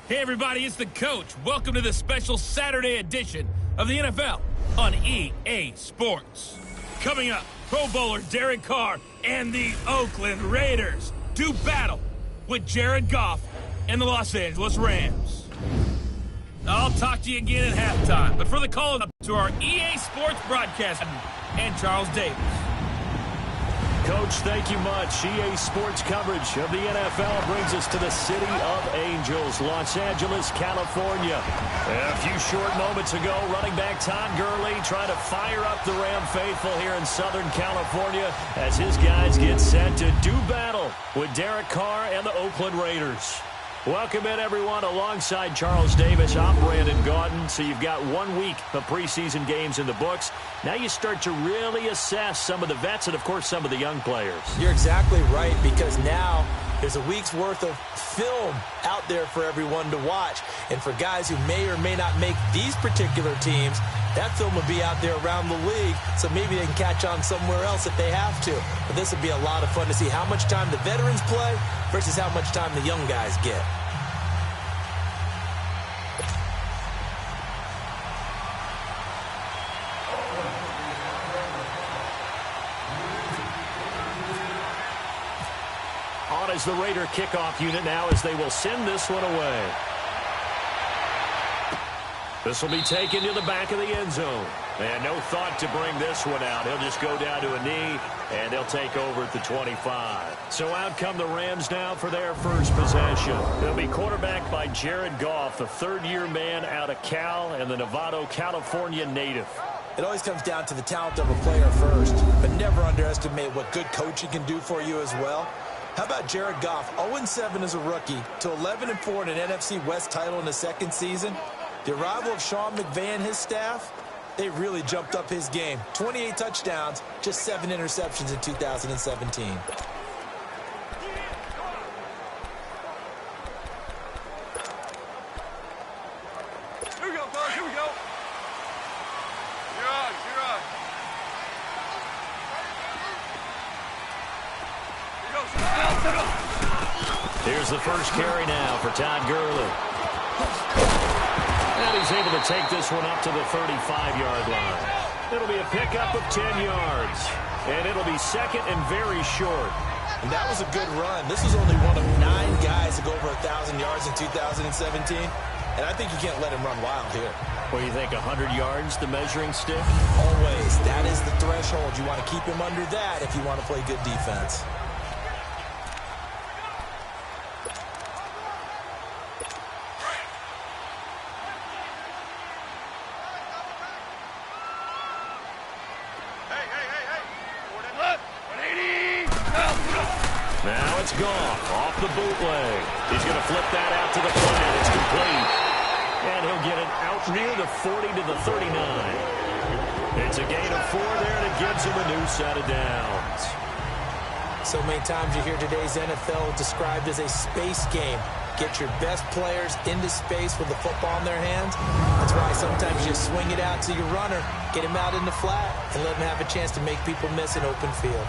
Hey everybody, it's the coach. Welcome to the special Saturday edition of the NFL on EA Sports. Coming up, Pro Bowler Derek Carr and the Oakland Raiders do battle with Jared Goff and the Los Angeles Rams. I'll talk to you again at halftime, but for the call up to our EA Sports broadcast and Charles Davis. Coach, thank you much. EA Sports coverage of the NFL brings us to the City of Angels, Los Angeles, California. A few short moments ago, running back Todd Gurley trying to fire up the Ram faithful here in Southern California as his guys get set to do battle with Derek Carr and the Oakland Raiders. Welcome in, everyone, alongside Charles Davis. I'm Brandon Gaudin. So you've got 1 week of preseason games in the books. Now you start to really assess some of the vets and, of course, some of the young players. You're exactly right, because now there's a week's worth of film out there for everyone to watch. And for guys who may or may not make these particular teams, that film will be out there around the league, so maybe they can catch on somewhere else if they have to. But this will be a lot of fun to see how much time the veterans play versus how much time the young guys get. On is the Raider kickoff unit now as they will send this one away. This will be taken to the back of the end zone. And no thought to bring this one out. He'll just go down to a knee, and they'll take over at the 25. So out come the Rams now for their first possession. They'll be quarterbacked by Jared Goff, the third-year man out of Cal and the Novato, California native. It always comes down to the talent of a player first, but never underestimate what good coaching can do for you as well. How about Jared Goff, 0-7 as a rookie, to 11-4 in an NFC West title in his second season? The arrival of Sean McVay and his staff, they really jumped up his game. 28 touchdowns, just 7 interceptions in 2017. Here we go, fellas, here we go. You're on, you're on. Here goes. Here's the first carry now for Todd Gurley. And he's able to take this one up to the 35-yard line. It'll be a pickup of 10 yards. And it'll be second and very short. And that was a good run. This was only one of 9 guys to go over 1,000 yards in 2017. And I think you can't let him run wild here. What do you think, 100 yards, the measuring stick? Always. That is the threshold. You want to keep him under that if you want to play good defense. Now it's Goff off the bootleg. He's going to flip that out to the front end. It's complete. And he'll get it out near the 40 to the 39. It's a gain of 4 there, and it gives him a new set of downs. So many times you hear today's NFL described as a space game. Get your best players into space with the football in their hands. That's why sometimes you just swing it out to your runner, get him out in the flat, and let him have a chance to make people miss an open field.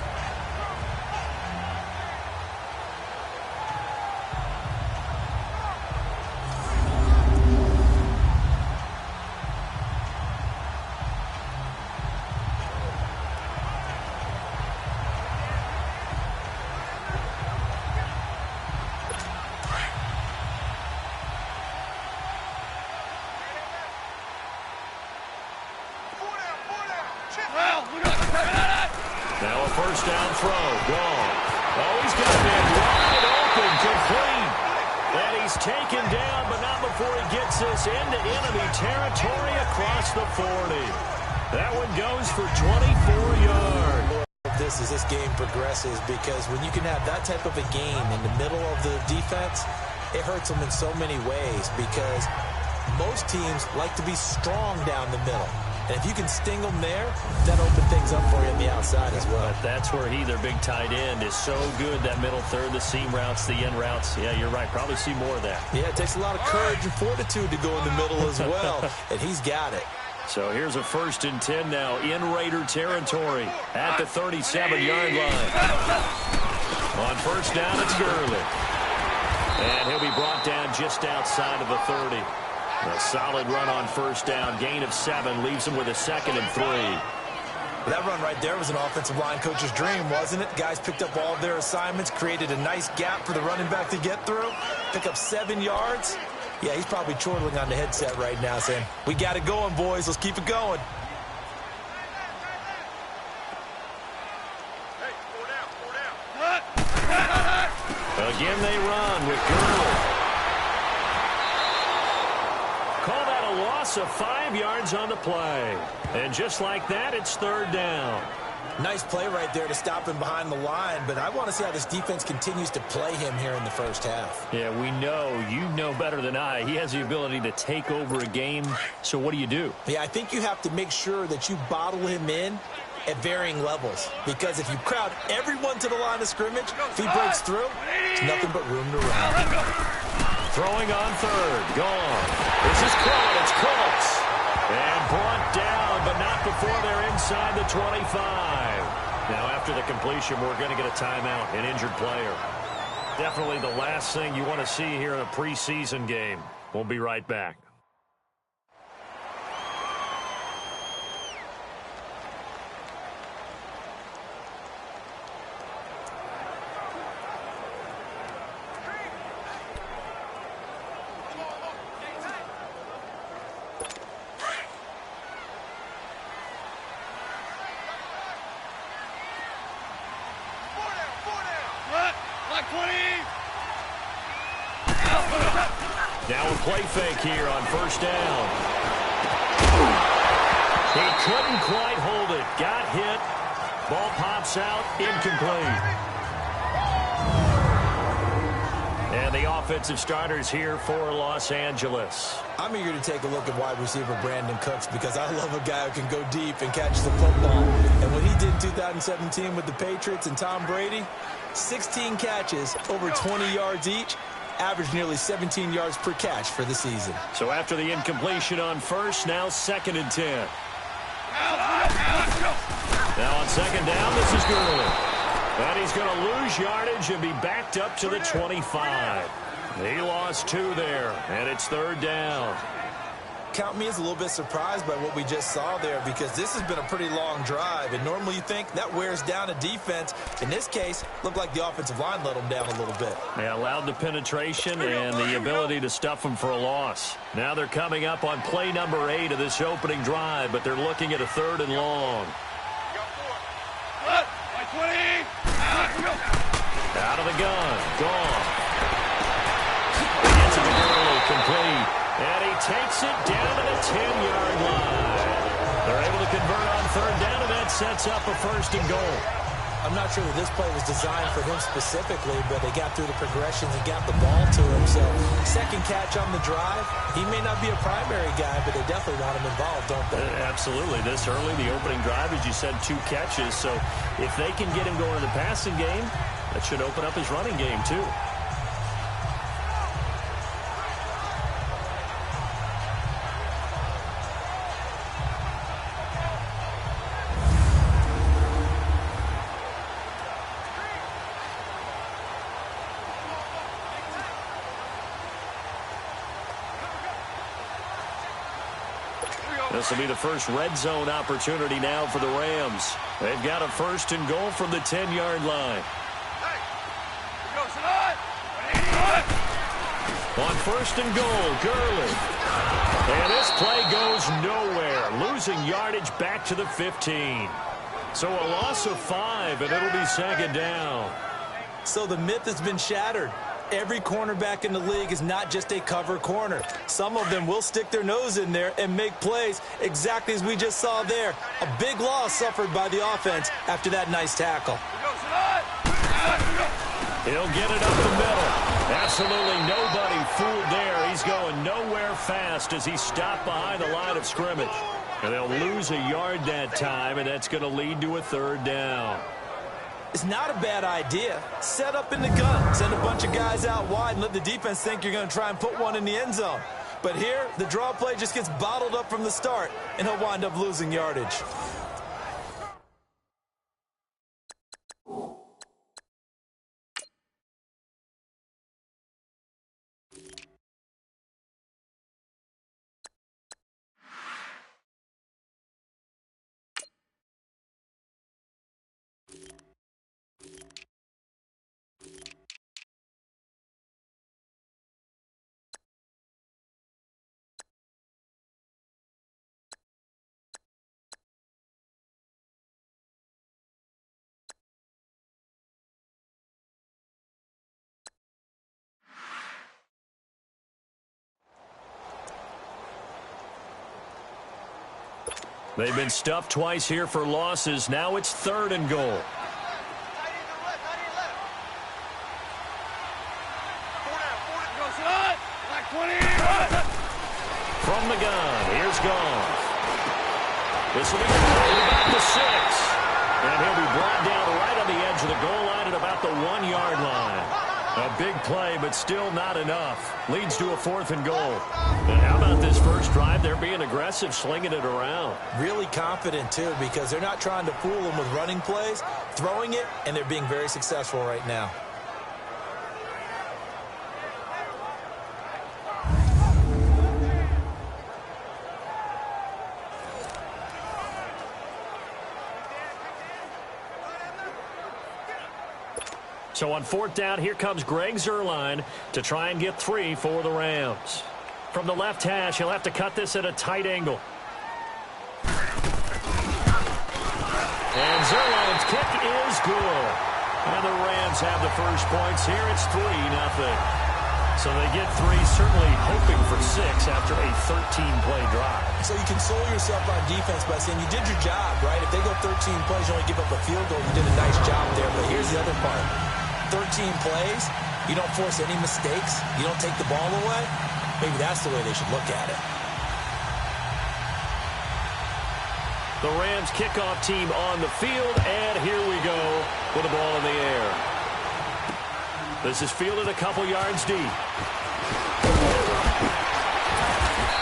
Now a first down throw. Gone. Oh, he's got that wide open, complete. And he's taken down, but not before he gets this into enemy territory across the 40. That one goes for 24 yards. This as this game progresses, because when you can have that type of a gain in the middle of the defense, it hurts them in so many ways, because most teams like to be strong down the middle. And if you can sting them there, that opens things up for you on the outside as well. But that's where their big tight end, is so good, that middle third, the seam routes, the end routes. Yeah, you're right. Probably see more of that. Yeah, it takes a lot of courage and fortitude to go in the middle as well, and he's got it. So here's a 1st and 10 now in Raider territory at the 37-yard line. On first down, it's Gurley. And he'll be brought down just outside of the 30. A solid run on first down. Gain of 7 leaves him with a 2nd and 3. That run right there was an offensive line coach's dream, wasn't it? Guys picked up all of their assignments, created a nice gap for the running back to get through, pick up 7 yards. Yeah, he's probably chortling on the headset right now saying, we got it going, boys. Let's keep it going. Hey, 4 down. Again they run with Gurley. Call that a loss of 5 yards on the play. And just like that, it's 3rd down. Nice play right there to stop him behind the line, but I want to see how this defense continues to play him here in the first half. Yeah, we know. You know better than I. He has the ability to take over a game, so what do? Yeah, I think you have to make sure that you bottle him in at varying levels, because if you crowd everyone to the line of scrimmage, if he breaks through, there's nothing but room to run. Throwing on 3rd. Gone. This is caught. It's close. And brought down, but not before they're inside the 25. Now, after the completion, we're going to get a timeout, an injured player. Definitely the last thing you want to see here in a preseason game. We'll be right back. Now a play fake here on first down. He couldn't quite hold it. Got hit. Ball pops out. Incomplete. And the offensive starters here for Los Angeles. I'm eager to take a look at wide receiver Brandon Cooks because I love a guy who can go deep and catch the football. And what he did in 2017 with the Patriots and Tom Brady, 16 catches, over 20 yards each, averaged nearly 17 yards per catch for the season. So after the incompletion on first, now 2nd and 10. Now on 2nd down, this is Gurley. And he's going to lose yardage and be backed up to the 25. He lost 2 there, and it's 3rd down. Count me as a little bit surprised by what we just saw there, because this has been a pretty long drive, and normally you think that wears down a defense. In this case, looked like the offensive line let them down a little bit. They allowed the penetration and the ability to stuff them for a loss. Now they're coming up on play number 8 of this opening drive, but they're looking at a 3rd and long. Out of the gun. Gone. Gets it to Gurley. Complete. And he takes it down to the 10-yard line. They're able to convert on 3rd down, and that sets up a 1st and goal. I'm not sure that this play was designed for him specifically, but they got through the progressions and got the ball to him. So, 2nd catch on the drive. He may not be a primary guy, but they definitely want him involved, don't they? Absolutely. This early, the opening drive, as you said, 2 catches. So, if they can get him going in the passing game, that should open up his running game, too. This will be the first red zone opportunity now for the Rams. They've got a 1st and goal from the 10-yard line. On 1st and goal, Gurley. And this play goes nowhere, losing yardage back to the 15. So a loss of 5, and it'll be 2nd down. So the myth has been shattered. Every cornerback in the league is not just a cover corner. Some of them will stick their nose in there and make plays exactly as we just saw there. A big loss suffered by the offense after that nice tackle. He'll get it up the middle. Absolutely nobody fooled there. He's going nowhere fast as he stopped behind the line of scrimmage. And they'll lose a yard that time, and that's going to lead to a 3rd down. It's not a bad idea. Set up in the gun. Send a bunch of guys out wide and let the defense think you're going to try and put one in the end zone. But here, the draw play just gets bottled up from the start, and he'll wind up losing yardage. They've been stuffed twice here for losses. Now it's 3rd and goal. From the gun, here's Goff. This will be about the 6. And he'll be brought down right on the edge of the goal line at about the 1-yard line. A big play, but still not enough. Leads to a 4th and goal. And how about this first drive? They're being aggressive, slinging it around. Really confident, too, because they're not trying to fool them with running plays, throwing it, and they're being very successful right now. So on 4th down, here comes Greg Zuerlein to try and get 3 for the Rams. From the left hash, he'll have to cut this at a tight angle. And Zuerlein's kick is good. And the Rams have the first points here. It's 3-0. So they get 3, certainly hoping for 6 after a 13-play drive. So you console yourself on defense by saying you did your job, right? If they go 13 plays, you only give up a field goal. You did a nice job there. But here's the other part. 13 plays, you don't force any mistakes, you don't take the ball away. Maybe that's the way they should look at it. The Rams kickoff team on the field, and here we go with the ball in the air. This is fielded a couple yards deep.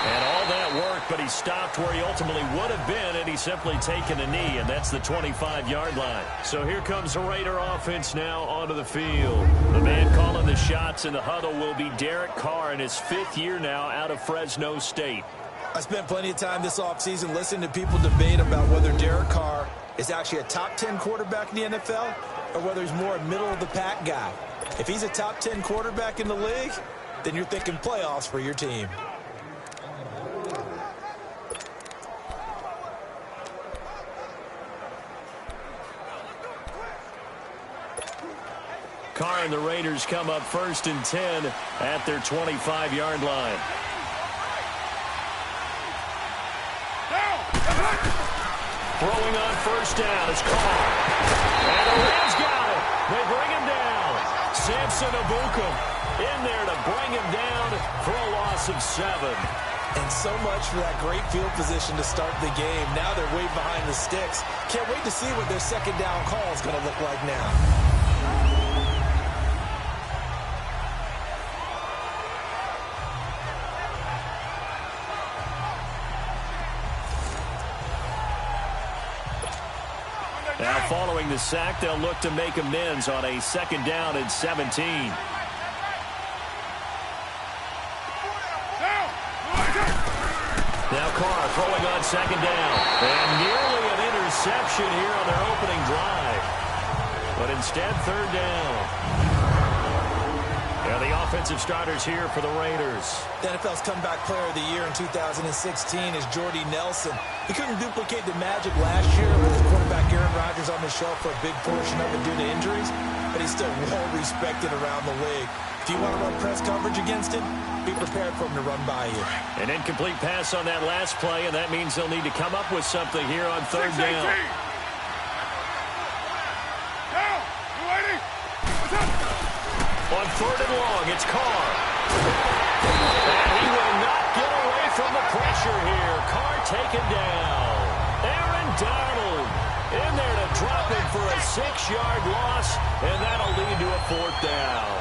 And all that work, but he stopped where he ultimately would have been, and he's simply taken a knee, and that's the 25-yard line. So here comes the Raider offense now onto the field. The man calling the shots in the huddle will be Derek Carr in his 5th year now out of Fresno State. I spent plenty of time this offseason listening to people debate about whether Derek Carr is actually a top 10 quarterback in the NFL or whether he's more a middle-of-the-pack guy. If he's a top 10 quarterback in the league, then you're thinking playoffs for your team. Carr and the Raiders come up 1st and 10 at their 25-yard line. Throwing on 1st down is Carr. And the Rams got it. They bring him down. Samson Ebukam in there to bring him down for a loss of 7. And so much for that great field position to start the game. Now they're way behind the sticks. Can't wait to see what their 2nd down call is going to look like now. Now following the sack, they'll look to make amends on a 2nd down and 17. Now Carr throwing on 2nd down. And nearly an interception here on their opening drive. But instead, 3rd down. Yeah, the offensive starters here for the Raiders. The NFL's comeback player of the year in 2016 is Jordy Nelson. He couldn't duplicate the magic last year with his quarterback Aaron Rodgers on the shelf for a big portion of it due to injuries, but he's still well respected around the league. If you want to run press coverage against him, be prepared for him to run by you. An incomplete pass on that last play, and that means they'll need to come up with something here on 3rd down. On 3rd and long, it's Carr. And he will not get away from the pressure here. Carr taken down. Aaron Donald in there to drop him for a 6-yard loss, and that'll lead to a 4th down.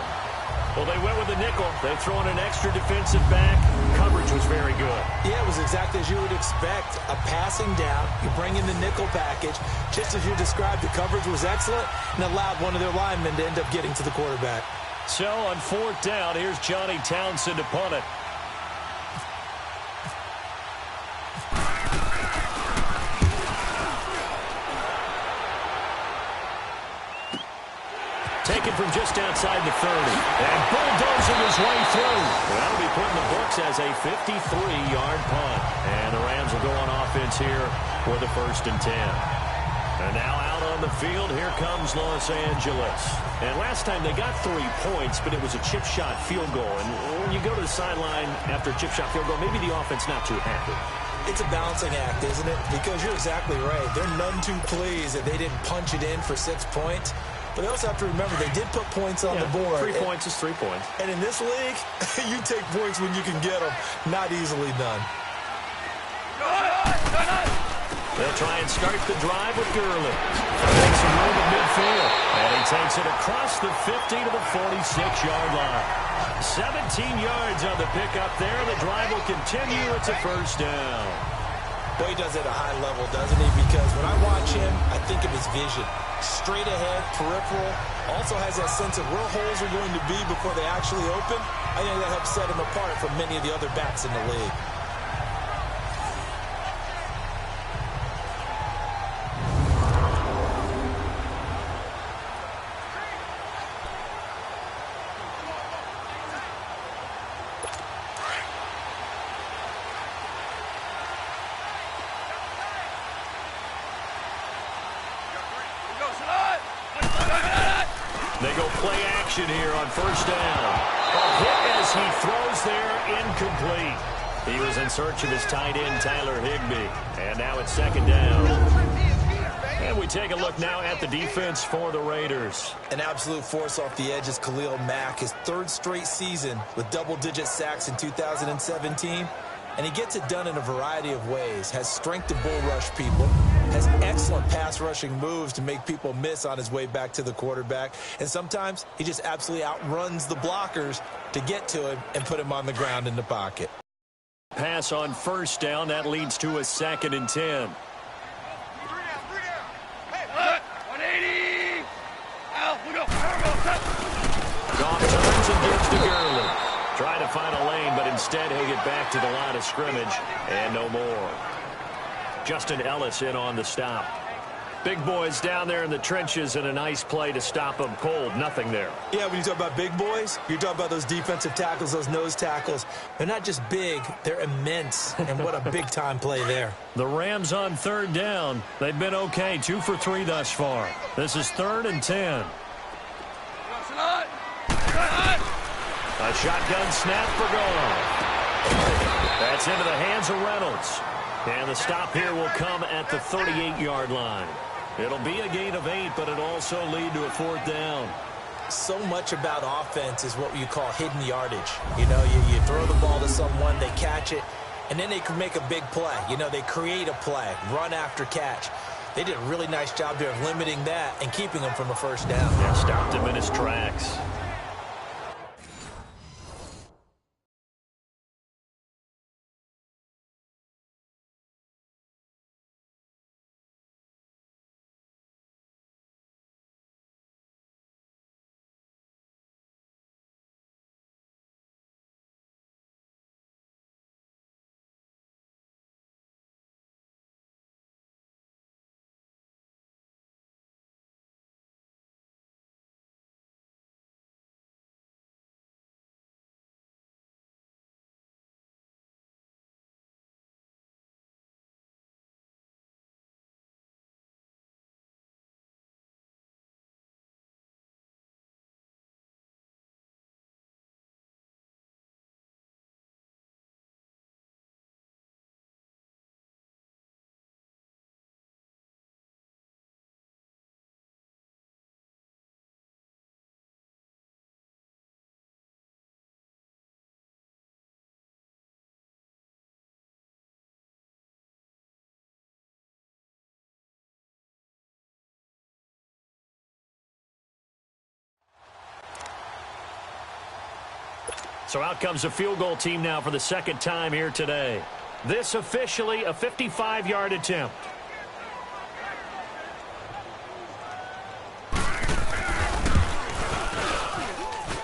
Well, they went with the nickel. They throw in an extra defensive back. Coverage was very good. Yeah, it was exactly as you would expect. A passing down. You bring in the nickel package. Just as you described, the coverage was excellent and allowed one of their linemen to end up getting to the quarterback. So on 4th down, here's Johnny Townsend to punt it. Taken from just outside the 30. And bulldozing his way through. That'll be put in the books as a 53-yard punt. And the Rams will go on offense here for the 1st and 10. And now out on the field, here comes Los Angeles. And last time they got 3 points, but it was a chip shot field goal. And when you go to the sideline after a chip shot field goal, maybe the offense not too happy. It's a balancing act, isn't it? Because you're exactly right. They're none too pleased that they didn't punch it in for 6 points. But they also have to remember they did put points on the board. 3 points is 3 points. And in this league, you take points when you can get them. Not easily done. They'll try and start the drive with Gurley. Makes some room at midfield. And he takes it across the 50 to the 46-yard line. 17 yards on the pickup there. The drive will continue. It's a first down. Boy, he does it at a high level, doesn't he? Because when I watch him, I think of his vision. Straight ahead, peripheral. Also has that sense of where holes are going to be before they actually open. I think that helps set him apart from many of the other backs in the league. They go play action here on first down. A hit as he throws there, incomplete. He was in search of his tight end, Tyler Higbee. And now it's second down. And we take a look now at the defense for the Raiders. An absolute force off the edge is Khalil Mack, his 3rd straight season with double-digit sacks in 2017. And he gets it done in a variety of ways. Has strength to bull rush people. Has excellent pass rushing moves to make people miss on his way back to the quarterback. And sometimes he just absolutely outruns the blockers to get to him and put him on the ground in the pocket. Pass on first down. That leads to a 2nd and 10. 180. Al, we go. Goff turns and gives to Gurley. Trying to find a lane, but instead he'll get back to the line of scrimmage. And no more. Justin Ellis in on the stop. Big boys down there in the trenches, and a nice play to stop them cold. Nothing there. Yeah, when you talk about big boys, you're talking about those defensive tackles, those nose tackles. They're not just big, they're immense. And what a big-time play there. The Rams on 3rd down. They've been okay, 2 for 3 thus far. This is 3rd and 10. A shotgun snap for Goff. That's into the hands of Reynolds. And the stop here will come at the 38-yard line. It'll be a gain of 8, but it'll also lead to a 4th down. So much about offense is what you call hidden yardage. You know, you throw the ball to someone, they catch it, and then they can make a big play. You know, they create a play, run after catch. They did a really nice job there of limiting that and keeping him from a first down. Yeah, stopped him in his tracks. So out comes a field goal team now for the 2nd time here today. This officially a 55-yard attempt.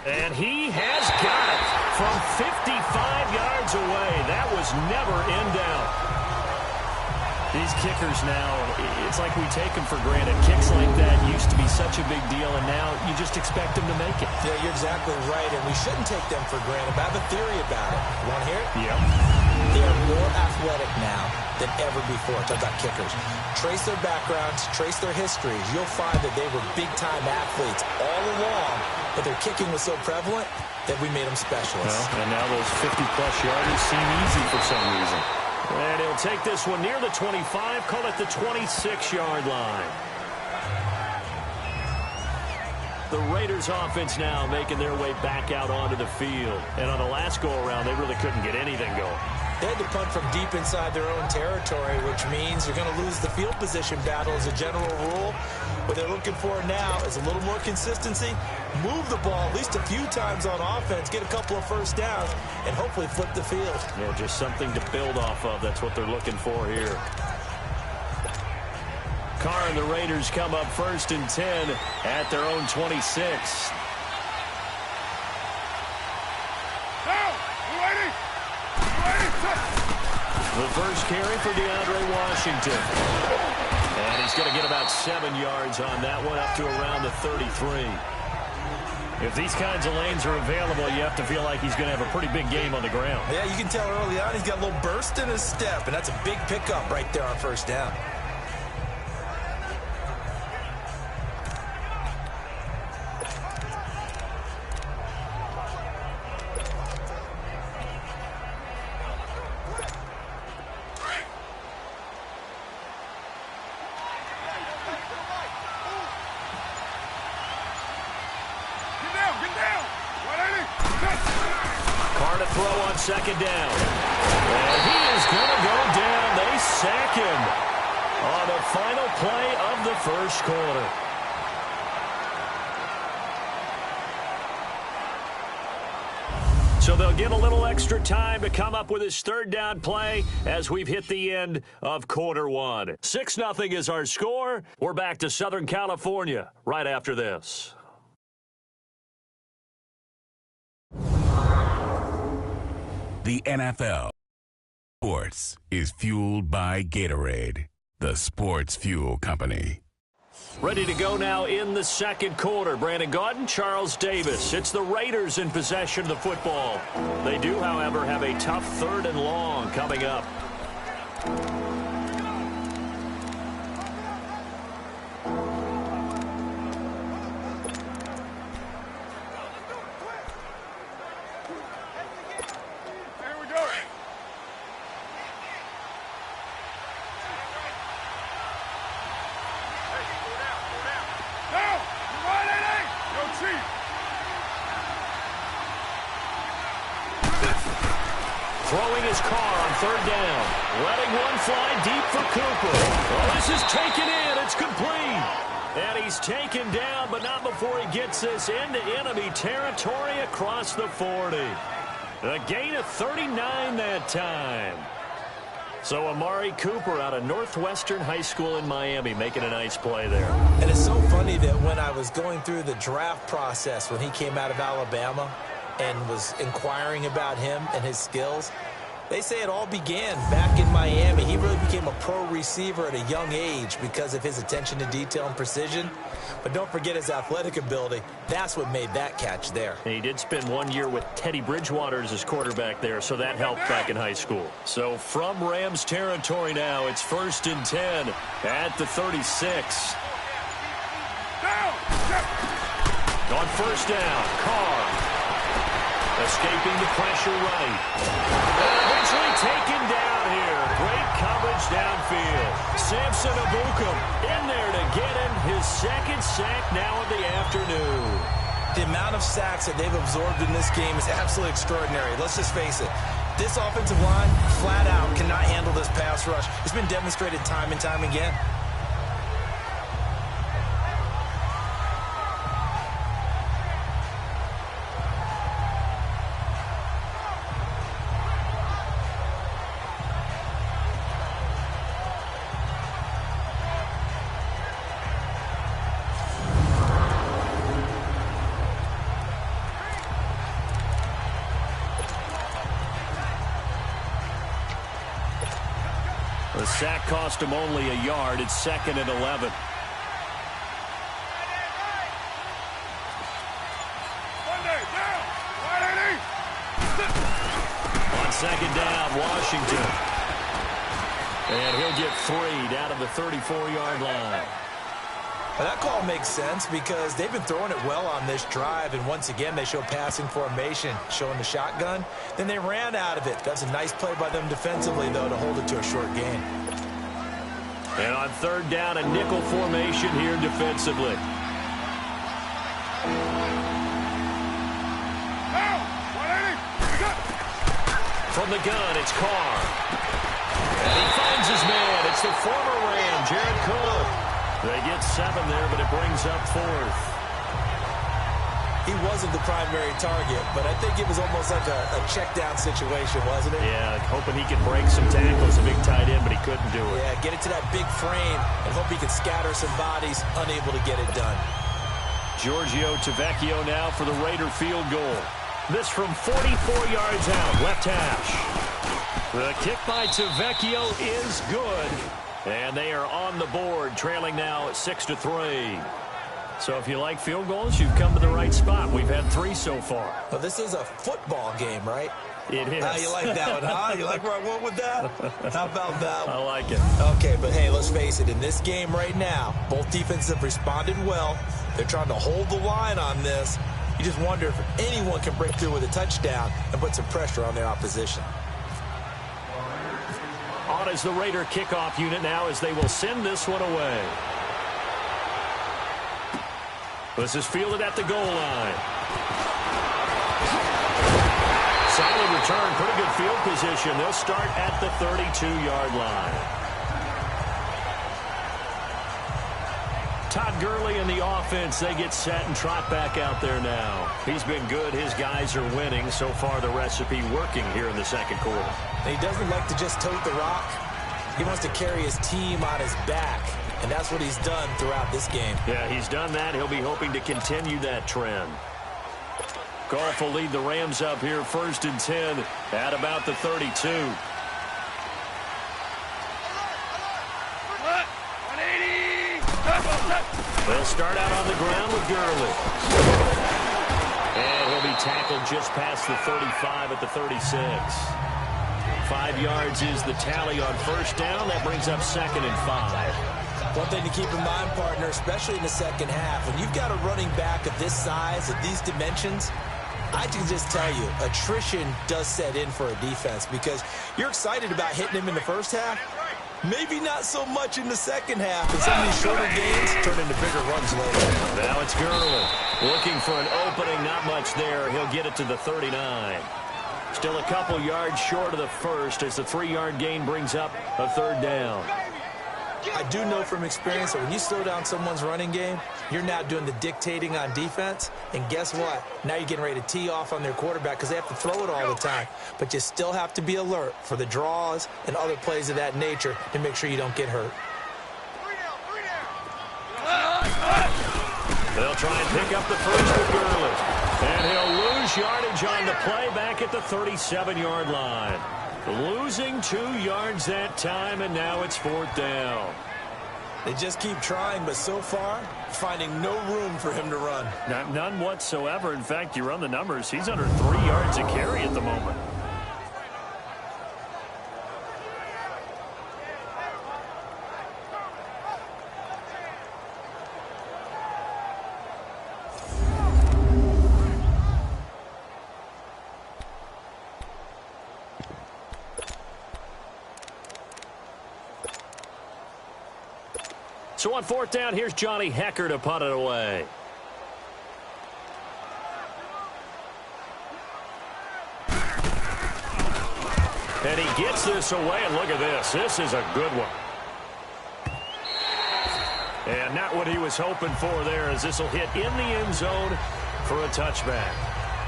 And he has got it from 55 yards away. That was never in doubt. These kickers now, it's like we take them for granted. Kicks like that used to be such a big deal, and now you just expect them to make it. Yeah, you're exactly right, and we shouldn't take them for granted. But I have a theory about it. You want to hear it? Yep. They are more athletic now than ever before. Talk about kickers. Trace their backgrounds, trace their histories. You'll find that they were big-time athletes all along, but their kicking was so prevalent that we made them specialists. Well, and now those 50-plus yarders seem easy for some reason. And he'll take this one near the 25, call it the 26-yard line. The Raiders offense now making their way back out onto the field. And on the last go-around, they really couldn't get anything going. They had to punt from deep inside their own territory, which means you're going to lose the field position battle as a general rule. What they're looking for now is a little more consistency, move the ball at least a few times on offense, get a couple of first downs, and hopefully flip the field. Yeah, just something to build off of. That's what they're looking for here. Carr and the Raiders come up 1st and 10 at their own 26. The first carry for DeAndre Washington. And he's going to get about 7 yards on that one, up to around the 33. If these kinds of lanes are available, you have to feel like he's going to have a pretty big game on the ground. Yeah, you can tell early on he's got a little burst in his step, and that's a big pickup right there on first down. Second down. And he is going to go down. They sack him on the final play of the first quarter. So they'll get a little extra time to come up with his third down play as we've hit the end of quarter one. 6-0 is our score. We're back to Southern California right after this. The NFL Sports is fueled by Gatorade, the sports fuel company. Ready to go now in the second quarter. Brandon Gaudin, Charles Davis. It's the Raiders in possession of the football. They do, however, have a tough 3rd and long coming up. Throwing his Carr on 3rd down. Letting one fly deep for Cooper. Oh, this is taken in. It's complete. And he's taken down, but not before he gets this into enemy territory across the 40. A gain of 39 that time. So Amari Cooper out of Northwestern High School in Miami making a nice play there. And it's so funny that when I was going through the draft process when he came out of Alabama and was inquiring about him and his skills, they say it all began back in Miami. He really became a pro receiver at a young age because of his attention to detail and precision. But don't forget his athletic ability. That's what made that catch there. And he did spend 1 year with Teddy Bridgewater as his quarterback there, so that helped back in high school. So from Rams territory now, it's 1st and 10 at the 36. On first down, Carr escaping the pressure right. Eventually taken down here. Great coverage downfield. Samson Abukum in there to get him his 2nd sack now of the afternoon. The amount of sacks that they've absorbed in this game is absolutely extraordinary. Let's just face it. This offensive line, flat out, cannot handle this pass rush. It's been demonstrated time and time again. The sack cost him only a yard. It's 2nd and 11. On 2nd down, Washington. And he'll get 3 down to the 34-yard line. Well, that call makes sense because they've been throwing it well on this drive, and once again, they show passing formation, showing the shotgun. Then they ran out of it. That's a nice play by them defensively, though, to hold it to a short gain. And on third down, a nickel formation here defensively. From the gun, it's Carr. And he finds his man. It's the former Ram, Jared Cook. They get 7 there, but it brings up 4th. He wasn't the primary target, but I think it was almost like a check-down situation, wasn't it? Yeah, hoping he could break some tackles, a big tight end, but he couldn't do it. Yeah, get it to that big frame and hope he can scatter some bodies, unable to get it done. Giorgio Tavecchio now for the Raider field goal. This from 44 yards out, left hash. The kick by Tavecchio is good. And they are on the board, trailing now 6-3. So if you like field goals, you've come to the right spot. We've had 3 so far. Well, this is a football game, right? It is. You like that one, huh? You like where I went with that? How about that one? I like it. Okay, but hey, let's face it. In this game right now, both defenses have responded well. They're trying to hold the line on this. You just wonder if anyone can break through with a touchdown and put some pressure on their opposition. On is the Raider kickoff unit now as they will send this one away. This is fielded at the goal line. Solid return, pretty good field position. They'll start at the 32-yard line. Todd Gurley and the offense, they get set and trot back out there now. He's been good. His guys are winning. So far, the recipe working here in the second quarter. He doesn't like to just tote the rock. He wants to carry his team on his back, and that's what he's done throughout this game. Yeah, he's done that. He'll be hoping to continue that trend. Goff will lead the Rams up here 1st and 10 at about the 32. They'll start out on the ground with Gurley. And he'll be tackled just past the 35 at the 36. 5 yards is the tally on first down. That brings up 2nd and 5. One thing to keep in mind, partner, especially in the second half, when you've got a running back of this size, of these dimensions, I can just tell you, attrition does set in for a defense because you're excited about hitting him in the first half. Maybe not so much in the second half, and some of these shorter gains turn into bigger runs later. Now it's Gurley looking for an opening. Not much there. He'll get it to the 39. Still a couple yards short of the first as the 3-yard gain brings up a 3rd down. I do know from experience that when you slow down someone's running game, you're now doing the dictating on defense. And guess what? Now you're getting ready to tee off on their quarterback because they have to throw it all the time. But you still have to be alert for the draws and other plays of that nature to make sure you don't get hurt. They'll try and pick up the first with Gurley. And he'll lose yardage on the play back at the 37-yard line. Losing 2 yards that time, and now it's 4th down. They just keep trying, but so far, finding no room for him to run. None whatsoever. In fact, you run the numbers. He's under 3 yards a carry at the moment. So on 4th down, here's Johnny Hecker to punt it away. And he gets this away, and look at this. This is a good one. And not what he was hoping for there, as this will hit in the end zone for a touchback.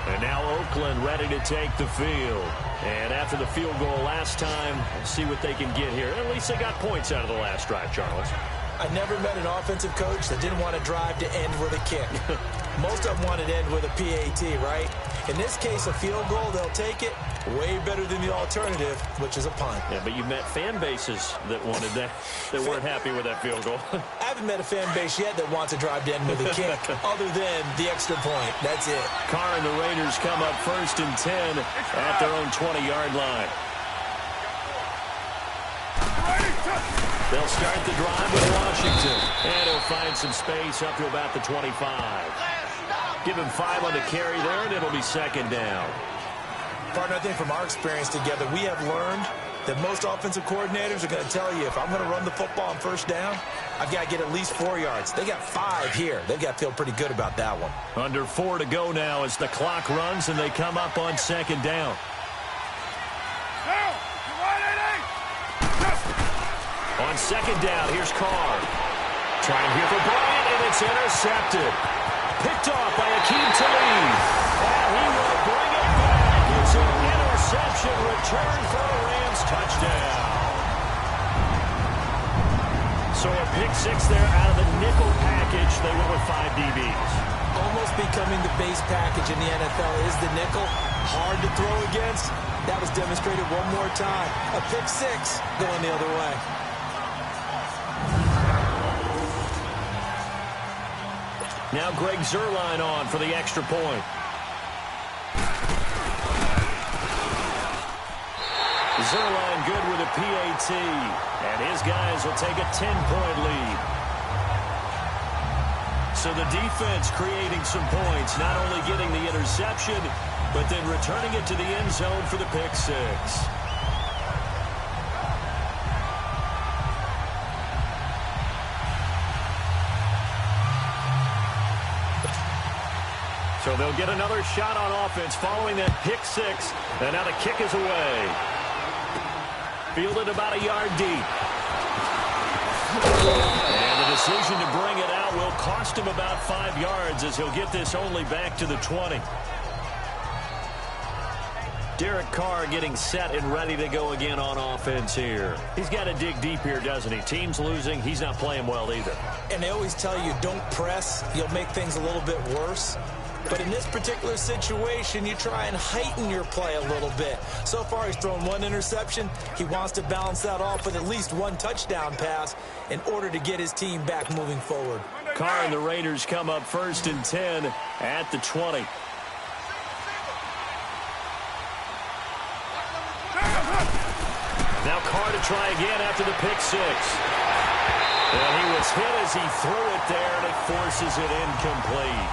And now Oakland ready to take the field. And after the field goal last time, we'll see what they can get here. At least they got points out of the last drive, Charles. I never met an offensive coach that didn't want to drive to end with a kick. Most of them wanted to end with a PAT, right? In this case, a field goal, they'll take it. Way better than the alternative, which is a punt. Yeah, but you met fan bases that wanted that, that weren't happy with that field goal. I haven't met a fan base yet that wants to drive to end with a kick, other than the extra point. That's it. Carr and the Raiders come up 1st and 10 at their own 20-yard line. They'll start the drive with Washington. And he'll find some space up to about the 25. Give him 5 on the carry there, and it'll be second down. Partner, I think from our experience together, we have learned that most offensive coordinators are going to tell you, if I'm going to run the football on first down, I've got to get at least 4 yards. They got 5 here. They've got to feel pretty good about that one. Under 4 to go now as the clock runs, and they come up on second down. On second down, here's Carr. Trying here for Bryant, and it's intercepted. Picked off by Akeem Talib. And he will bring it back. It's an interception return for a Rams touchdown. So a pick 6 there out of the nickel package. They went with 5 DBs. Almost becoming the base package in the NFL is the nickel. Hard to throw against. That was demonstrated one more time. A pick 6 going the other way. Now Greg Zuerlein on for the extra point. Zuerlein good with a PAT. And his guys will take a 10-point lead. So the defense creating some points, not only getting the interception, but then returning it to the end zone for the pick 6. So they'll get another shot on offense following that pick 6. And now the kick is away. Fielded about a yard deep. And the decision to bring it out will cost him about 5 yards as he'll get this only back to the 20. Derek Carr getting set and ready to go again on offense here. He's got to dig deep here, doesn't he? Team's losing. He's not playing well either. And they always tell you, don't press. You'll make things a little bit worse. But in this particular situation, you try and heighten your play a little bit. So far, he's thrown 1 interception. He wants to balance that off with at least 1 touchdown pass in order to get his team back moving forward. Carr and the Raiders come up 1st and 10 at the 20. Now Carr to try again after the pick 6. And he was hit as he threw it there, and it forces it incomplete.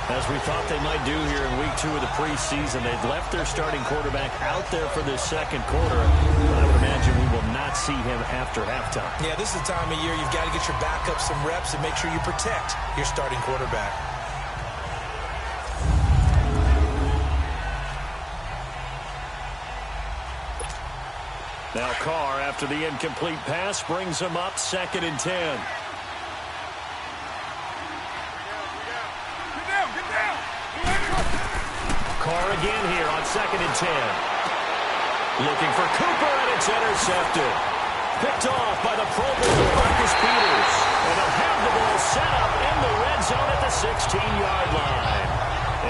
As we thought they might do here in week 2 of the preseason, they've left their starting quarterback out there for this second quarter. I would imagine we will not see him after halftime. Yeah, this is the time of year you've got to get your backup some reps and make sure you protect your starting quarterback. Now Carr, after the incomplete pass, brings him up 2nd and 10. Carr again here on 2nd and 10. Looking for Cooper, and it's intercepted. Picked off by the Pro Bowler Marcus Peters. And they'll have the ball set up in the red zone at the 16-yard line.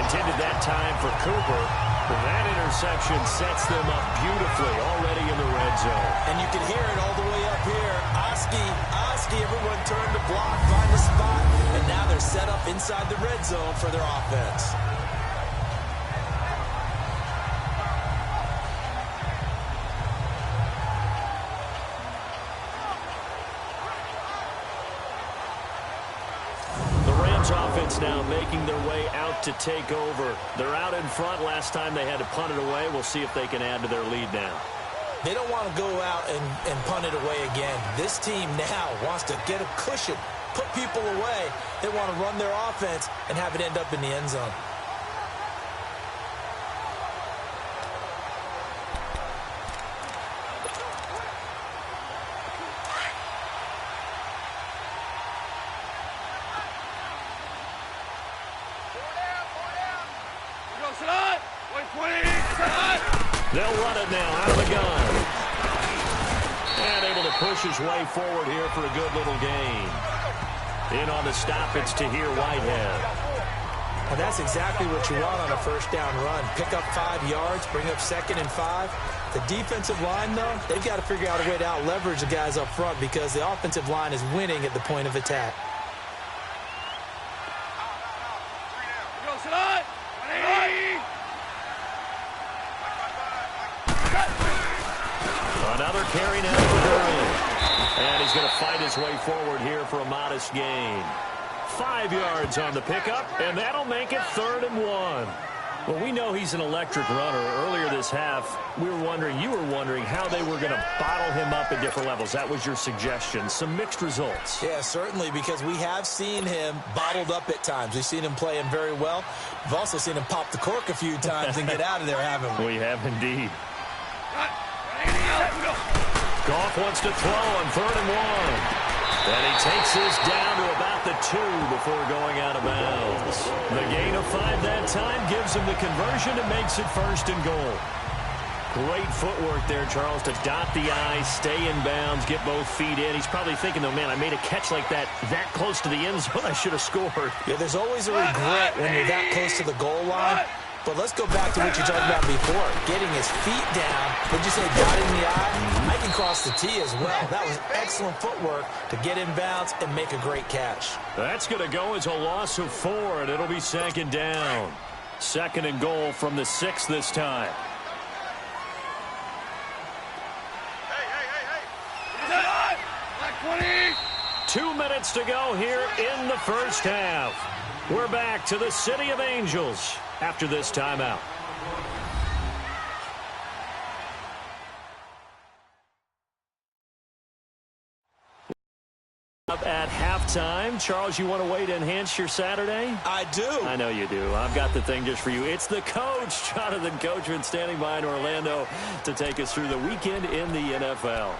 Intended that time for Cooper. That interception sets them up beautifully already in the red zone. And you can hear it all the way up here. Oski, everyone turned to block, find a spot, and now they're set up inside the red zone for their offense. Offense now making their way out to take over. They're out in front. Last time they had to punt it away. We'll see if they can add to their lead now. They don't want to go out and punt it away again. This team now wants to get a cushion, put people away. They want to run their offense and have it end up in the end zone. They'll run it now out of the gun. And able to push his way forward here for a good little gain. In on the stop, it's Tahir Whitehead. Well, that's exactly what you want on a first down run. Pick up 5 yards, bring up 2nd and 5. The defensive line, though, they've got to figure out a way to out-leverage the guys up front because the offensive line is winning at the point of attack. Another carry now for Gurley. And he's going to fight his way forward here for a modest gain. 5 yards on the pickup, and that'll make it 3rd and 1. Well, we know he's an electric runner. Earlier this half, you were wondering how they were going to bottle him up at different levels. That was your suggestion. Some mixed results. Yeah, certainly, because we have seen him bottled up at times. We've seen him play him very well. We've also seen him pop the cork a few times and get out of there, haven't we? We have indeed. Goff wants to throw on 3rd and 1. And he takes this down to about the 2 before going out of bounds. The gain of 5 that time gives him the conversion and makes it 1st and goal. Great footwork there, Charles, to dot the I, stay in bounds, get both feet in. He's probably thinking, though, man, I made a catch like that close to the end zone. I should have scored. Yeah, there's always a regret when you're that close to the goal line. But let's go back to what you talked about before. Getting his feet down. Would you say dotting the I? I can cross the T as well. That was excellent footwork to get in bounds and make a great catch. That's going to go as a loss of 4, and it'll be 2nd down. 2nd and goal from the 6 this time. Hey. 2 minutes to go here in the first half. We're back to the City of Angels after this timeout. Up at halftime. Charles, you want a way to enhance your Saturday? I do. I know you do. I've got the thing just for you. It's the coach, Jonathan Coachman, standing by in Orlando to take us through the weekend in the NFL.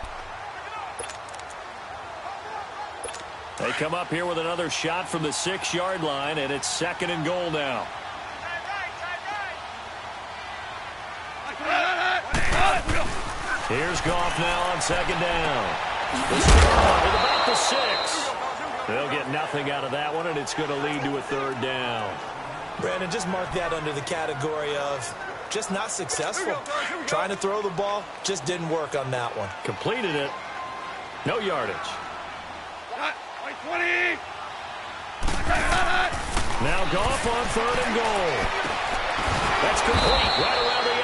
They come up here with another shot from the 6-yard line, and it's 2nd and goal now. Here's Goff now on 2nd down. The start at about the 6. They'll get nothing out of that one, and it's going to lead to a 3rd down. Brandon, just mark that under the category of just not successful. Trying to throw the ball, just didn't work on that one. Completed it. No yardage. 20. Now Goff on 3rd and goal. That's complete right around the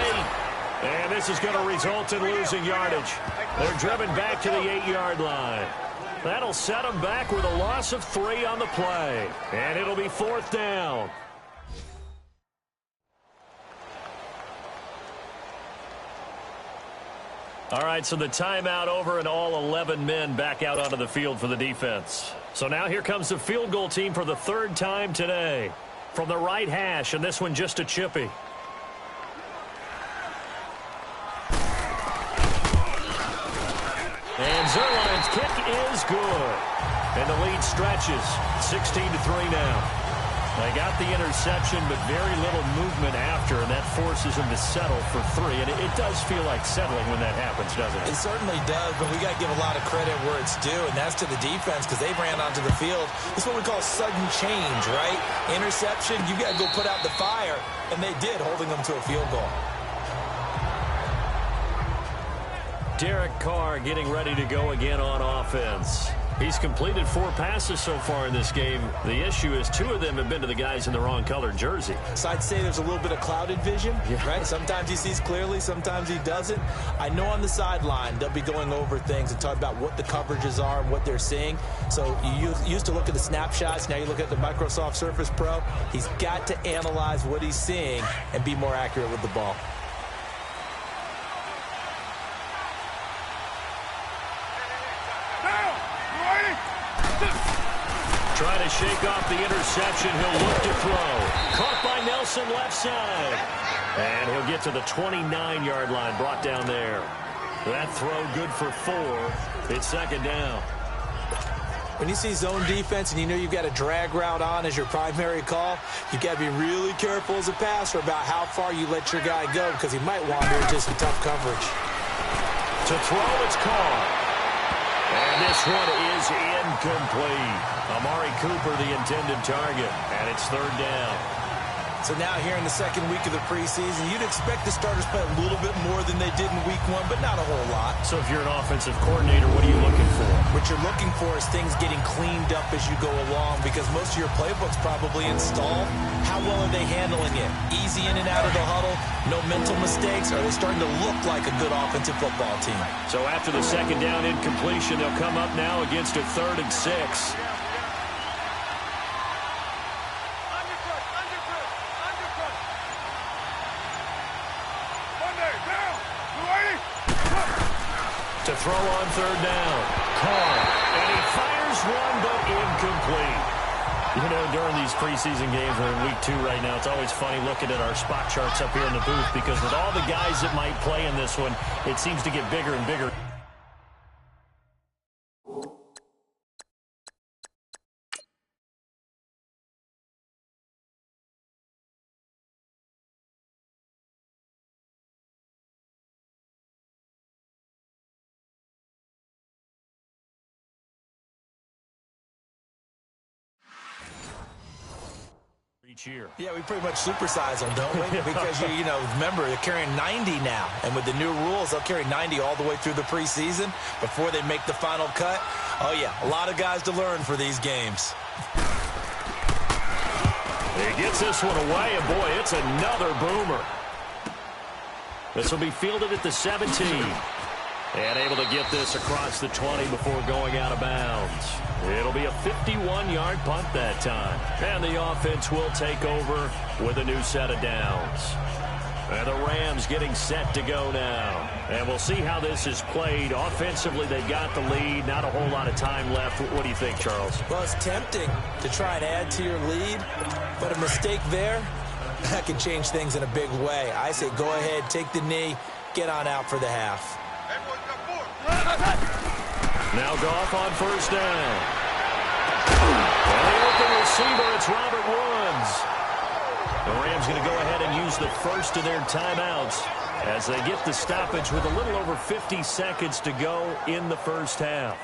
8. And this is going to result in losing yardage. They're driven back to the 8-yard line. That'll set them back with a loss of 3 on the play. And it'll be 4th down. All right, so the timeout over and all 11 men back out onto the field for the defense. So now here comes the field goal team for the 3rd time today. From the right hash, and this one just a chippy. And Zerline's kick is good. And the lead stretches. 16-3 now. They got the interception, but very little movement after, and that forces them to settle for 3. And it does feel like settling when that happens, doesn't it? It certainly does, but we got to give a lot of credit where it's due, and that's to the defense because they ran onto the field. This is what we call sudden change, right? Interception, you got to go put out the fire, and they did, holding them to a field goal. Derek Carr getting ready to go again on offense. He's completed 4 passes so far in this game. The issue is 2 of them have been to the guys in the wrong colored jersey. So I'd say there's a little bit of clouded vision, right? Sometimes he sees clearly, sometimes he doesn't. I know on the sideline they'll be going over things and talk about what the coverages are and what they're seeing. So you used to look at the snapshots. Now you look at the Microsoft Surface Pro. He's got to analyze what he's seeing and be more accurate with the ball. Trying to shake off the interception. He'll look to throw. Caught by Nelson left side. And he'll get to the 29-yard line, brought down there. That throw good for 4. It's 2nd down. When you see zone defense and you know you've got a drag route on as your primary call, you've got to be really careful as a passer about how far you let your guy go because he might wander into some tough coverage. To throw, it's caught. And this one is incomplete. Amari Cooper, the intended target, and it's 3rd down. So now here in the 2nd week of the preseason, you'd expect the starters play a little bit more than they did in week 1, but not a whole lot. So if you're an offensive coordinator, what are you looking for? What you're looking for is things getting cleaned up as you go along because most of your playbook's probably installed. How well are they handling it? Easy in and out of the huddle, no mental mistakes, or are they starting to look like a good offensive football team? So after the second down incompletion, they'll come up now against a 3rd and 6. To throw on 3rd down. Carr. And he fires one, but incomplete. You know, during these preseason games, we're in week 2 right now, it's always funny looking at our spot charts up here in the booth because with all the guys that might play in this one, it seems to get bigger and bigger. Year. Yeah, we pretty much supersize them, don't we? Because, you know, remember, they're carrying 90 now. And with the new rules, they'll carry 90 all the way through the preseason before they make the final cut. Oh, yeah, a lot of guys to learn for these games. He gets this one away, and boy, it's another boomer. This will be fielded at the 17. And able to get this across the 20 before going out of bounds. It'll be a 51-yard punt that time. And the offense will take over with a new set of downs. And the Rams getting set to go now. And we'll see how this is played. Offensively, they've got the lead. Not a whole lot of time left. What do you think, Charles? Well, it's tempting to try and add to your lead. But a mistake there, that can change things in a big way. I say go ahead, take the knee, get on out for the half. Now Goff on 1st down. And the open receiver, it's Robert Woods. The Rams going to go ahead and use the first of their timeouts as they get the stoppage with a little over 50 seconds to go in the first half.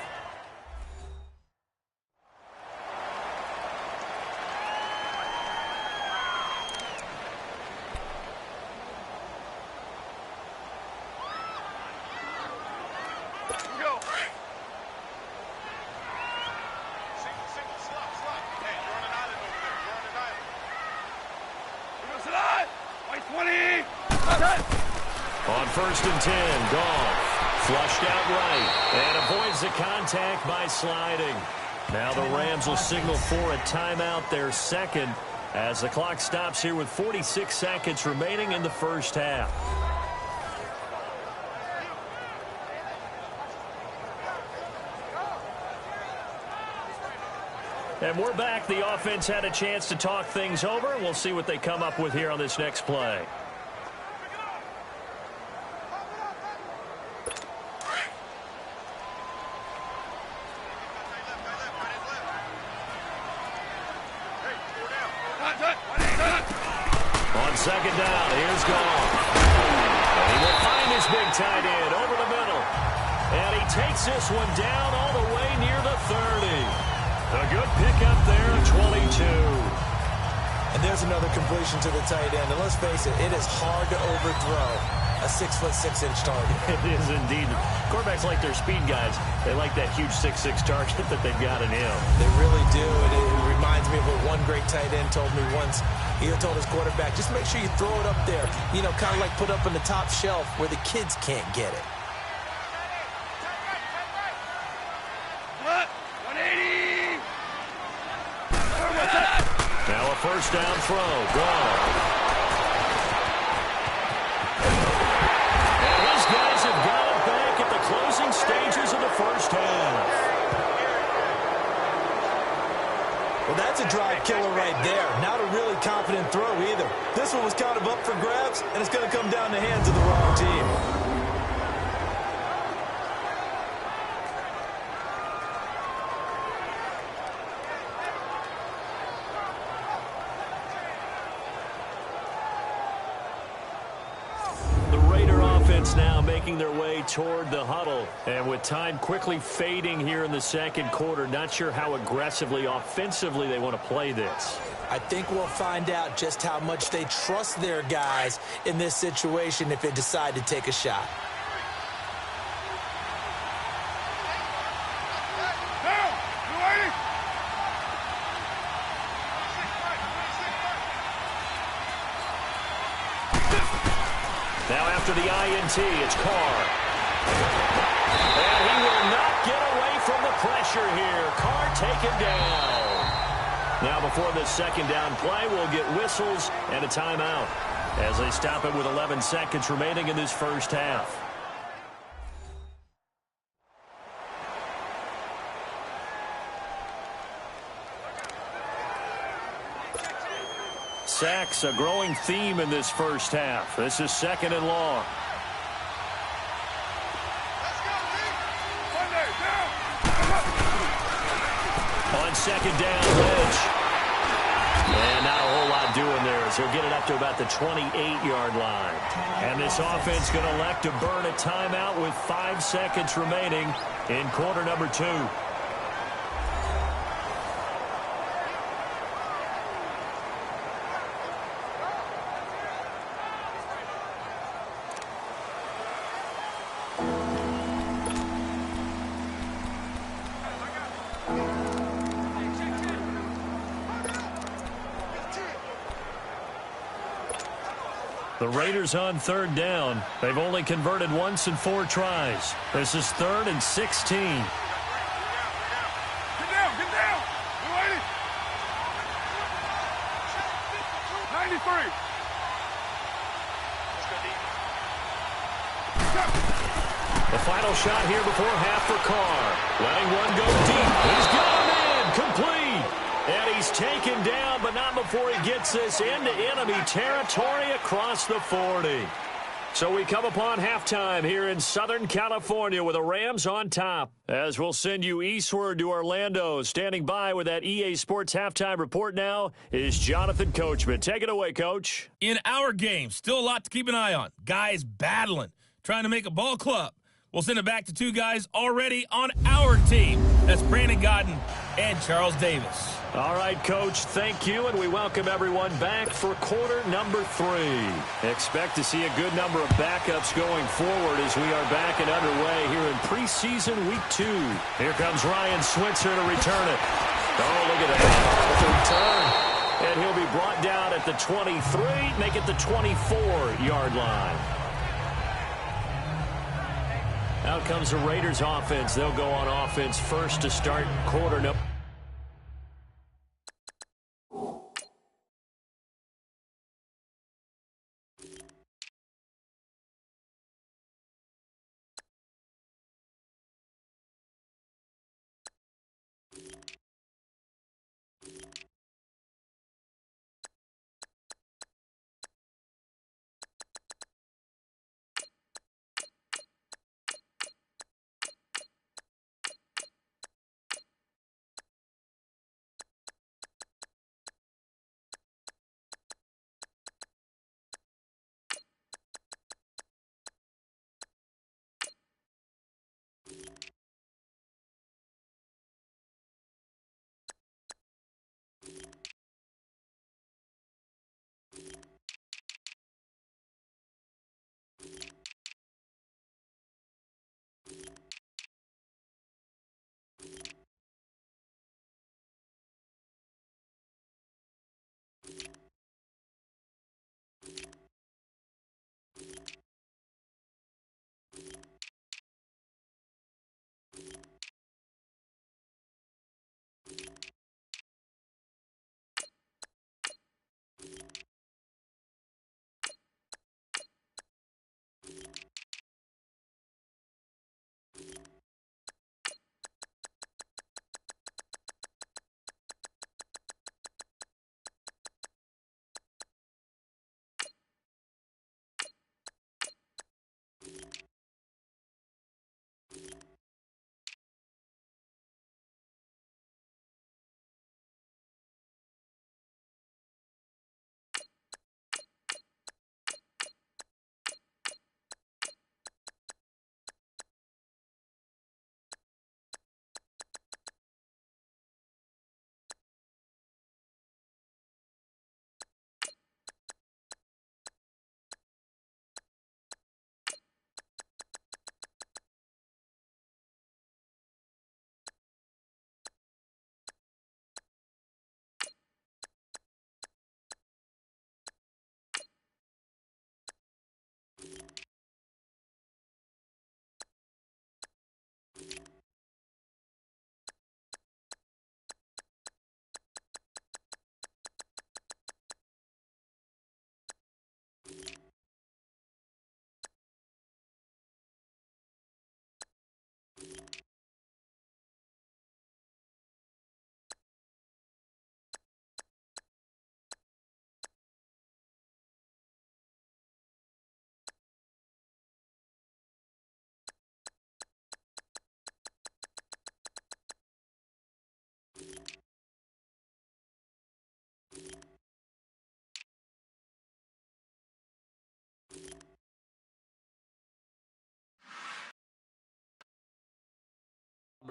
On 1st and 10, Goff flushed out right and avoids the contact by sliding. Now the Rams will signal for a timeout, their second, as the clock stops here with 46 seconds remaining in the first half. And we're back. The offense had a chance to talk things over. We'll see what they come up with here on this next play. On 2nd down, here's Goff. And he will find his big tight end over the middle. And he takes this one down all the way near the 30. A good pickup there, 22. And there's another completion to the tight end. And let's face it, it is hard to overthrow a 6'6" target. It is indeed. Quarterbacks like their speed guys. They like that huge 6'6" target that they've got in him. They really do. And it reminds me of what one great tight end told me once. He told his quarterback, just make sure you throw it up there. You know, kind of like put up on the top shelf where the kids can't get it. Now a 1st down throw. Goff. And his guys have got it back at the closing stages of the first half. Well, that's a drive killer right there. Not a really confident throw either. This one was kind of up for grabs, and it's going to come down the hands of the wrong team. Now making their way toward the huddle. And with time quickly fading here in the second quarter, not sure how aggressively, offensively they want to play this. I think we'll find out just how much they trust their guys in this situation if they decide to take a shot. Now after the INT, it's Carr. And he will not get away from the pressure here. Carr taken down. Now before this second down play, we'll get whistles and a timeout as they stop it with 11 seconds remaining in this first half. Sacks, a growing theme in this first half. This is second and long. On second down, Lynch. And not a whole lot doing there as he'll get it up to about the 28-yard line. And this offense going to elect to burn a timeout with 5 seconds remaining in quarter number 2. The Raiders on third down. They've only converted once in 4 tries. This is 3rd and 16. Get down, get down. You ready? 93. The final shot here before half for Carr. Letting one go deep. He's got him in. Complete. And he's taken down, but not before he gets this into enemy territory across the 40. So we come upon halftime here in Southern California with the Rams on top. As we'll send you eastward to Orlando. Standing by with that EA Sports halftime report now is Jonathan Coachman. Take it away, Coach. In our game, still a lot to keep an eye on. Guys battling, trying to make a ball club. We'll send it back to 2 guys already on our team. That's Brandon Godden and Charles Davis. All right, Coach, thank you, and we welcome everyone back for quarter number 3. Expect to see a good number of backups going forward as we are back and underway here in preseason week 2. Here comes Ryan Switzer to return it. Oh, look at that. Return. And he'll be brought down at the 23, make it the 24-yard line. Out comes the Raiders offense. They'll go on offense first to start quarter number.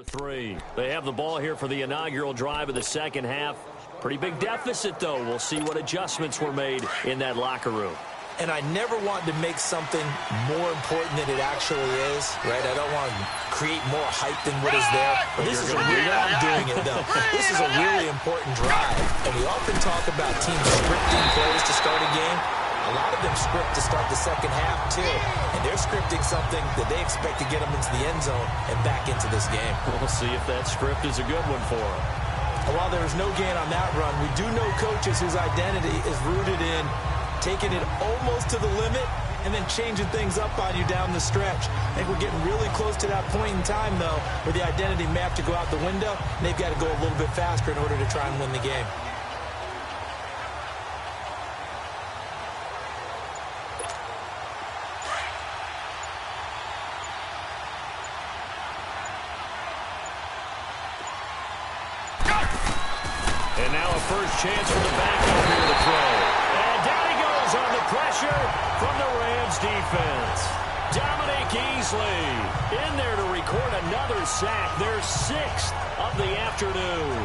Number 3. They have the ball here for the inaugural drive of the second half. Pretty big deficit, though. We'll see what adjustments were made in that locker room. And I never want to make something more important than it actually is, right? I don't want to create more hype than what is there. But this is a really, I'm doing it, though. This is a really important drive. And we often talk about teams scripting plays to start a game. A lot of them script to start the second half, too. And they're scripting something that they expect to get them into the end zone and back into this game. We'll see if that script is a good one for them. While there was no gain on that run, we do know coaches whose identity is rooted in taking it almost to the limit and then changing things up on you down the stretch. I think we're getting really close to that point in time, though, where the identity may have to go out the window, and they've got to go a little bit faster in order to try and win the game. And now a first chance for the backup here to throw. And down he goes on the pressure from the Rams defense. Dominic Easley in there to record another sack. Their 6th of the afternoon.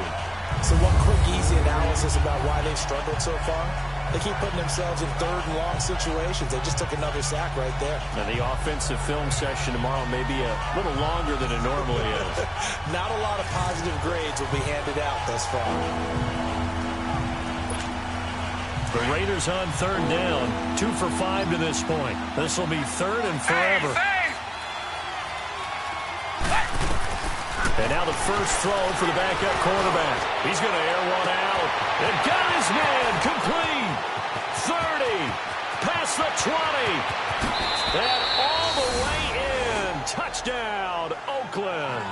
So one quick, easy analysis about why they've struggled so far. They keep putting themselves in third and long situations. They just took another sack right there. Now the offensive film session tomorrow may be a little longer than it normally is. Not a lot of positive grades will be handed out thus far. The Raiders on third down, 2 for 5 to this point. This will be third and forever. And now the first throw for the backup quarterback. He's going to air one out. And got his man complete. 30. Past the 20. And all the way in. Touchdown, Oakland.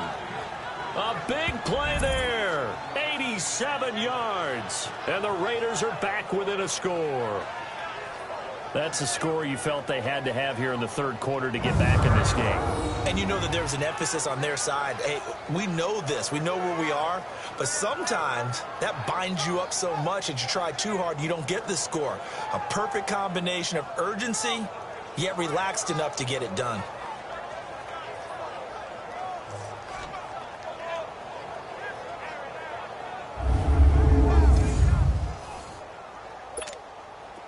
A big play there. 87 yards. And the Raiders are back within a score. That's a score you felt they had to have here in the third quarter to get back in this game. And you know that there's an emphasis on their side. Hey, we know this. We know where we are. But sometimes that binds you up so much that you try too hard, you don't get the score. A perfect combination of urgency, yet relaxed enough to get it done.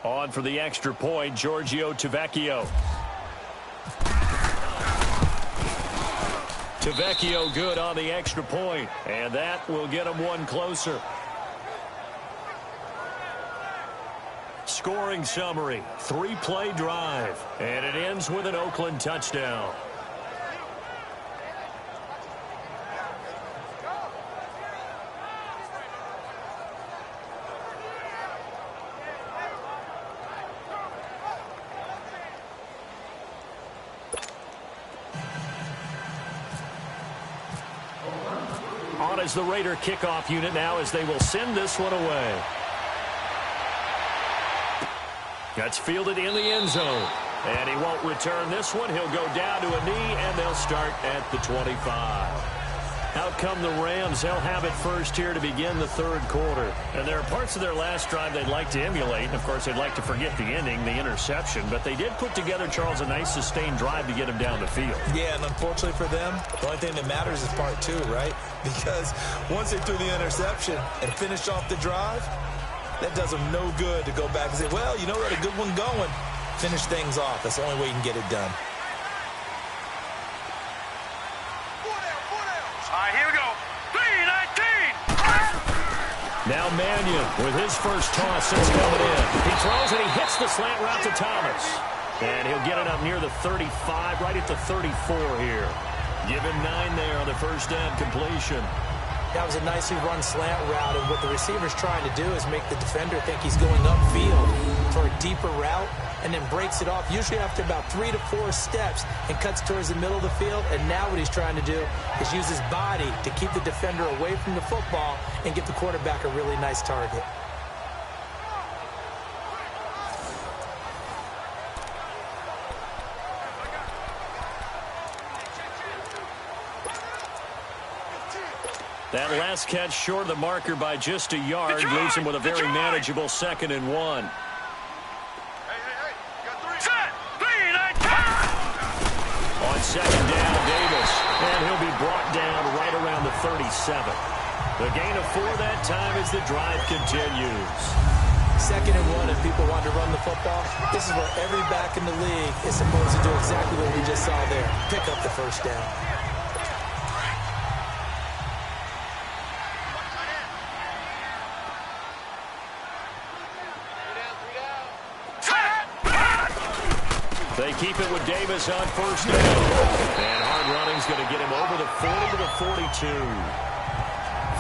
On for the extra point, Giorgio Tavecchio. Tavecchio good on the extra point, and that will get him one closer. Scoring summary, 3-play drive, and it ends with an Oakland touchdown. On as the Raider kickoff unit now as they will send this one away. That's fielded in the end zone. And he won't return this one. He'll go down to a knee, and they'll start at the 25. Out come the Rams. They'll have it first here to begin the third quarter. And there are parts of their last drive they'd like to emulate. And, of course, they'd like to forget the ending, the interception. But they did put together, Charles, a nice sustained drive to get him down the field. Yeah, and unfortunately for them, the only thing that matters is part 2, right? Because once they threw the interception and finished off the drive, that does them no good to go back and say, well, you know, we had a good one going. Finish things off. That's the only way you can get it done. All right, here we go. 3-19. Now Mannion with his first toss since coming in. He throws and he hits the slant route to Thomas. And he'll get it up near the 35, right at the 34 here. Give him 9 there on the first down completion. That was a nicely run slant route, and what the receiver's trying to do is make the defender think he's going upfield for a deeper route, and then breaks it off, usually after about 3 to 4 steps, and cuts towards the middle of the field. And now what he's trying to do is use his body to keep the defender away from the football and get the quarterback a really nice target. That last catch short of the marker by just a yard leaves him with a very manageable 2nd and 1. Set. 3-19. On 2nd down, Davis. And he'll be brought down right around The gain of 4 that time as the drive continues. 2nd and 1, if people want to run the football, this is where every back in the league is supposed to do exactly what we just saw there. Pick up the first down. They keep it with Davis on first down. And hard running's going to get him over the 40 to the 42.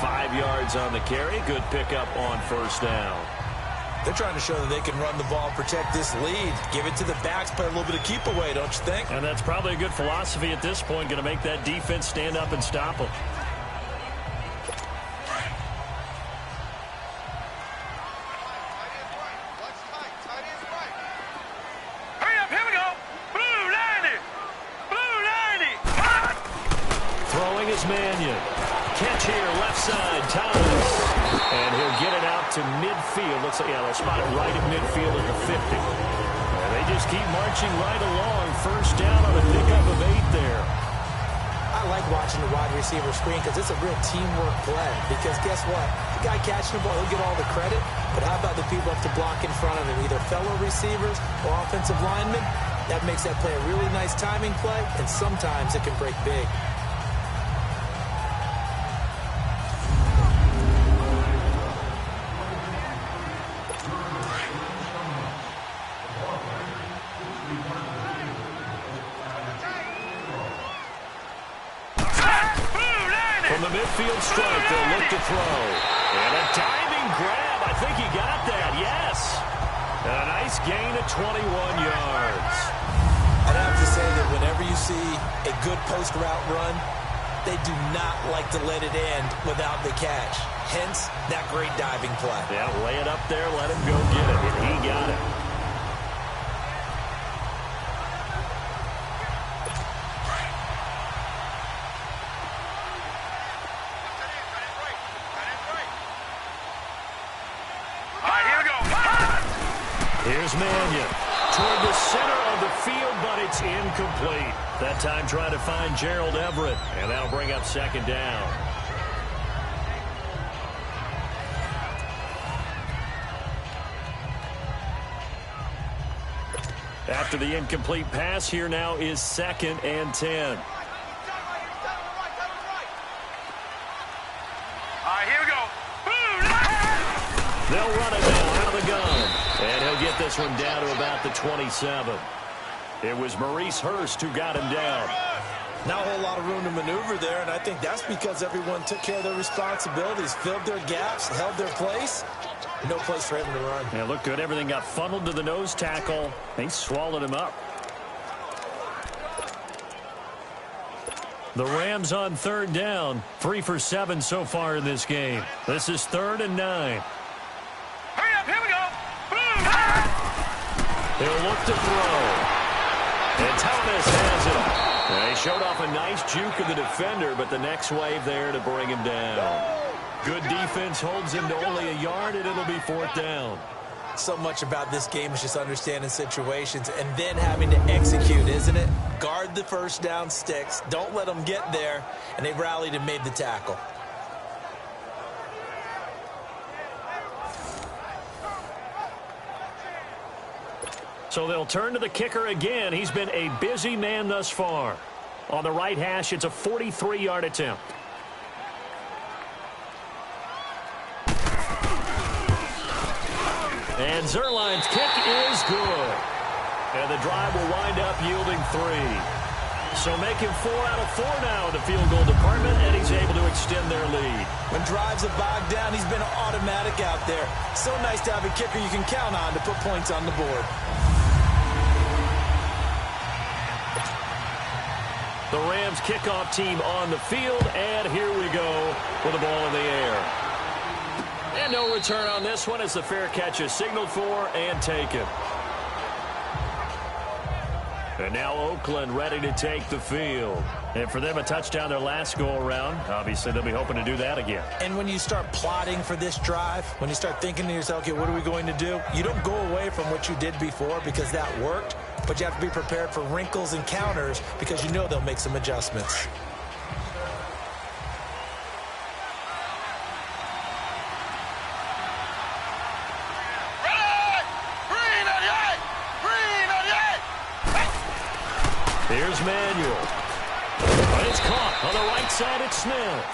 5 yards on the carry. Good pickup on first down. They're trying to show that they can run the ball, protect this lead. Give it to the backs, play a little bit of keep away, don't you think? And that's probably a good philosophy at this point. Going to make that defense stand up and stop them. Catch here, left side, Thomas. And he'll get it out to midfield. Looks like, yeah, they'll spot it right at midfield at the 50. And they just keep marching right along. First down on a pickup of 8 there. I like watching the wide receiver screen because it's a real teamwork play. Because guess what? The guy catching the ball, he'll get all the credit. But how about the people up to block in front of him, either fellow receivers or offensive linemen? That makes that play a really nice timing play, and sometimes it can break big. Midfield strike, they'll look to throw. And a diving grab. I think he got that, yes. A nice gain of 21 yards. I'd have to say that whenever you see a good post route run, they do not like to let it end without the catch. Hence, that great diving play. Yeah, lay it up there, let him go get it, and he got it. Here's Mannion toward the center of the field, but it's incomplete. That time trying to find Gerald Everett, and that'll bring up second down. After the incomplete pass, here now is 2nd and 10. Here we go. They'll run it now out of the gun. And he'll get this one down to about the 27. It was Maurice Hurst who got him down. Not a whole lot of room to maneuver there, and I think that's because everyone took care of their responsibilities, filled their gaps, held their place. No place for him to run. Yeah, looked good. Everything got funneled to the nose tackle. They swallowed him up. The Rams on 3rd down. 3 for 7 so far in this game. This is 3rd and 9. Hurry up, here we go. He'll look to throw. And Thomas has it. And he showed off a nice juke of the defender, but the next wave there to bring him down. Good defense holds him to only a yard, and it'll be 4th down. So much about this game is just understanding situations and then having to execute, isn't it? Guard the first down sticks. Don't let them get there. And they rallied and made the tackle. So they'll turn to the kicker again. He's been a busy man thus far. On the right hash, it's a 43-yard attempt. And Zerline's kick is good. And the drive will wind up yielding 3. So make him 4 out of 4 now in the field goal department, and he's able to extend their lead. When drives are bogged down, he's been automatic out there. So nice to have a kicker you can count on to put points on the board. The Rams kickoff team on the field, and here we go with the ball in the air. And no return on this one as the fair catch is signaled for and taken. And now Oakland ready to take the field. And for them, a touchdown their last go-around. Obviously, they'll be hoping to do that again. And when you start plotting for this drive, when you start thinking to yourself, okay, what are we going to do? You don't go away from what you did before because that worked, but you have to be prepared for wrinkles and counters because you know they'll make some adjustments. Here's Manuel. It's caught on the right side at Smith.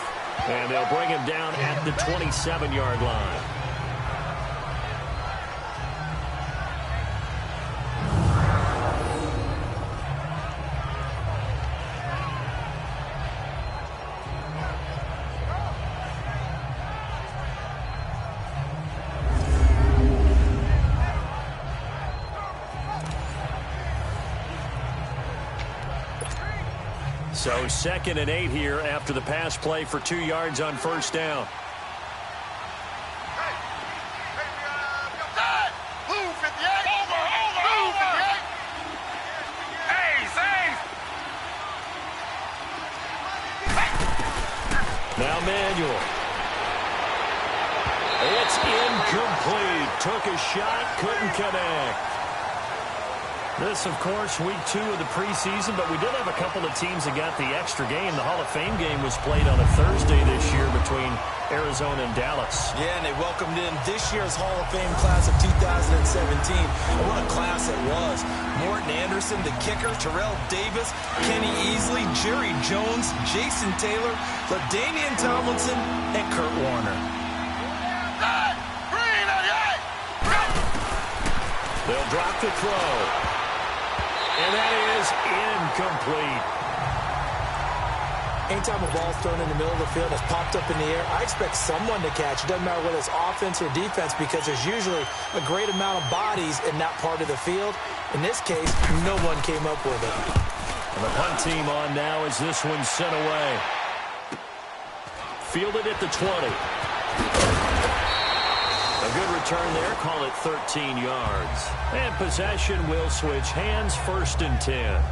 And they'll bring him down at the 27-yard line. So 2nd and 8 here after the pass play for 2 yards on first down. Now Manuel. It's incomplete. Took a shot, couldn't connect. This, of course, week 2 of the preseason, but we did have a couple of teams that got the extra game. The Hall of Fame game was played on a Thursday this year between Arizona and Dallas. Yeah, and they welcomed in this year's Hall of Fame class of 2017. And what a class it was. Morton Anderson, the kicker, Terrell Davis, Kenny Easley, Jerry Jones, Jason Taylor, LaDainian Tomlinson, and Kurt Warner. They'll drop the throw. And that is incomplete. Anytime a ball's thrown in the middle of the field that's popped up in the air, I expect someone to catch. It doesn't matter whether it's offense or defense because there's usually a great amount of bodies in that part of the field. In this case, no one came up with it. And the punt team on now as this one's sent away. Fielded at the 20. A good return there, call it 13 yards. And possession will switch hands, 1st and 10.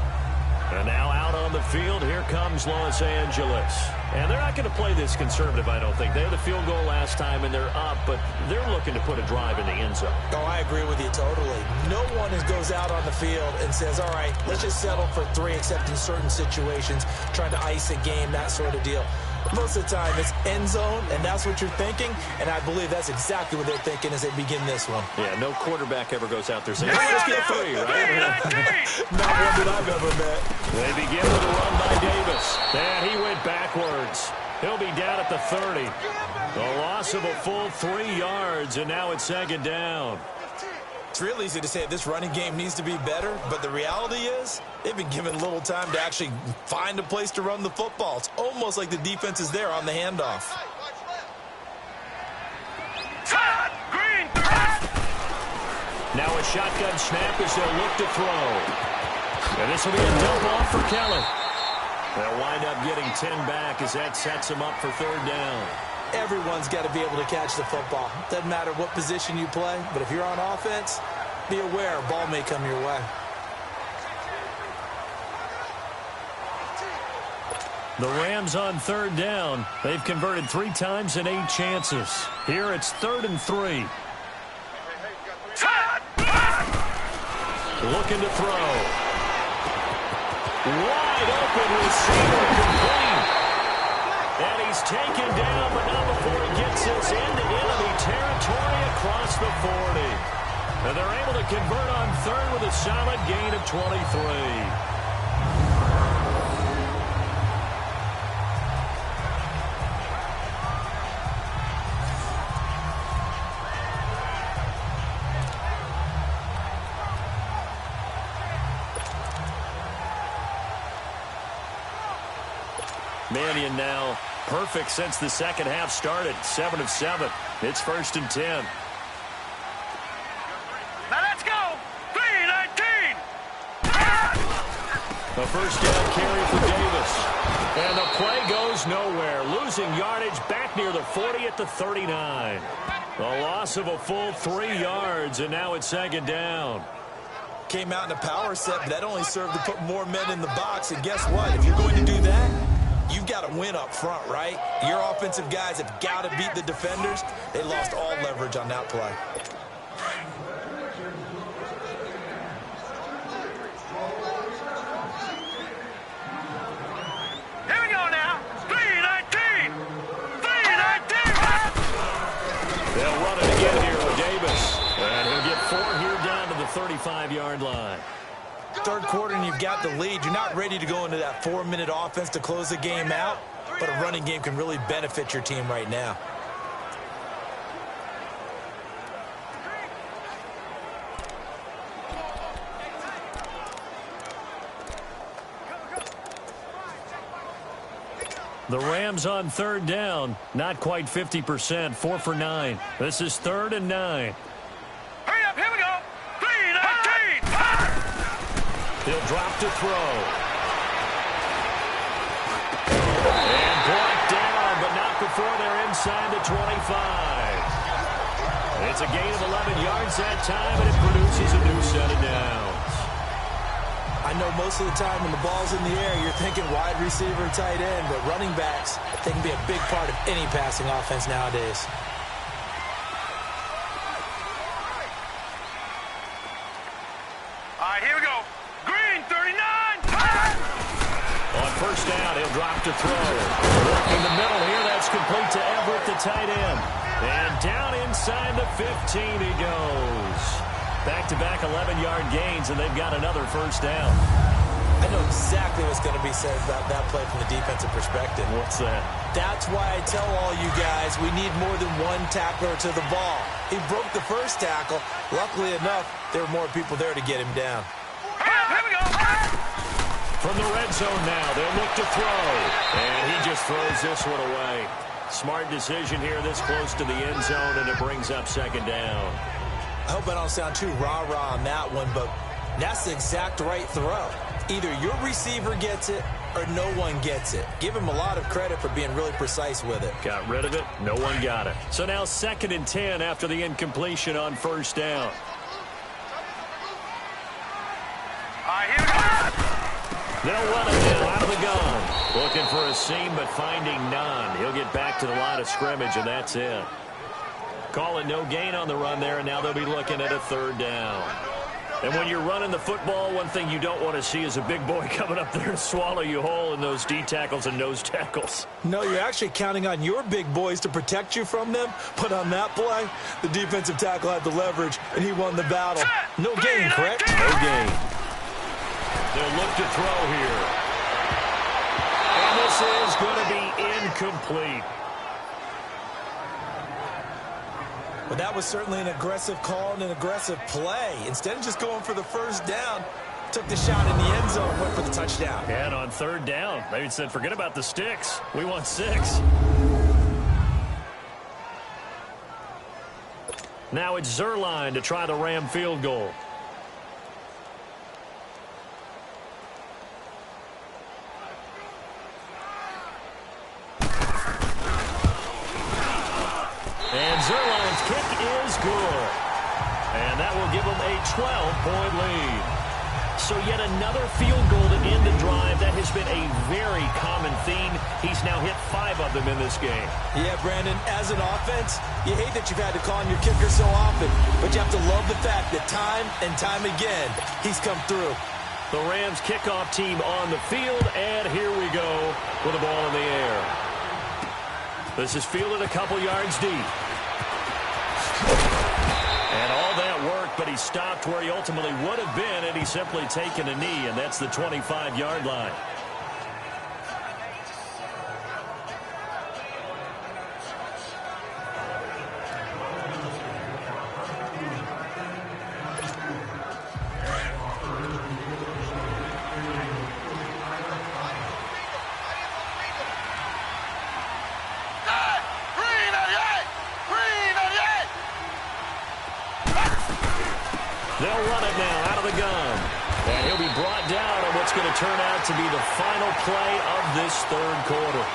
And now out on the field, here comes Los Angeles. And they're not going to play this conservative, I don't think. They had the field goal last time, and they're up, but they're looking to put a drive in the end zone. Oh, I agree with you totally. No one goes out on the field and says, all right, let's just settle for 3, except in certain situations, trying to ice a game, that sort of deal. Most of the time, it's end zone, and that's what you're thinking, and I believe that's exactly what they're thinking as they begin this one. Yeah, no quarterback ever goes out there saying, let's get 3, right? Not one that I've ever met. They begin with a run by Davis. And he went backwards. He'll be down at the 30. A loss of a full 3 yards, and now it's 2nd down. It's real easy to say this running game needs to be better, but the reality is they've been given little time to actually find a place to run the football. It's almost like the defense is there on the handoff. Now a shotgun snap as they'll look to throw. And this will be a dump off for Kelly. They'll wind up getting 10 back as that sets them up for 3rd down. Everyone's got to be able to catch the football. Doesn't matter what position you play, but if you're on offense, be aware a ball may come your way. The Rams on 3rd down. They've converted 3 times in 8 chances. Here it's 3rd and 3. Looking to throw. Wide open receiver complete. And he's taken down, but not before he gets this into enemy territory across the 40. And they're able to convert on 3rd with a solid gain of 23. Mannion now perfect since the 2nd half started. 7 of 7. It's 1st and 10. Now let's go. 3-19. A 1st down carry for Davis. And the play goes nowhere. Losing yardage back near the 40 at the 39. A loss of a full 3 yards, and now it's 2nd down. Came out in a power set, but that only served to put more men in the box. And guess what? If you're going to do that, you've got to win up front, right? Your offensive guys have got to beat the defenders. They lost all leverage on that play. Here we go now. 3-19. 3-19. They'll run it again here with Davis. And he'll get 4 here down to the 35-yard line. Third quarter and you've got the lead. You're not ready to go into that 4-minute offense to close the game out, but a running game can really benefit your team right now. The Rams on third down, not quite 50%, 4 for 9. This is 3rd and 9. Hurry up, here we go. 3, 19, He'll drop to throw. And brought down, but not before they're inside the 25. It's a gain of 11 yards that time, and it produces a new set of downs. I know most of the time when the ball's in the air, you're thinking wide receiver, tight end, but running backs, they can be a big part of any passing offense nowadays. All right, here we go. Green, 39. On first down, he'll drop to throw. Working the middle here, that's complete to Everett, the tight end. And down inside the 15 he goes. Back-to-back 11-yard gains, and they've got another first down. I know exactly what's going to be said about that play from the defensive perspective. What's that? That's why I tell all you guys we need more than one tackler to the ball. He broke the first tackle. Luckily enough, there were more people there to get him down. Here we go. From the red zone now, they'll look to throw. And he just throws this one away. Smart decision here this close to the end zone, and it brings up second down. I hope I don't sound too rah-rah on that one, but that's the exact right throw. Either your receiver gets it or no one gets it. Give him a lot of credit for being really precise with it. Got rid of it. No one got it. So now 2nd and 10 after the incompletion on first down. All right, here we go. They'll run it now out of the gun. Looking for a seam, but finding none. He'll get back to the line of scrimmage, and that's it. Calling no gain on the run there, and now they'll be looking at a 3rd down. And when you're running the football, one thing you don't want to see is a big boy coming up there and swallow you whole in those D tackles and nose tackles. No, you're actually counting on your big boys to protect you from them. But on that play, the defensive tackle had the leverage, and he won the battle. No gain, correct? No gain. They'll look to throw here. And this is going to be incomplete. But that was certainly an aggressive call and an aggressive play. Instead of just going for the first down, took the shot in the end zone and went for the touchdown. And on 3rd down, they said, forget about the sticks. We want 6. Now it's Zerline to try the Ram field goal. And Zerline's kick is good. And that will give them a 12-point lead. So yet another field goal to end the drive. That has been a very common theme. He's now hit 5 of them in this game. Yeah, Brandon, as an offense, you hate that you've had to call on your kicker so often, but you have to love the fact that time and time again, he's come through. The Rams kickoff team on the field, and here we go with the ball in the air. This is fielded a couple yards deep. And all that worked, but he stopped where he ultimately would have been, and he's simply taken a knee, and that's the 25-yard line. They'll run it now out of the gun. And he'll be brought down on what's going to turn out to be the final play of this 3rd quarter.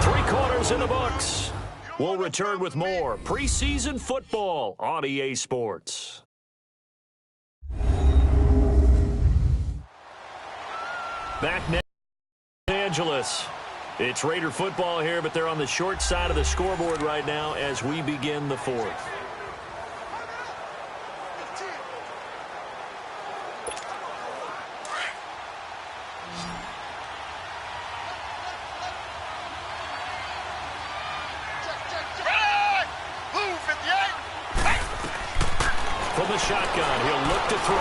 3 quarters in the books. We'll return with more preseason football on EA Sports. Back next, Los Angeles. It's Raider football here, but they're on the short side of the scoreboard right now as we begin the 4th. From the shotgun, he'll look to throw.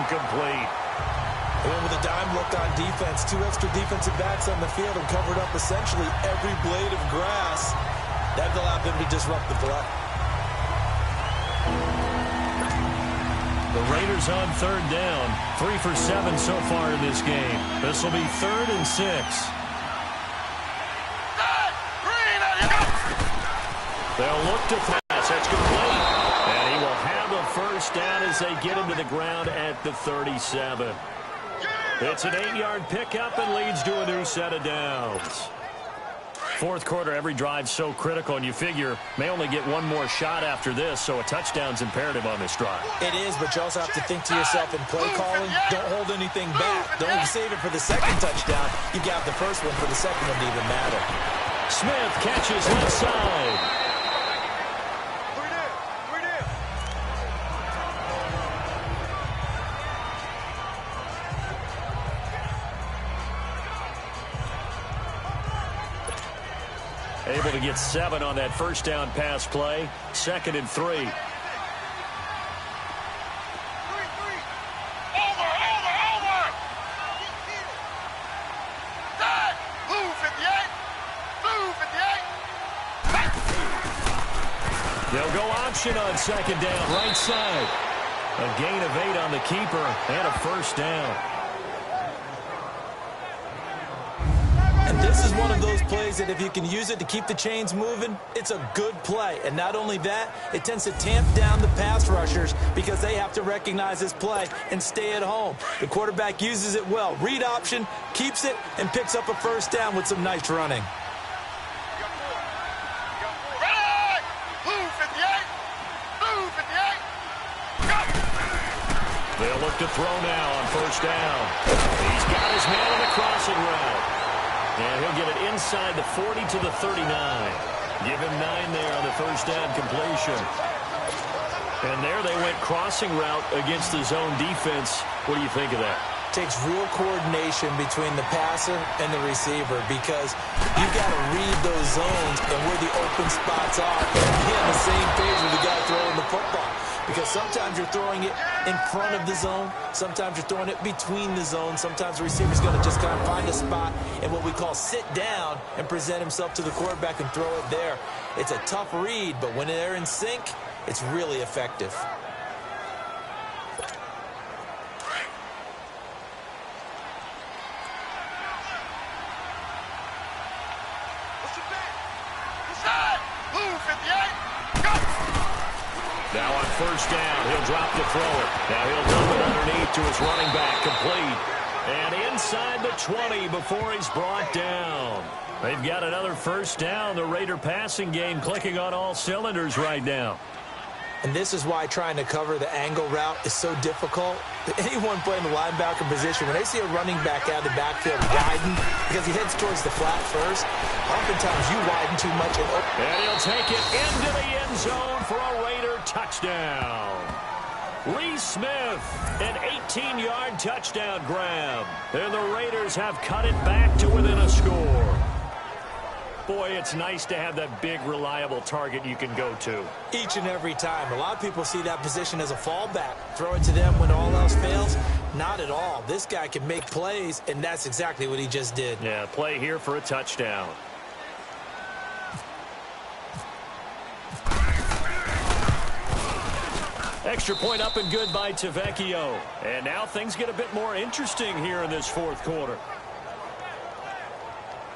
incomplete. And with a dime look on defense, 2 extra defensive backs on the field and covered up essentially every blade of grass. That allowed them to disrupt the play. The Raiders on third down. 3 for 7 so far in this game. This will be 3rd and 6. They'll look to pass. That's complete. And he will have a first down as they get him to the ground at the 37. It's an 8-yard pickup and leads to a new set of downs. Fourth quarter, every drive so critical, and you figure may only get one more shot after this, so a touchdown's imperative on this drive. It is, but you also have to think to yourself in play calling, don't hold anything back. Don't save it for the second touchdown. You got the first one for the second one to even matter. Smith catches left side. Able to get 7 on that first down pass play. 2nd and 3. Over. Dad, blue 58. Blue 58. They'll go option on 2nd down, right side. A gain of 8 on the keeper and a first down. And this is one of those plays that if you can use it to keep the chains moving, it's a good play. And not only that, it tends to tamp down the pass rushers because they have to recognize this play and stay at home. The quarterback uses it well. Read option, keeps it, and picks up a first down with some nice running. They'll look to throw now on first down. He's got his man on the crossing route. And he'll get it inside the 40 to the 39. Give him 9 there on the first down completion. And there they went crossing route against the zone defense. What do you think of that? Takes real coordination between the passer and the receiver because you've got to read those zones and where the open spots are and be on the same page with the guy throwing the football. Because sometimes you're throwing it in front of the zone. Sometimes you're throwing it between the zones. Sometimes the receiver's going to just kind of find a spot and what we call sit down and present himself to the quarterback and throw it there. It's a tough read, but when they're in sync, it's really effective. Now on first down, he'll drop to throw it. Now he'll dump it underneath to his running back, complete. And inside the 20 before he's brought down. They've got another first down. The Raider passing game clicking on all cylinders right now. And this is why trying to cover the angle route is so difficult. Anyone playing the linebacker position, when they see a running back out of the backfield widen because he heads towards the flat first, oftentimes you widen too much. And he'll take it into the end zone for a Raider touchdown. Lee Smith, an 18-yard touchdown grab. And the Raiders have cut it back to within a score. Boy, it's nice to have that big, reliable target you can go to. Each and every time. A lot of people see that position as a fallback. Throw it to them when all else fails. Not at all. This guy can make plays, and that's exactly what he just did. Yeah, play here for a touchdown. Extra point up and good by Tavecchio. And now things get a bit more interesting here in this fourth quarter.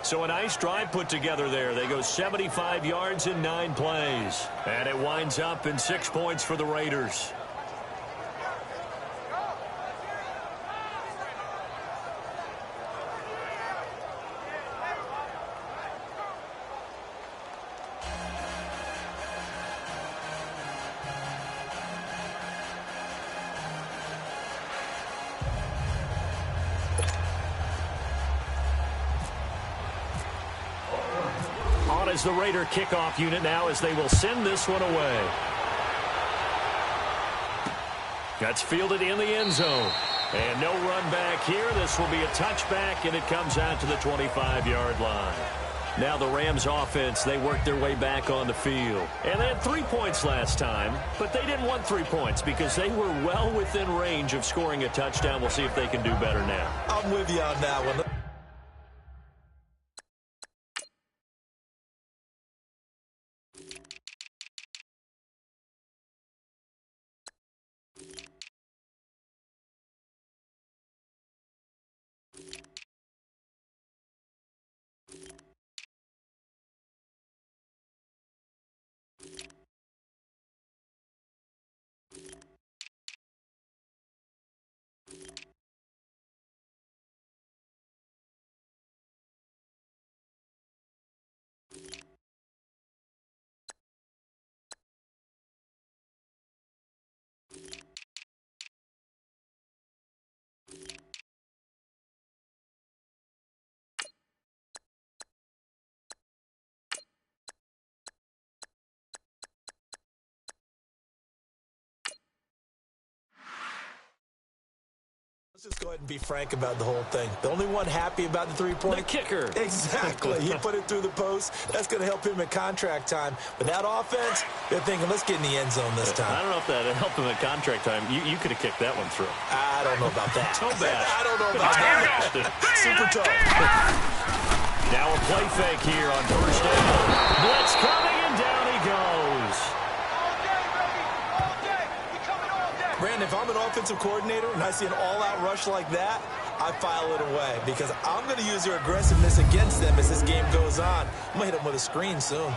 So a nice drive put together there. They go 75 yards in 9 plays. And it winds up in 6 points for the Raiders. Is the Raider kickoff unit now as they will send this one away. That's fielded in the end zone. And no run back here. This will be a touchback, and it comes out to the 25-yard line. Now the Rams offense, they worked their way back on the field. And they had 3 points last time, but they didn't want 3 points because they were well within range of scoring a touchdown. We'll see if they can do better now. I'm with you on that one. Let's just go ahead and be frank about the whole thing. The only one happy about the three-point... The kicker. Exactly. He put it through the post. That's going to help him at contract time. But that offense, they're thinking, let's get in the end zone this time. I don't know if that helped him at contract time. You could have kicked that one through. I don't know about that. Toe bash. I don't know about that. Super toe. Now a play fake here on first down. Blitz coming, and down he goes. Brandon, if I'm an offensive coordinator and I see an all-out rush like that, I file it away because I'm going to use their aggressiveness against them as this game goes on. I'm going to hit them with a screen soon.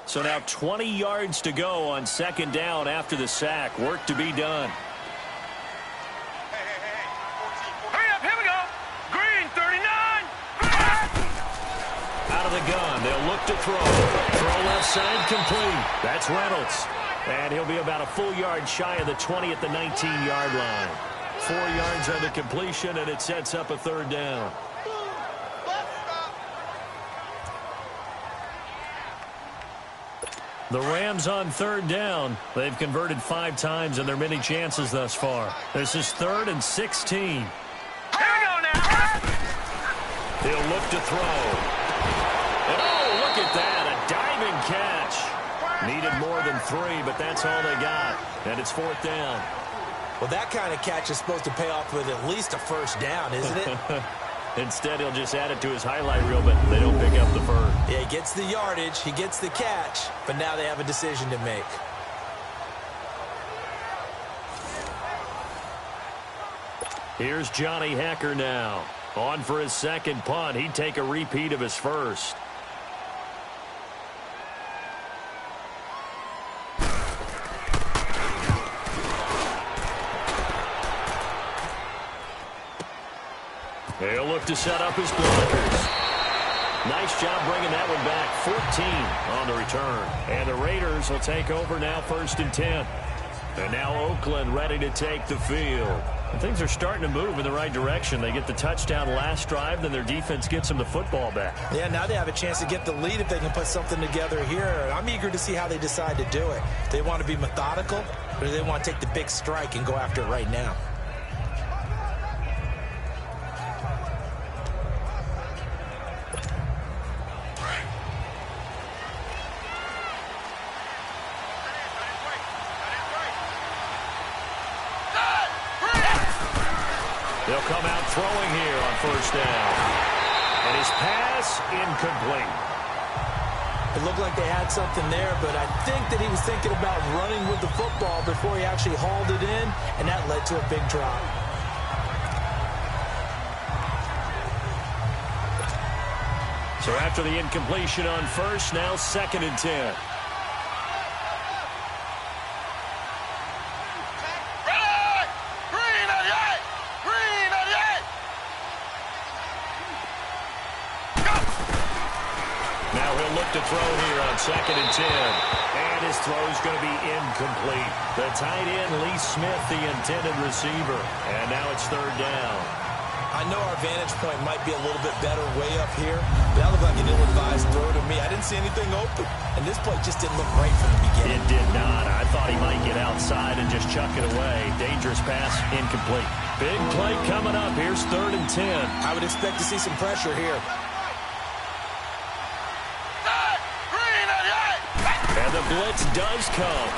So now 20 yards to go on second down after the sack. Work to be done. Hurry up, here we go. Green, 39. Out of the gun, they'll look to throw. Throw left side, complete. That's Reynolds. And he'll be about a full yard shy of the 20 at the 19-yard line. 4 yards on the completion, and it sets up a third down. The Rams on third down. They've converted 5 times in their many chances thus far. This is 3rd and 16. Here we go now. He'll look to throw. And oh, look at that. A diving catch. Needed more than 3, but that's all they got. And it's 4th down. Well, that kind of catch is supposed to pay off with at least a first down, isn't it? Instead, he'll just add it to his highlight reel, but they don't pick up the first. Yeah, he gets the yardage, he gets the catch, but now they have a decision to make. Here's Johnny Hecker now. On for his second punt. He'd take a repeat of his first. He'll look to set up his blockers. Nice job bringing that one back. 14 on the return. And the Raiders will take over now, 1st and 10. And now Oakland ready to take the field. And things are starting to move in the right direction. They get the touchdown last drive, then their defense gets them the football back. Yeah, now they have a chance to get the lead if they can put something together here. I'm eager to see how they decide to do it. Do they want to be methodical, or do they want to take the big strike and go after it right now? They'll come out throwing here on 1st down. And his pass incomplete. It looked like they had something there, but I think that he was thinking about running with the football before he actually hauled it in, and that led to a big drop. So after the incompletion on 1st, now 2nd and 10. To throw here on 2nd and 10. And his throw is going to be incomplete. The tight end, Lee Smith, the intended receiver. And now it's 3rd down. I know our vantage point might be a little bit better way up here, but that looked like an ill-advised throw to me. I didn't see anything open, and this play just didn't look right from the beginning. It did not. I thought he might get outside and just chuck it away. Dangerous pass, incomplete. Big play coming up. Here's 3rd and 10. I would expect to see some pressure here. And the blitz does come.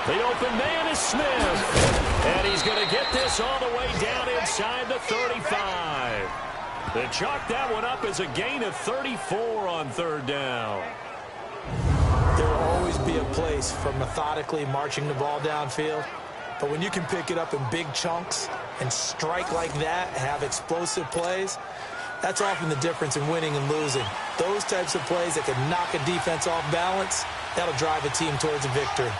The open man is Smith. And he's going to get this all the way down inside the 35. They chalk that one up as a gain of 34 on 3rd down. There will always be a place for methodically marching the ball downfield. But when you can pick it up in big chunks and strike like that, have explosive plays, that's often the difference in winning and losing. Those types of plays that can knock a defense off balance, that'll drive a team towards a victory.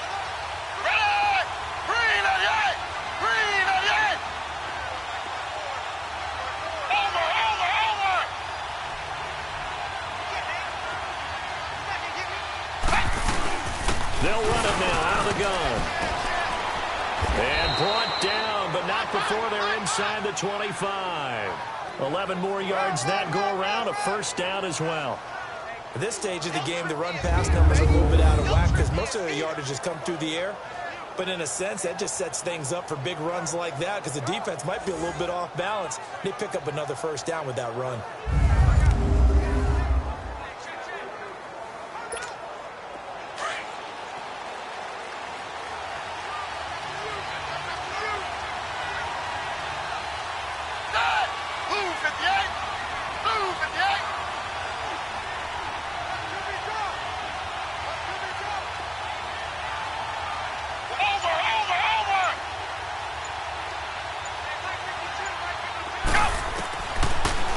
They'll run it now out of the gun. And brought down, but not before they're inside the 25. 11 more yards that go around, a 1st down as well. At this stage of the game, the run-pass numbers are a little bit out of whack because most of their yardage has come through the air. But in a sense, that just sets things up for big runs like that because the defense might be a little bit off balance. They pick up another 1st down with that run.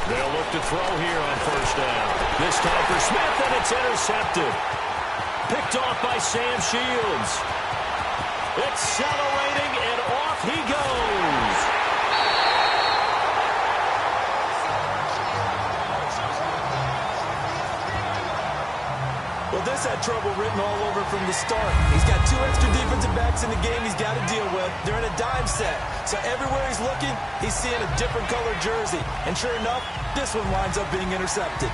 They'll look to throw here on 1st down. This time for Smith, and it's intercepted. Picked off by Sam Shields. Accelerating, and off he goes. Well, this had trouble written all over from the start. He's got 2 extra defensive backs in the game he's got to deal with. They're in a dime set. So everywhere he's looking, he's seeing a different colored jersey. And sure enough, this one winds up being intercepted.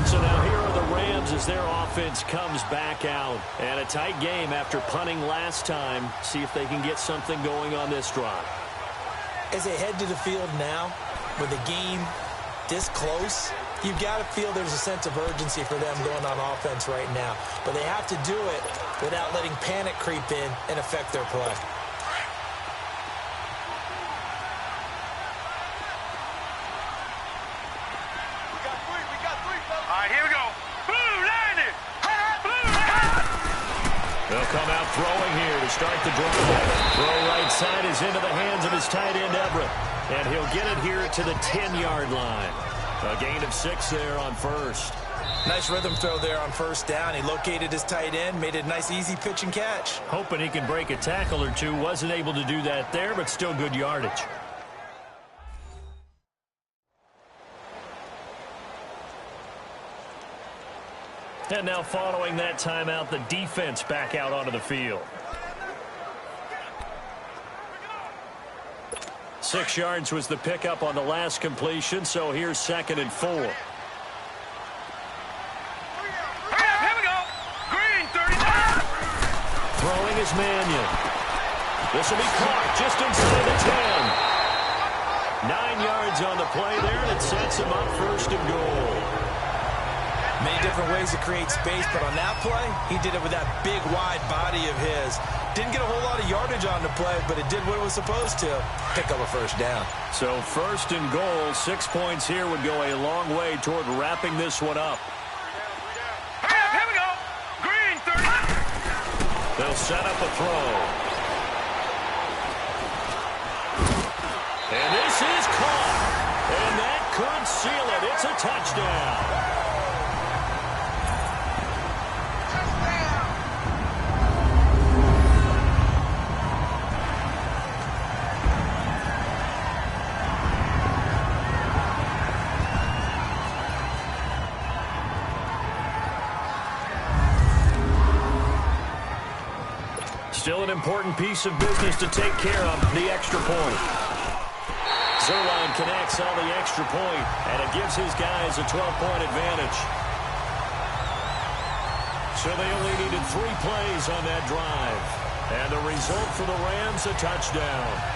So now here are the Rams as their offense comes back out. And a tight game after punting last time. See if they can get something going on this drive. As they head to the field now, with the game this close, you've got to feel there's a sense of urgency for them going on offense right now. But they have to do it without letting panic creep in and affect their play. They'll come out throwing here to start the drive. Throw right side is into the hands of his tight end, Everett. And he'll get it here to the 10-yard line. A gain of 6 there on 1st. Nice rhythm throw there on 1st down. He located his tight end, made it a nice, easy pitch and catch. Hoping he can break a tackle or two. Wasn't able to do that there, but still good yardage. And now following that timeout, the defense back out onto the field. 6 yards was the pickup on the last completion, so here's 2nd and 4. Here we go. Green, 39. Throwing is Mannion. This will be caught just inside the 10. 9 yards on the play there, and it sets him up 1st and goal. Many different ways to create space, but on that play, he did it with that big, wide body of his. Didn't get a whole lot of yardage on the play, but it did what it was supposed to. Pick up a 1st down. So 1st and goal, 6 points here would go a long way toward wrapping this one up. Here we go. Green, 30. They'll set up a throw. And this is caught. And that could seal it. It's a touchdown. Still an important piece of business to take care of, the extra point. Zerline connects on the extra point, and it gives his guys a 12-point advantage. So they only needed 3 plays on that drive. And the result for the Rams, a touchdown.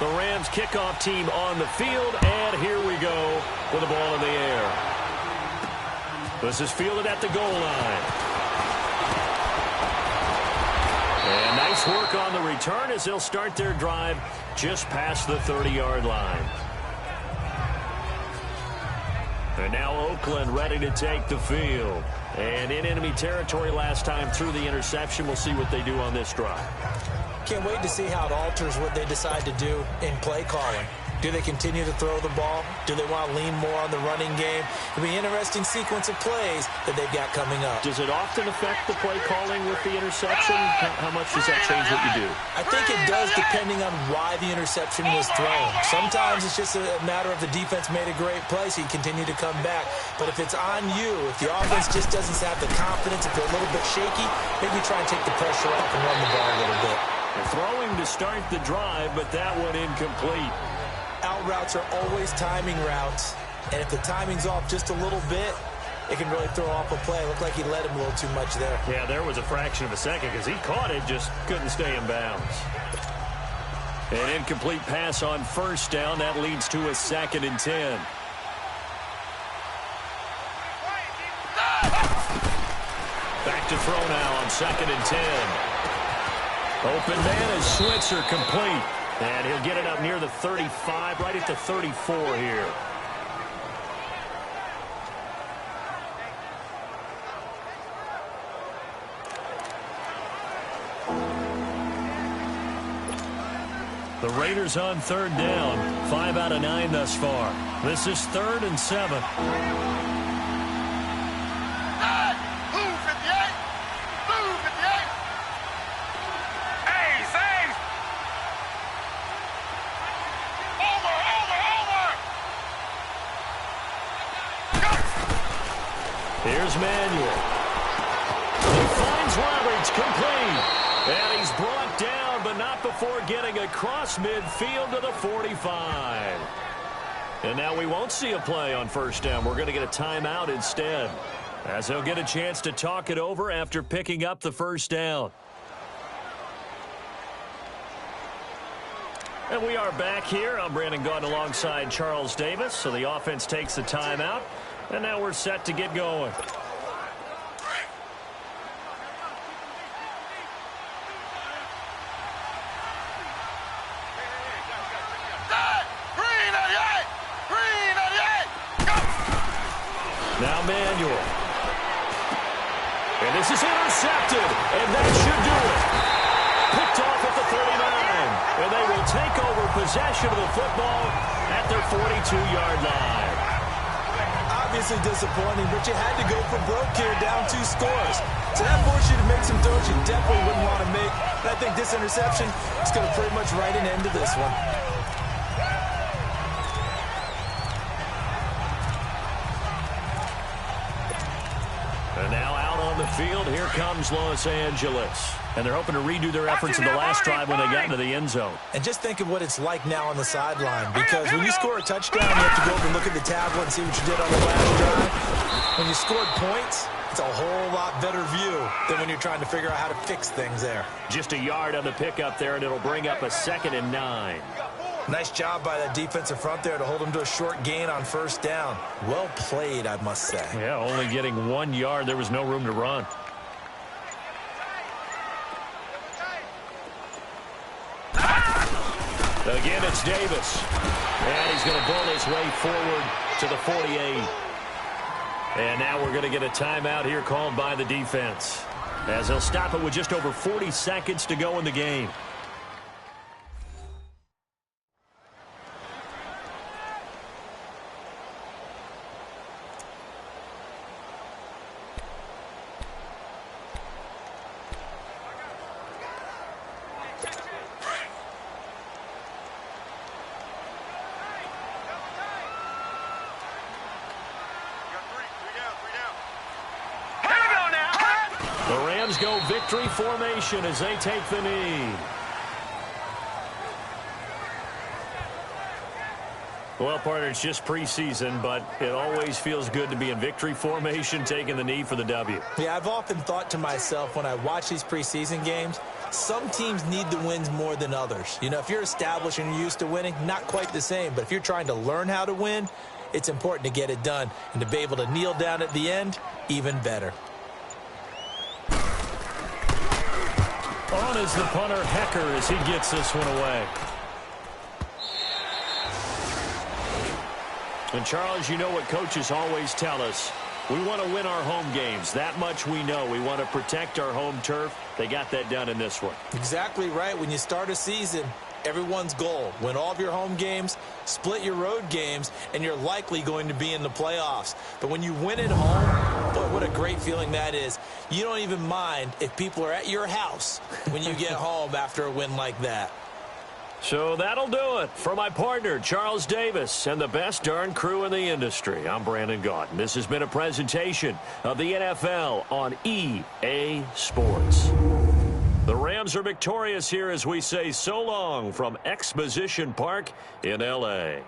The Rams kickoff team on the field, and here we go with the ball in the air. This is fielded at the goal line. And nice work on the return as they'll start their drive just past the 30-yard line. And now Oakland ready to take the field. And in enemy territory last time through the interception. We'll see what they do on this drive. Can't wait to see how it alters what they decide to do in play calling. Do they continue to throw the ball? Do they want to lean more on the running game? It'll be an interesting sequence of plays that they've got coming up. Does it often affect the play calling with the interception? How much does that change what you do? I think it does depending on why the interception was thrown. Sometimes it's just a matter of the defense made a great play, so you continue to come back. But if it's on you, if the offense just doesn't have the confidence, if they're a little bit shaky, maybe try and take the pressure off and run the ball a little bit. They're throwing to start the drive, but that one incomplete. Out routes are always timing routes, and if the timing's off just a little bit, it can really throw off a play. It looked like he let him a little too much there. Yeah, there was a fraction of a second because he caught it, just couldn't stay in bounds. An incomplete pass on first down. That leads to a 2nd and 10. Back to throw now on 2nd and 10. Open man is Switzer, complete. And he'll get it up near the 35, right at the 34 here. The Raiders on 3rd down. 5 out of 9 thus far. This is 3rd and 7. Here's Manuel. He finds Roberts, complete. And he's brought down, but not before getting across midfield to the 45. And now we won't see a play on first down. We're going to get a timeout instead, as they'll get a chance to talk it over after picking up the first down. And we are back here. I'm Brandon Gaudin alongside Charles Davis. So the offense takes the timeout. And now we're set to get going. Now Manuel. And this is intercepted. And that should do it. Picked off at the 39. And they will take over possession of the football at their 42-yard line. Obviously disappointing, but you had to go for broke here, down 2 scores. So that forced you to make some throws you definitely wouldn't want to make. And I think this interception is going to pretty much write an end to this one. And now out on the field, here comes Los Angeles. And they're hoping to redo their efforts in the last drive when they got into the end zone. And just think of what it's like now on the sideline, because when you score a touchdown, you have to go over and look at the tablet and see what you did on the last drive. When you scored points, it's a whole lot better view than when you're trying to figure out how to fix things there. Just a yard on the pickup there, and it'll bring up a 2nd and 9. Nice job by that defensive front there to hold them to a short gain on first down. Well played, I must say. Yeah, only getting 1 yard. There was no room to run. Again, it's Davis. And he's going to bull his way forward to the 48. And now we're going to get a timeout here called by the defense, as they'll stop it with just over 40 seconds to go in the game. Raiders go victory formation as they take the knee. Well, partner, it's just preseason, but it always feels good to be in victory formation, taking the knee for the W. Yeah, I've often thought to myself when I watch these preseason games, some teams need the wins more than others. You know, if you're established and you're used to winning, not quite the same. But if you're trying to learn how to win, it's important to get it done. And to be able to kneel down at the end, even better. On is the punter, Hecker, as he gets this one away. And, Charles, you know what coaches always tell us. We want to win our home games. That much we know. We want to protect our home turf. They got that done in this one. Exactly right. When you start a season, everyone's goal, win all of your home games, split your road games, and you're likely going to be in the playoffs. But when you win at home, boy, what a great feeling that is. You don't even mind if people are at your house when you get home after a win like that. So that'll do it for my partner, Charles Davis, and the best darn crew in the industry. I'm Brandon Gaudin. This has been a presentation of the NFL on EA Sports. The Rams are victorious here as we say so long from Exposition Park in L.A.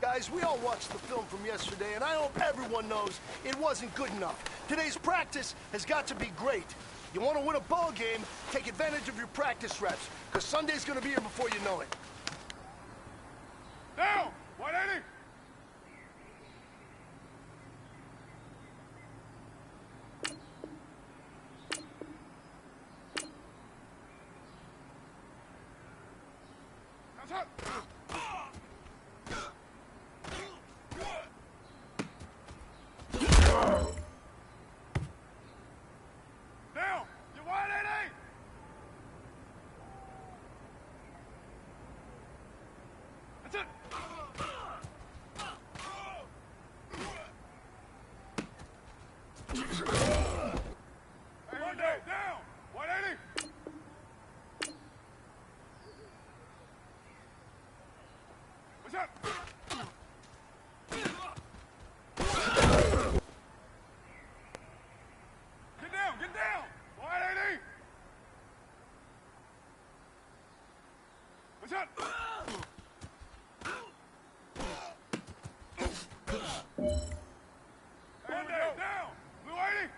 Guys, we all watched the film from yesterday, and I hope everyone knows it wasn't good enough. Today's practice has got to be great. You want to win a ball game, take advantage of your practice reps, because Sunday's going to be here before you know it. Down! 180! Hands up! Down! That's it. Monday, down. 180. What's up? Get down, get down. 180. What's up? Monday, down. Blue 80.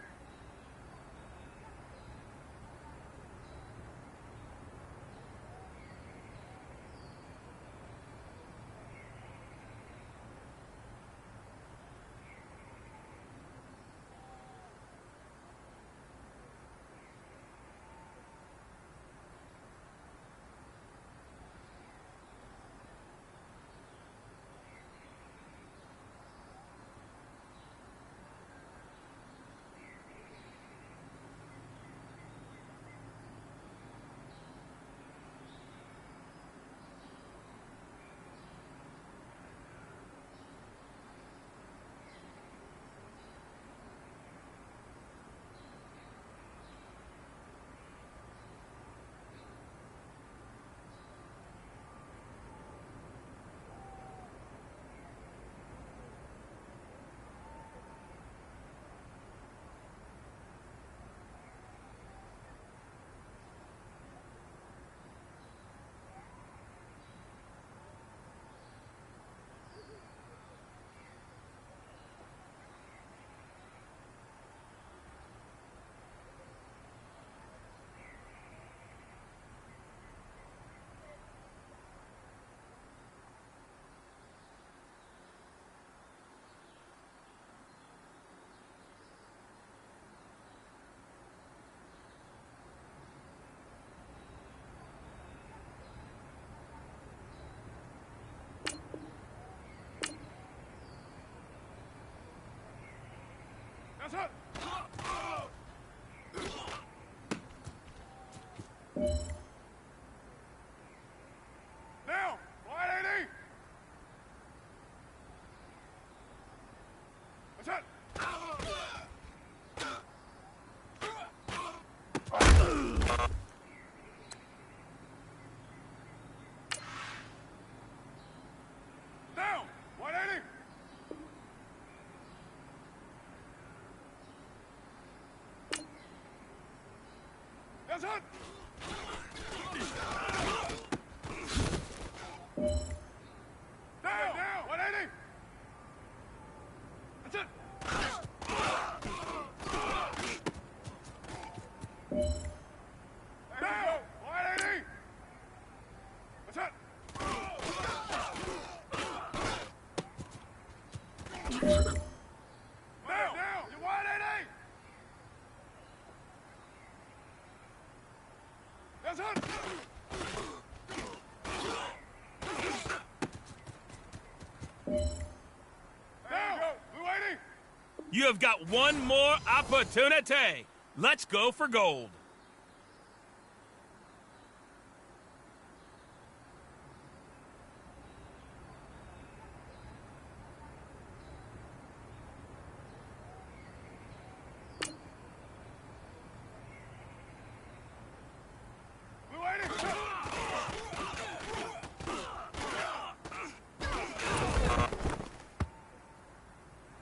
That's it. Down. 180. What's that? Down. 180. That's it. Down. 180. That's it. Down. 180. That's it. Down. You're 180. That's it. Down. Blue 80. You have got one more opportunity. Let's go for gold. Blue 80.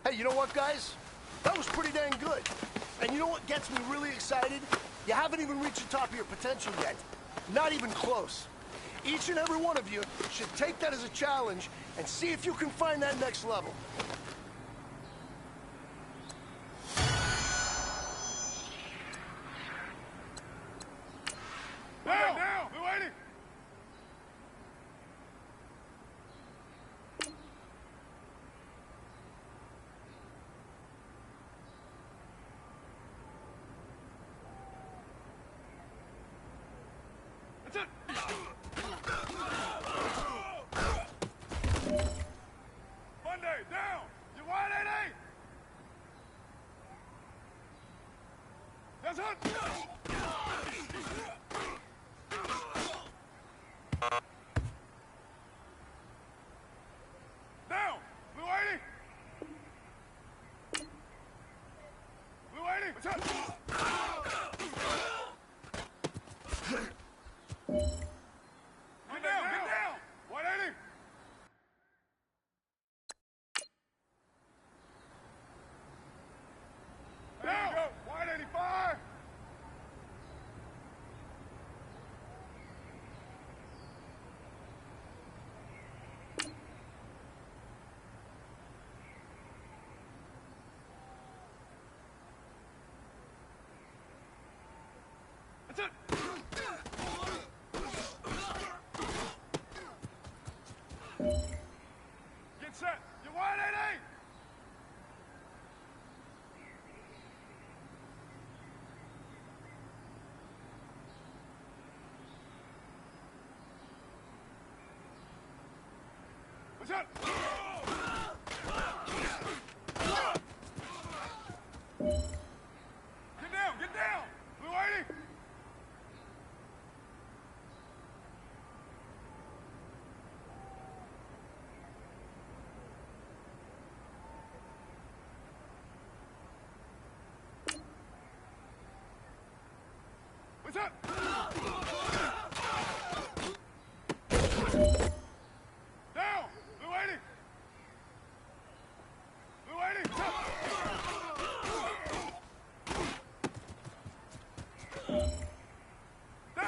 Hey, you know what, guys? That was pretty dang good. And you know what gets me really excited? You haven't even reached the top of your potential yet. Not even close. Each and every one of you should take that as a challenge and see if you can find that next level. Down. Blue 80. That's it. Monday, down. You 180. That's it. That's it. Get set. You 180. What's up? Get down! Blue 80! What's up? Down! Blue 80! Blue 80! What's up?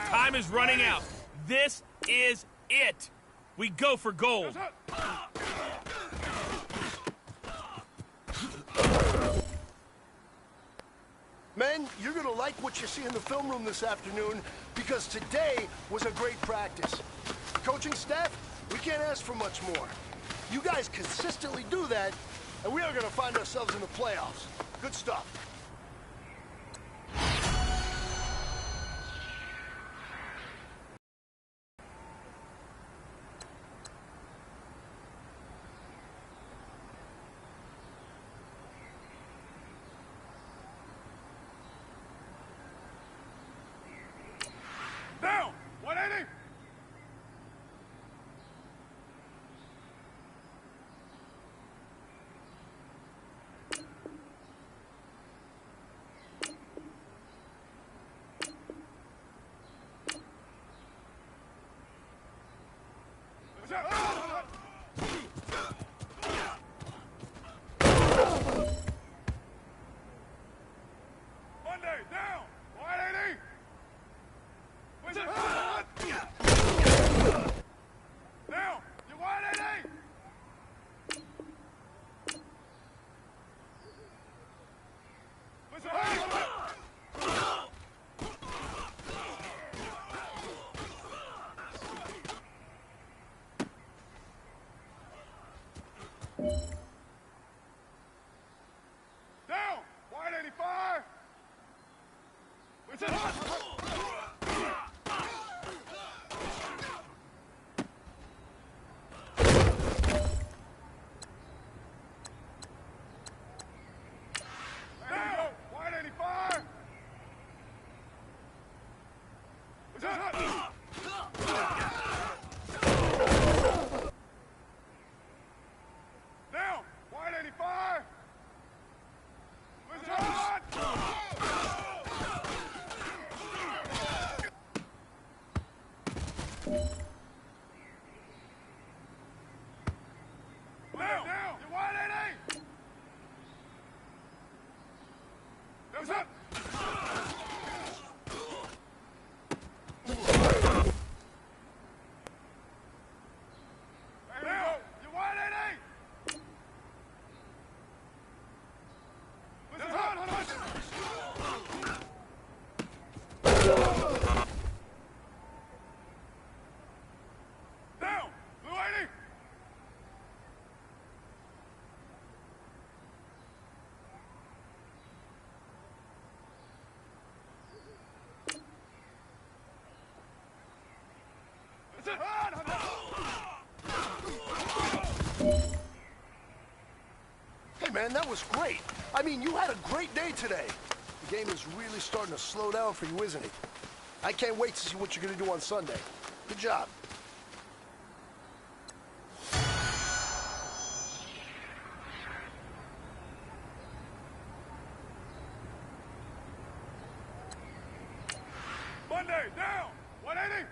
Time is running out. This is it. We go for gold. Men, you're going to like what you see in the film room this afternoon because today was a great practice. Coaching staff, we can't ask for much more. You guys consistently do that, and we are going to find ourselves in the playoffs. Good stuff. Down! 180! What's up? Monday, down! 180! What's up? Down! You 180! What's up? Down! 185! What's up? Down! 185! What's up? Down! 185! What's up? Down! You 180! What's up? Down! You 180! What's up? Down! Blue 80! That's it! Hey, man, that was great. I mean, you had a great day today. The game is really starting to slow down for you, isn't it? I can't wait to see what you're going to do on Sunday. Good job. Monday, down! 180!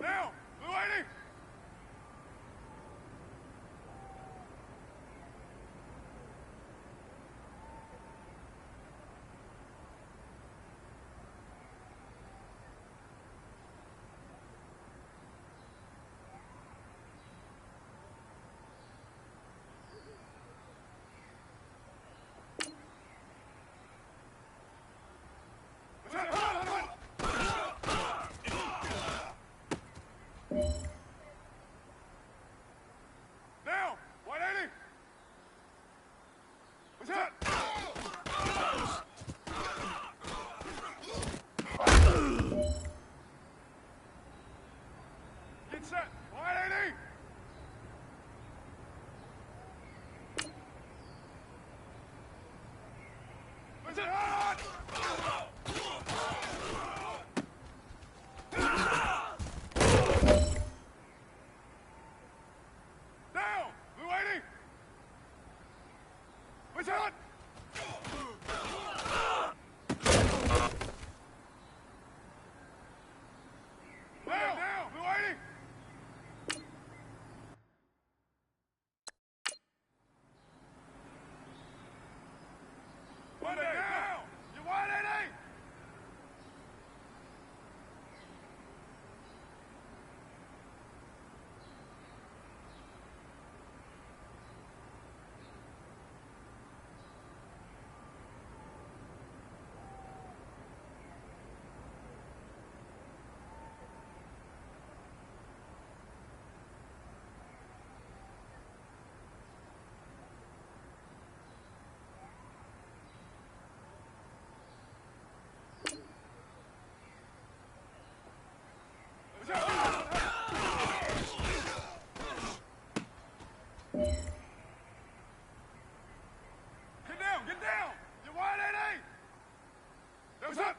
Now, Blue 80. Now, 180. What's that? Get set. 180. What's that? Down! Blue 80! What's that? Down! Blue 80! Monday, down! You 180! Get down! You 180! What's up?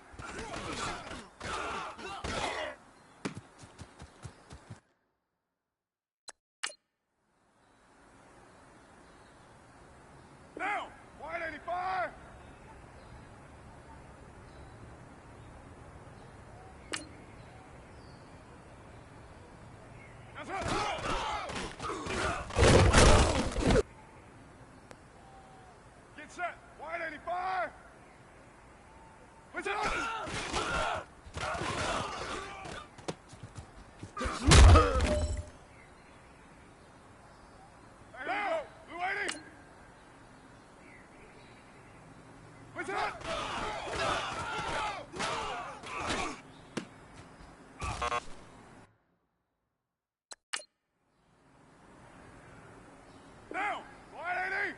Now, 185! That's right! Get set! 185! What's up? Now, Blue 80! What's up? Now, 180!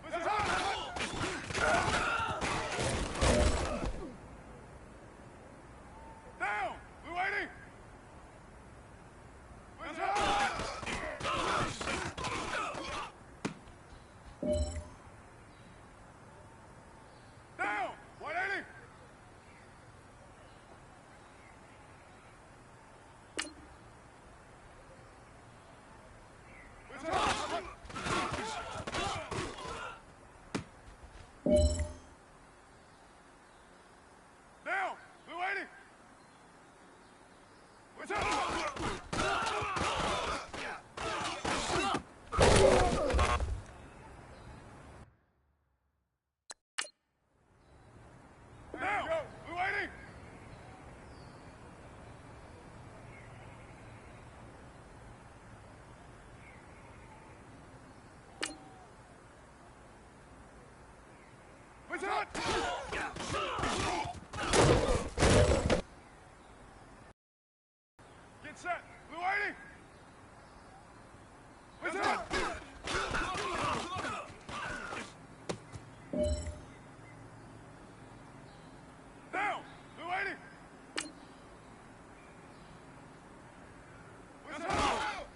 What's up? Down! Blue 80! What's up? Down! 180! What's up? Down! Blue 80! What's up? Now! Blue 80! What's up? Get set! Blue 80! What's up? Down! Blue 80! What's up?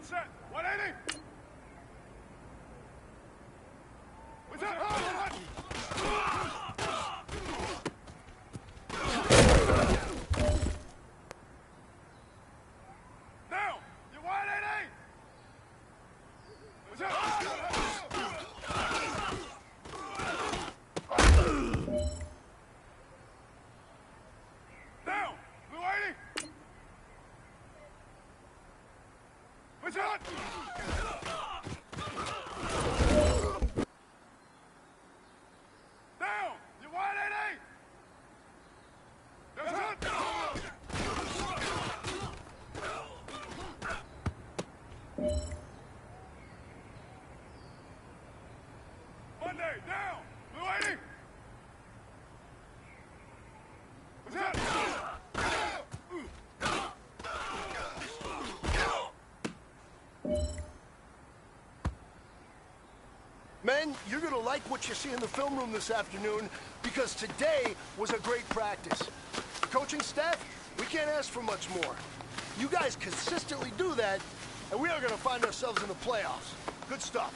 set. 180. What's that? Now, you 180. What's that? Now, blue 80. What's that? Down! You 180! That's it! Monday, down! Blue 80! What's that? Men, you're gonna like what you see in the film room this afternoon because today was a great practice. The coaching staff, we can't ask for much more. You guys consistently do that, and we are gonna find ourselves in the playoffs. Good stuff.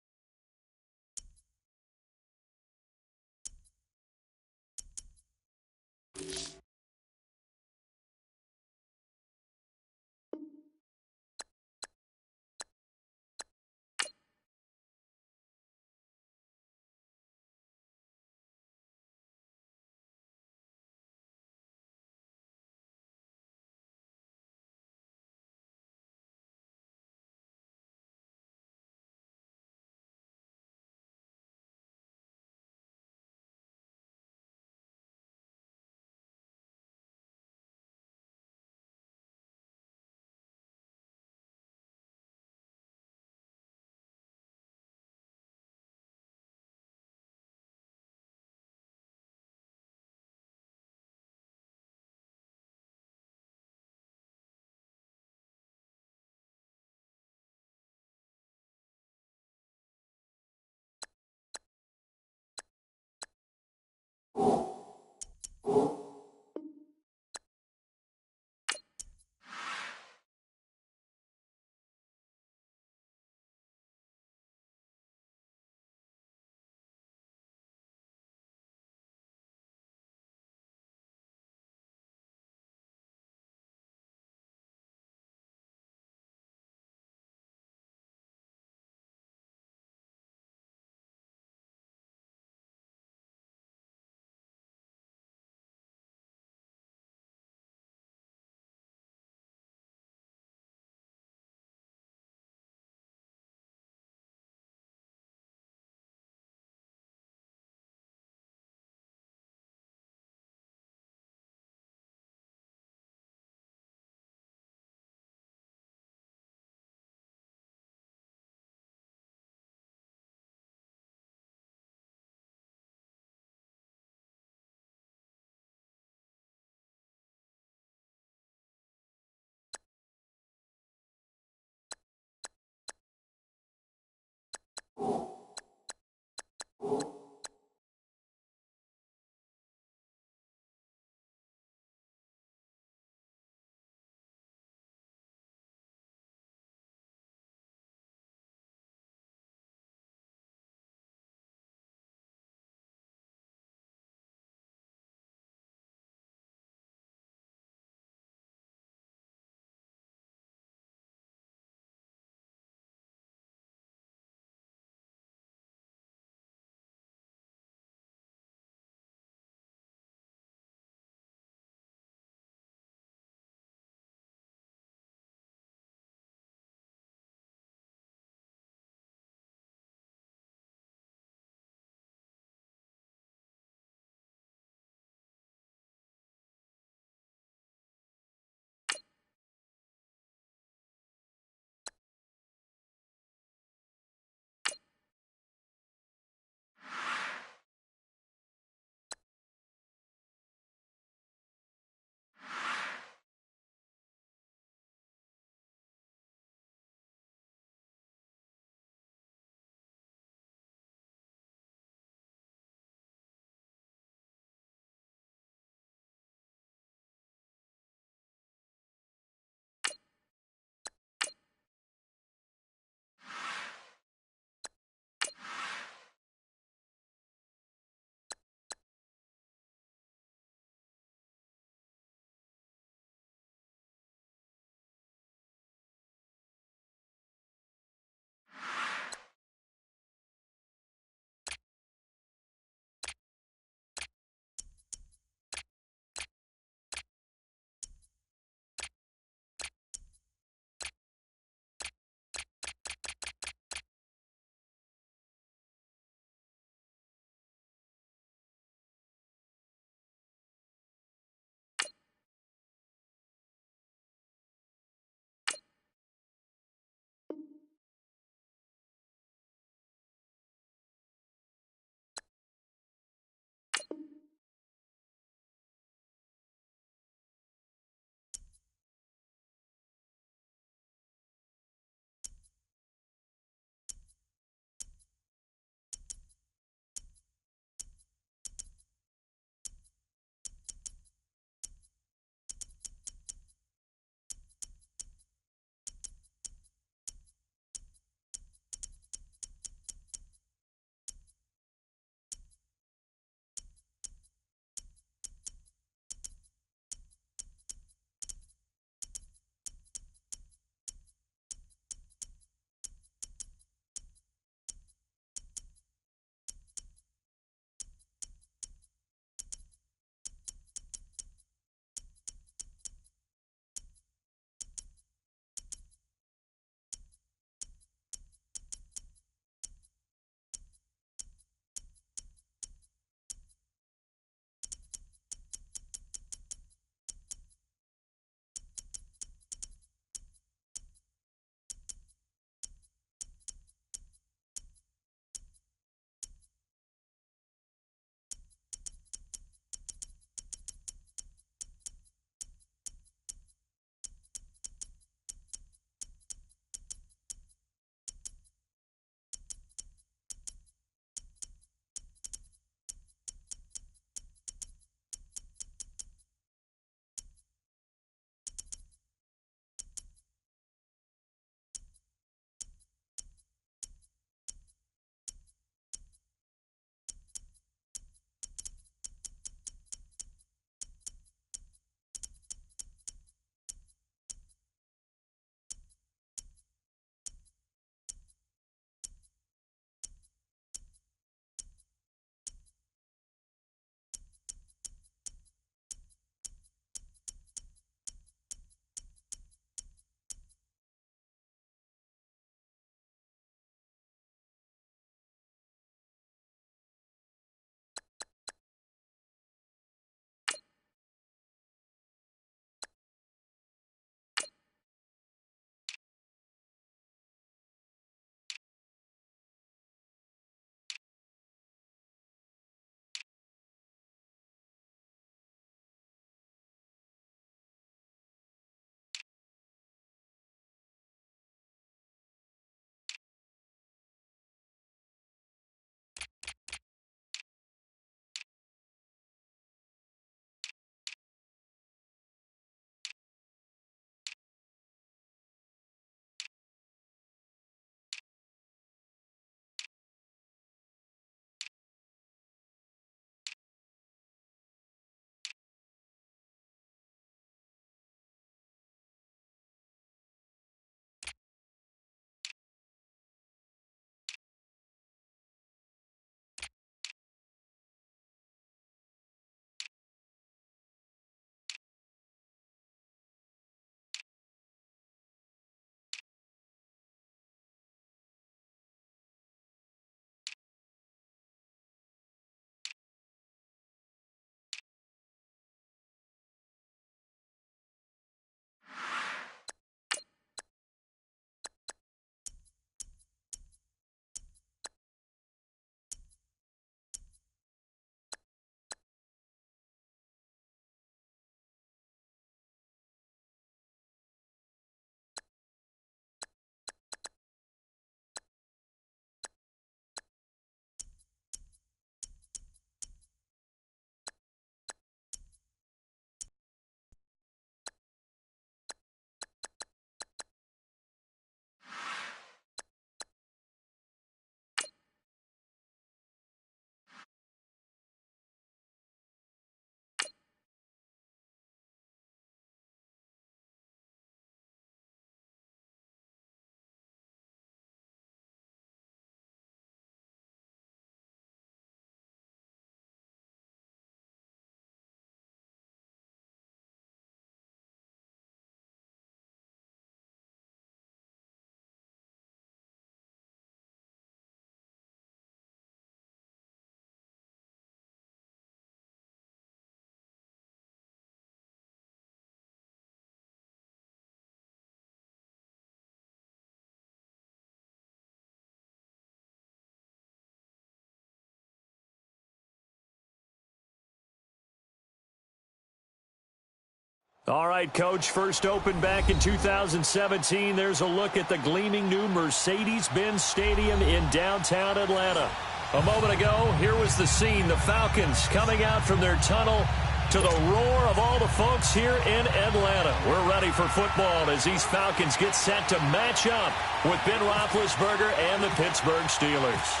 All right, Coach, first opened back in 2017. There's a look at the gleaming new Mercedes-Benz Stadium in downtown Atlanta. A moment ago, here was the scene. The Falcons coming out from their tunnel to the roar of all the folks here in Atlanta. We're ready for football as these Falcons get set to match up with Ben Roethlisberger and the Pittsburgh Steelers.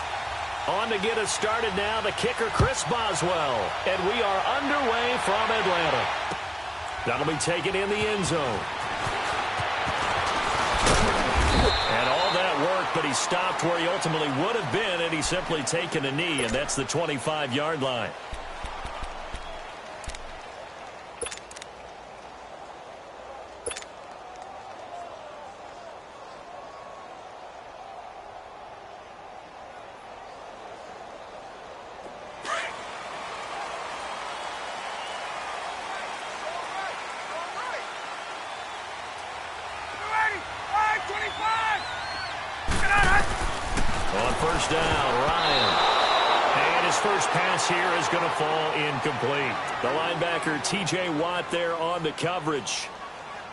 On to get us started now, the kicker, Chris Boswell. And we are underway from Atlanta. That'll be taken in the end zone. And all that work, but he stopped where he ultimately would have been, and he's simply taken a knee, and that's the 25-yard line. On first down, Ryan. And his first pass here is going to fall incomplete. The linebacker, T.J. Watt, there on the coverage.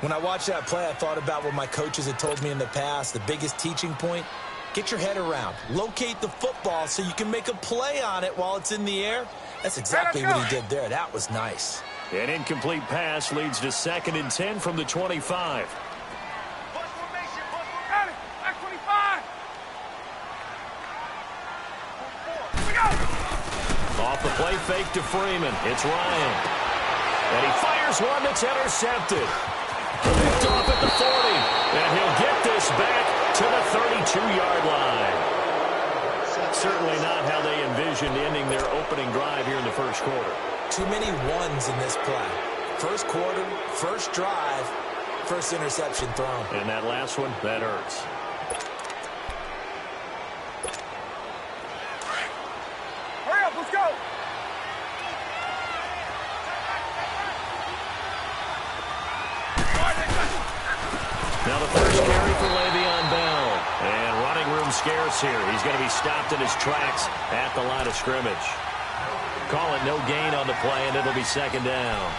When I watched that play, I thought about what my coaches had told me in the past. The biggest teaching point, get your head around. Locate the football so you can make a play on it while it's in the air. That's exactly what he did there. That was nice. An incomplete pass leads to 2nd and 10 from the 25. Off the play fake to Freeman. It's Ryan. And he fires one that's intercepted. Picked off at the 40. And he'll get this back to the 32-yard line. Certainly not how they envisioned ending their opening drive here in the first quarter. Too many ones in this play. First quarter, first drive, first interception thrown. And that last one, that hurts. Hurry up, let's go! Now the first carry for Le'Veon Bell. And running room scarce here. He's going to be stopped in his tracks at the line of scrimmage. Call it no gain on the play, and it'll be 2nd down.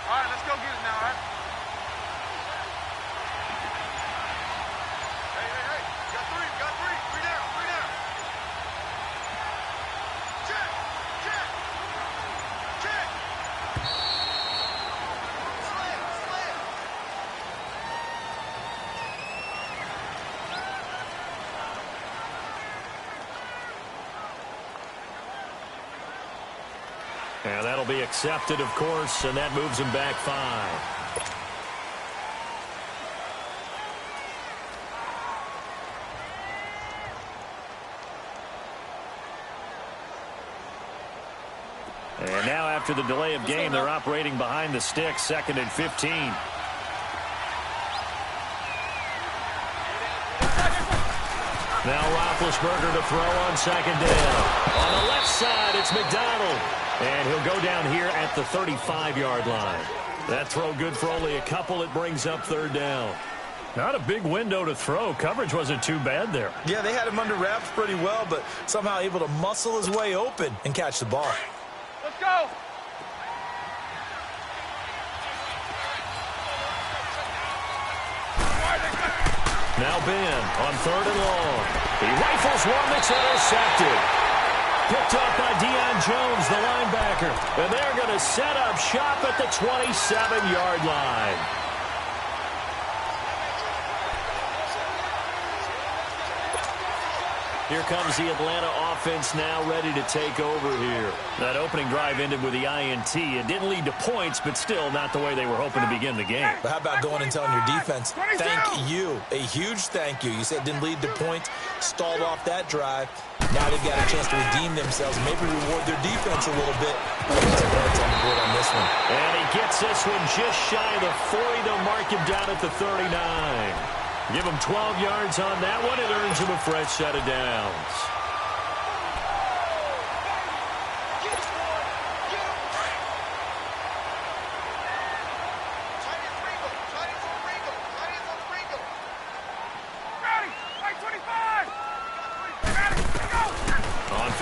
All right, let's go get it now, all right? Hey, got three down. Check. Slam. And that'll be accepted, of course, and that moves him back 5. And now after the delay of game, they're operating behind the sticks, 2nd and 15. Now Roethlisberger to throw on 2nd down. On the left side, it's McDonald. And he'll go down here at the 35-yard line. That throw good for only a couple. It brings up 3rd down. Not a big window to throw. Coverage wasn't too bad there. Yeah, they had him under wraps pretty well, but somehow able to muscle his way open and catch the ball. Let's go! Now Ben on 3rd and long. He rifles one that's intercepted. Picked up by Deion Jones, the linebacker. And they're going to set up shop at the 27-yard line. Here comes the Atlanta offense now ready to take over here. That opening drive ended with the INT. It didn't lead to points, but still not the way they were hoping to begin the game. But how about going and telling your defense, thank you, a huge thank you. You said it didn't lead to points, stalled off that drive. Now they've got a chance to redeem themselves, maybe reward their defense a little bit. Some points on the board on this one. And he gets this one just shy of the 40. They'll mark him down at the 39. Give him 12 yards on that one. It earns him a fresh set of downs.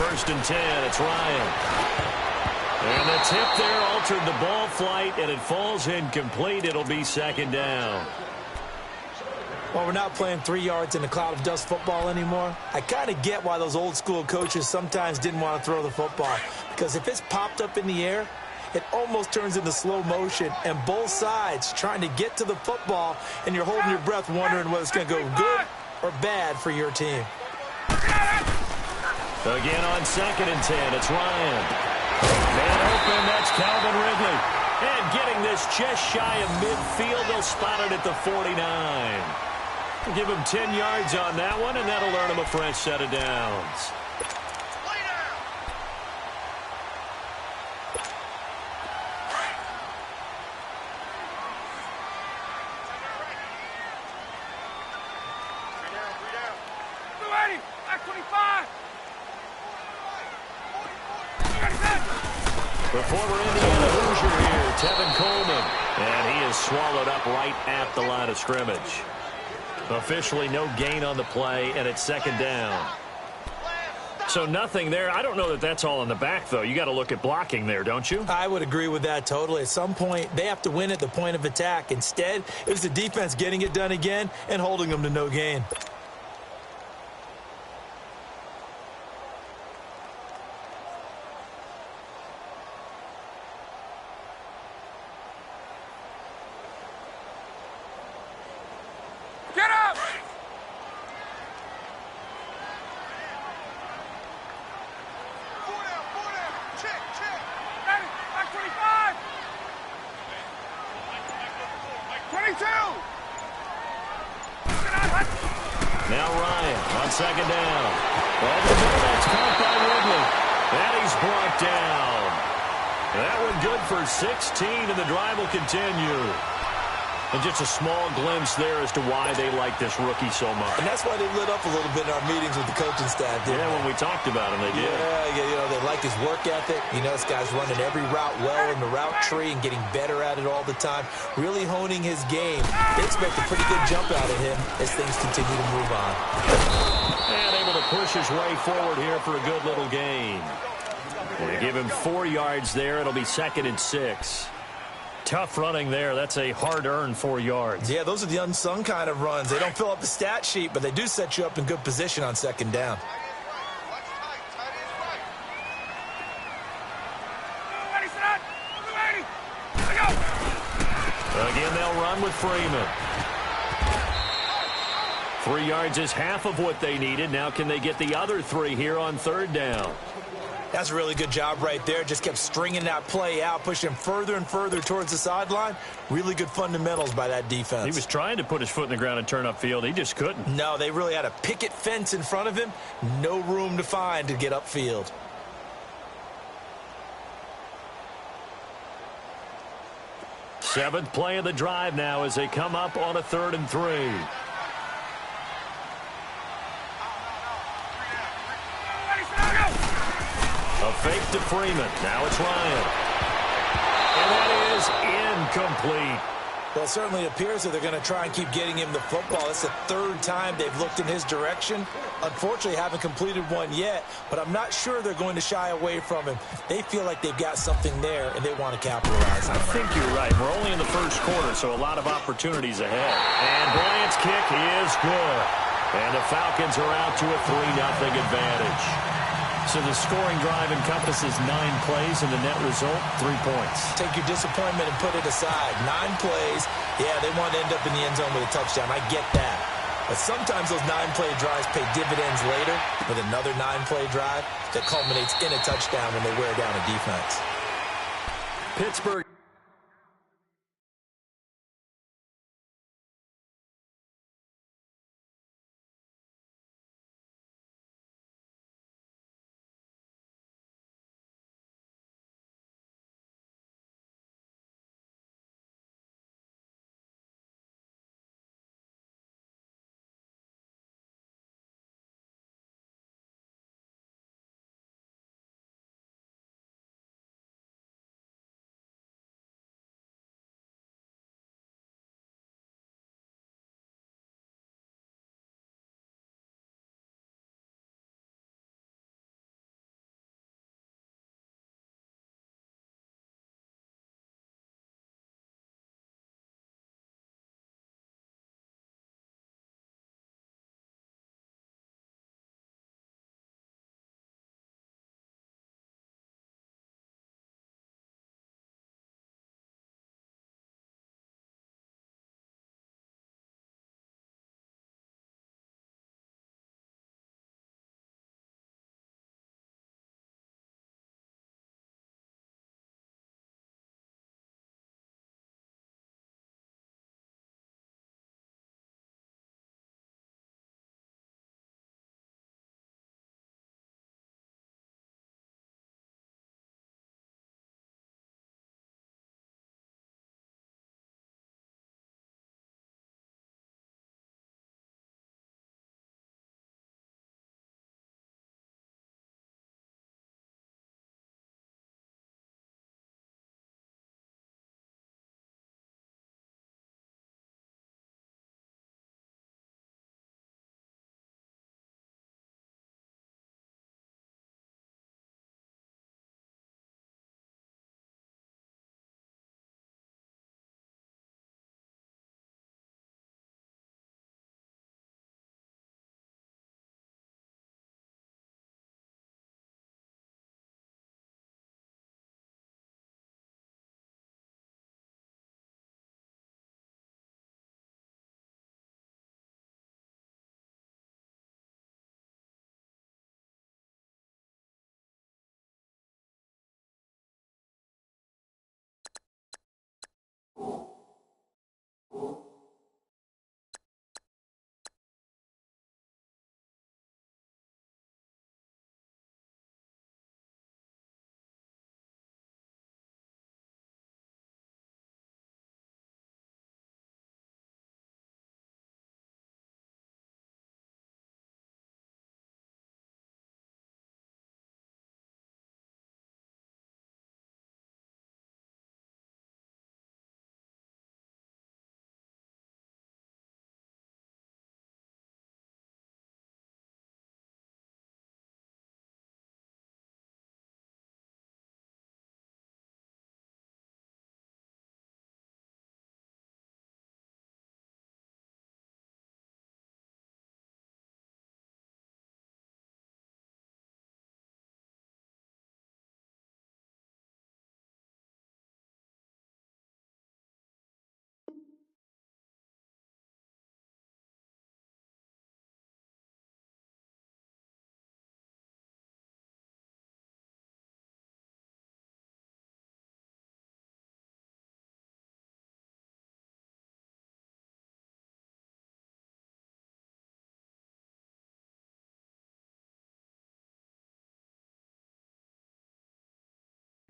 first and 10. It's Ryan. And the tip there altered the ball flight, and it falls incomplete. It'll be second down. Well, we're not playing 3 yards in a cloud of dust football anymore. I kind of get why those old school coaches sometimes didn't want to throw the football. Because if it's popped up in the air, it almost turns into slow motion, and both sides trying to get to the football, and you're holding your breath wondering whether it's going to go good or bad for your team. Again on second and 10, it's Ryan. Man open, that's Calvin Ridley. And getting this just shy of midfield, they'll spot it at the 49. Give him 10 yards on that one, and that'll earn him a fresh set of downs. The former Indiana Hoosier here, Tevin Coleman. And he is swallowed up right at the line of scrimmage. Officially no gain on the play, and it's second down. So nothing there. I don't know that that's all in the back, though. You got to look at blocking there, don't you? I would agree with that totally. At some point, they have to win at the point of attack. Instead, it was the defense getting it done again and holding them to no gain. Now Ryan on second down. Over the that's caught by Ridley. And he's brought down. That one good for 16, and the drive will continue. And just a small glimpse there as to why they like this rookie so much. And that's why they lit up a little bit in our meetings with the coaching staff, didn't they? When we talked about him, they did. Yeah, you know, they like his work ethic. You know, this guy's running every route well in the route tree and getting better at it all the time, really honing his game. They expect a pretty good jump out of him as things continue to move on. And able to push his way forward here for a good little gain. They give him 4 yards there. It'll be second and 6. Tough running there. That's a hard-earned 4 yards. Yeah, those are the unsung kind of runs. They don't fill up the stat sheet, but they do set you up in good position on second down. Again, they'll run with Freeman. 3 yards is half of what they needed. Now can they get the other 3 here on third down? That's a really good job right there. Just kept stringing that play out, pushing him further and further towards the sideline. Really good fundamentals by that defense. He was trying to put his foot in the ground and turn upfield. He just couldn't. No, they really had a picket fence in front of him. No room to find to get upfield. Seventh play of the drive now as they come up on a 3rd and 3. A fake to Freeman. Now it's Ryan. And that is incomplete. Well, it certainly appears that they're going to try and keep getting him the football. It's the 3rd time they've looked in his direction. Unfortunately, haven't completed one yet, but I'm not sure they're going to shy away from him. They feel like they've got something there, and they want to capitalize on it. I think you're right. We're only in the first quarter, so a lot of opportunities ahead. And Bryant's kick is good. And the Falcons are out to a 3-0 advantage. So the scoring drive encompasses 9 plays, and the net result, 3 points. Take your disappointment and put it aside. 9 plays. Yeah, they want to end up in the end zone with a touchdown. I get that. But sometimes those 9-play drives pay dividends later with another 9-play drive that culminates in a touchdown when they wear down a defense. Pittsburgh.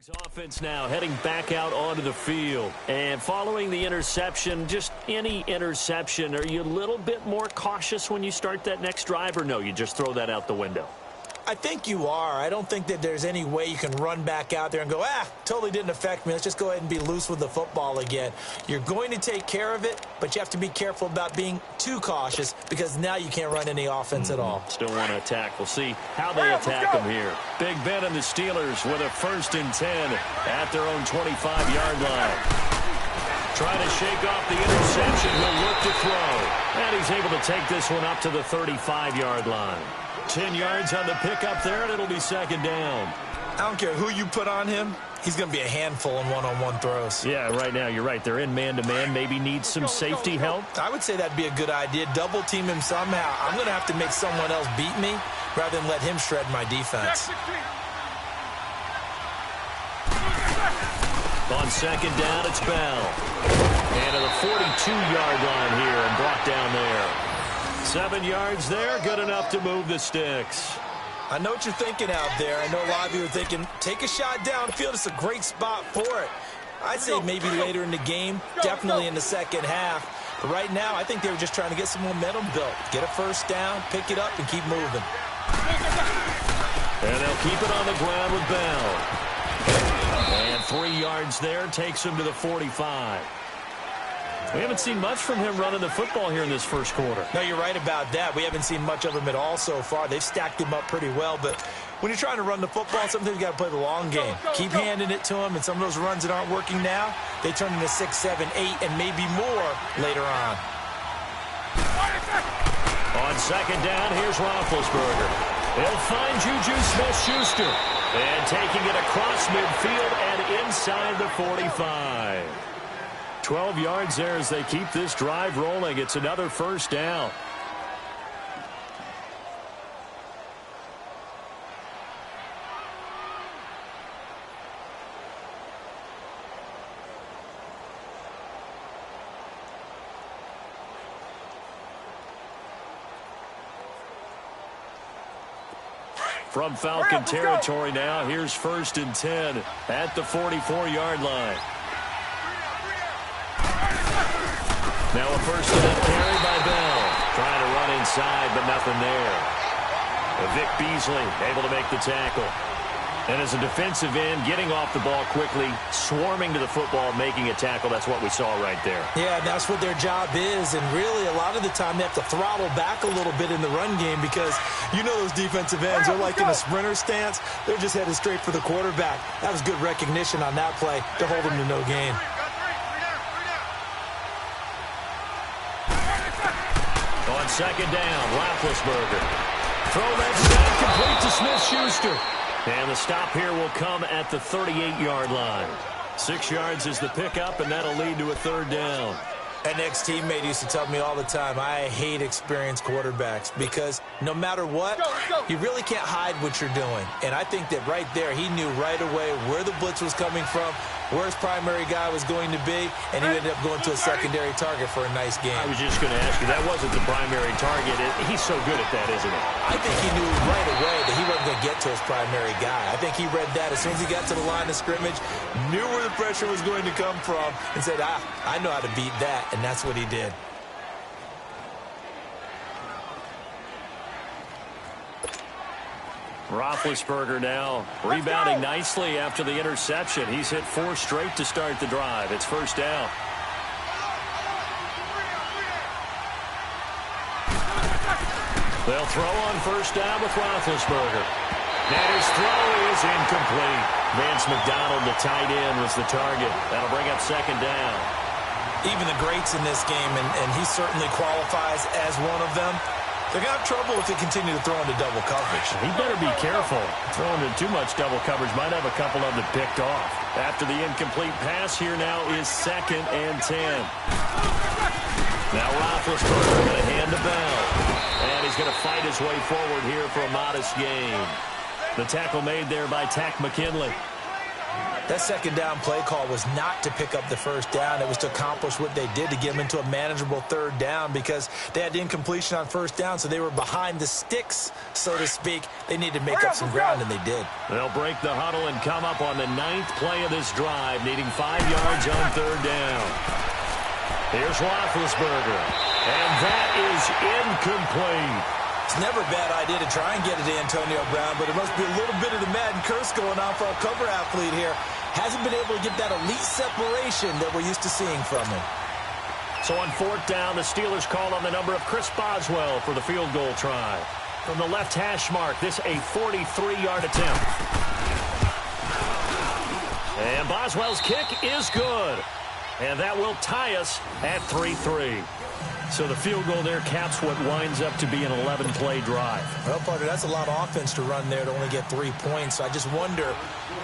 Offense now heading back out onto the field. And following the interception, just any interception, are you a little bit more cautious when you start that next drive, or no, you just throw that out the window? I think you are. I don't think that there's any way you can run back out there and go, totally didn't affect me. Let's just go ahead and be loose with the football again. You're going to take care of it, but you have to be careful about being too cautious because now you can't run any offense at all. Still want to attack. We'll see how they attack them here. Big Ben and the Steelers with a 1st and 10 at their own 25-yard line. Trying to shake off the interception. He'll look to throw. And he's able to take this one up to the 35-yard line. 10 yards on the pickup there, and it'll be 2nd down. I don't care who you put on him. He's going to be a handful in one-on-one throws. Yeah, right now, you're right. They're in man-to-man. Maybe needs some safety help. I would say that'd be a good idea. Double team him somehow. I'm going to have to make someone else beat me rather than let him shred my defense. On 2nd down, it's Bell. And to the 42-yard line here and brought down there. 7 yards there, good enough to move the sticks. I know what you're thinking out there. I know a lot of you are thinking, take a shot downfield. It's a great spot for it. I'd say maybe later in the game, definitely in the second half. But right now, I think they were just trying to get some momentum built. Get a 1st down, pick it up, and keep moving. And they'll keep it on the ground with Bell. And 3 yards there, takes him to the 45. We haven't seen much from him running the football here in this first quarter. No, you're right about that. We haven't seen much of him at all so far. They've stacked him up pretty well, but when you're trying to run the football, sometimes you got to play the long game. Keep handing it to him, and some of those runs that aren't working now, they turn into 6, 7, 8, and maybe more later on. On 2nd down, here's Roethlisberger. He'll find Juju Smith-Schuster. And taking it across midfield and inside the 45. 12 yards there as they keep this drive rolling. It's another 1st down. From Falcon territory now, here's 1st and 10 at the 44-yard line. Now a 1st down carry by Bell. Trying to run inside, but nothing there. Vic Beasley able to make the tackle. And as a defensive end, getting off the ball quickly, swarming to the football, making a tackle. That's what we saw right there. Yeah, that's what their job is. And really, a lot of the time, they have to throttle back a little bit in the run game because you know those defensive ends, they're like in a sprinter stance. They're just headed straight for the quarterback. That was good recognition on that play to hold them to no gain. On 2nd down, Roethlisberger. Throw that shot complete to Smith-Schuster. And the stop here will come at the 38-yard line. 6 yards is the pickup, and that'll lead to a 3rd down. An ex-teammate used to tell me all the time, I hate experienced quarterbacks because no matter what, you really can't hide what you're doing. And I think that right there, he knew right away where the blitz was coming from, where his primary guy was going to be, and he ended up going to a secondary target for a nice game. I was just going to ask you, that wasn't the primary target. He's so good at that, isn't he? I think he knew right away that he wasn't going to get to his primary guy. I think he read that as soon as he got to the line of scrimmage, knew where the pressure was going to come from, and said, I know how to beat that, and that's what he did. Roethlisberger now rebounding nicely after the interception. He's hit 4 straight to start the drive. It's 1st down. They'll throw on 1st down with Roethlisberger. And his throw is incomplete. Vance McDonald, the tight end, was the target. That'll bring up 2nd down. Even the greats in this game, and he certainly qualifies as one of them, they're going to have trouble if they continue to throw into double coverage. He better be careful. Throwing into too much double coverage might have a couple of them picked off. After the incomplete pass, here now is 2nd and 10. Now Roethlisberger going to hand to Bell. And he's going to fight his way forward here for a modest gain. The tackle made there by Tack McKinley. That second down play call was not to pick up the first down. It was to accomplish what they did to get them into a manageable third down because they had incompletion on first down, so they were behind the sticks, so to speak. They needed to make up some ground, and they did. They'll break the huddle and come up on the 9th play of this drive, needing 5 yards on third down. Here's Roethlisberger, and that is incomplete. It's never a bad idea to try and get it to Antonio Brown, but it must be a little bit of the Madden curse going on for our cover athlete here. Hasn't been able to get that elite separation that we're used to seeing from him. So on 4th down, the Steelers call on the number of Chris Boswell for the field goal try. From the left hash mark, this a 43-yard attempt. And Boswell's kick is good. And that will tie us at 3-3. So the field goal there caps what winds up to be an 11-play drive. Well, partner, that's a lot of offense to run there to only get 3 points. So I just wonder,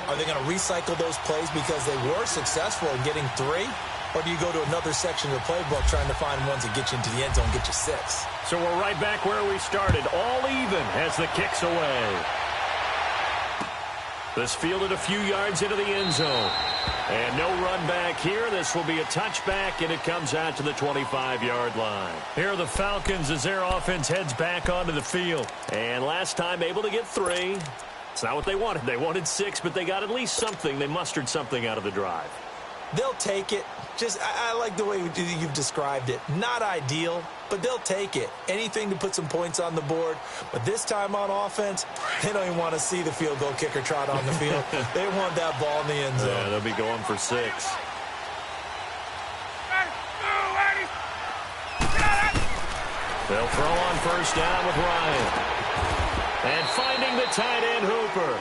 are they going to recycle those plays because they were successful in getting 3? Or do you go to another section of the playbook trying to find ones that get you into the end zone and get you 6? So we're right back where we started, all even as the kick's away. This fielded a few yards into the end zone. And no run back here. This will be a touchback, and it comes out to the 25-yard line. Here are the Falcons as their offense heads back onto the field. And last time able to get 3. It's not what they wanted. They wanted 6, but they got at least something. They mustered something out of the drive. They'll take it. I like the way you've described it. Not ideal, but they'll take it. Anything to put some points on the board. But this time on offense, they don't even want to see the field goal kicker trot on the field. They want that ball in the end zone. Yeah, they'll be going for 6. They'll throw on first down with Ryan. And finding the tight end Hooper.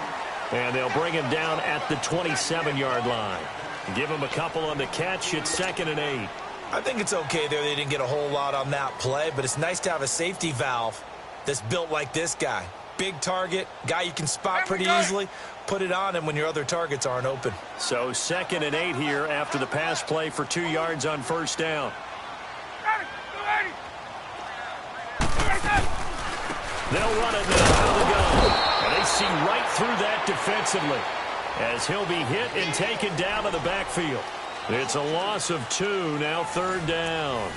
And they'll bring him down at the 27-yard line. Give him a couple on the catch. It's 2nd and 8. I think it's okay there. They didn't get a whole lot on that play, but it's nice to have a safety valve that's built like this guy. Big target, guy you can spot pretty easily. Put it on him when your other targets aren't open. So 2nd and 8 here after the pass play for 2 yards on first down. They'll run it now out of the gun. And they see right through that defensively, as he'll be hit and taken down to the backfield. It's a loss of 2, now 3rd down.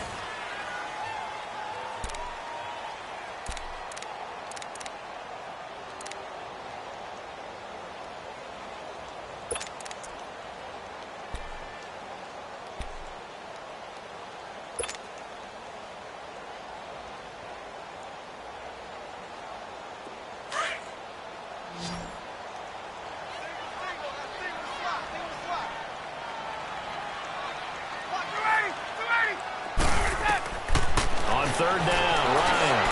Third down, Ryan.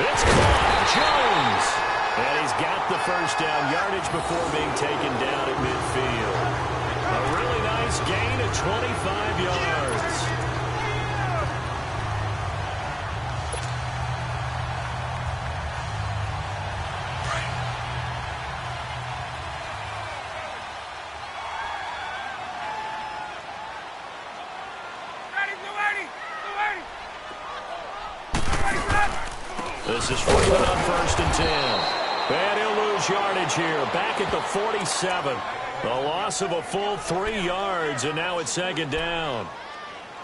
It's caught. Jones. And he's got the first down yardage before being taken down at midfield. A really nice gain of 25 yards. This is Freeman on 1st and 10. And he'll lose yardage here. Back at the 47. The loss of a full 3 yards, and now it's 2nd down.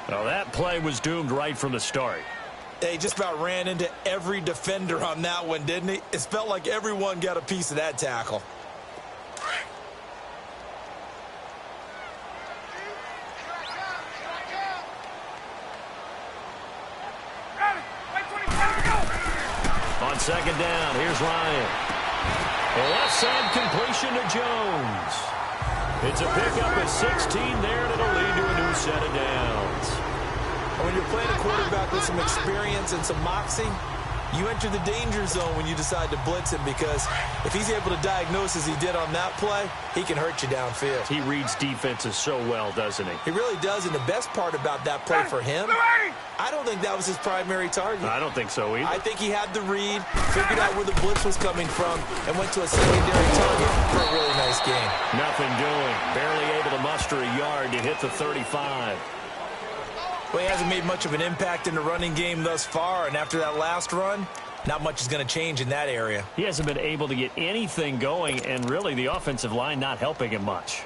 Well, that play was doomed right from the start. He just about ran into every defender on that one, didn't he? It felt like everyone got a piece of that tackle. On 2nd down, here's Ryan. A left side completion to Jones. It's a pickup of 16 there, and it'll lead to a new set of downs. When you're playing a quarterback with some experience and some moxie, you enter the danger zone when you decide to blitz him, because if he's able to diagnose as he did on that play, he can hurt you downfield. He reads defenses so well, doesn't he? He really does, and the best part about that play for him, I don't think that was his primary target. I don't think so either. I think he had the read, figured out where the blitz was coming from, and went to a secondary target for a really nice game. Nothing doing. Barely able to muster a yard to hit the 35. Well, he hasn't made much of an impact in the running game thus far, and after that last run, not much is going to change in that area. He hasn't been able to get anything going, and really the offensive line not helping him much.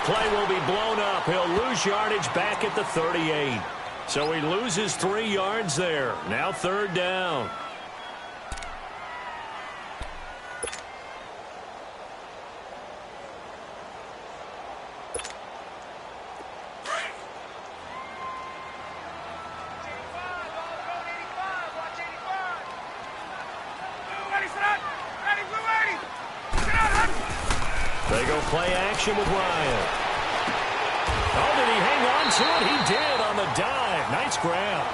play will be blown up. He'll lose yardage back at the 38. So he loses 3 yards there. Now 3rd down. They go play action with Ryan. Oh, did he hang on to it? He did on the dive. Nice grab.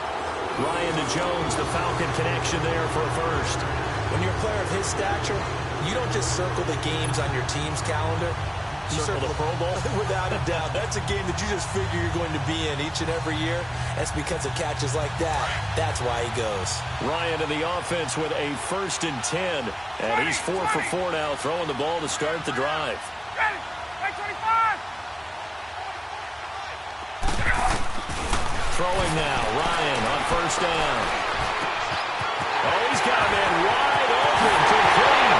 Ryan to Jones, the Falcon connection there for a first. When you're a player of his stature, you don't just circle the games on your team's calendar. You circle the Pro Bowl? Without a doubt. That's a game that you just figure you're going to be in each and every year. That's because of catches like that. That's why he goes. Ryan in the offense with a 1st and 10. And he's 4 for 4 now, throwing the ball to start the drive. Throwing now, Ryan on 1st down. Oh, he's got a man wide open, complete.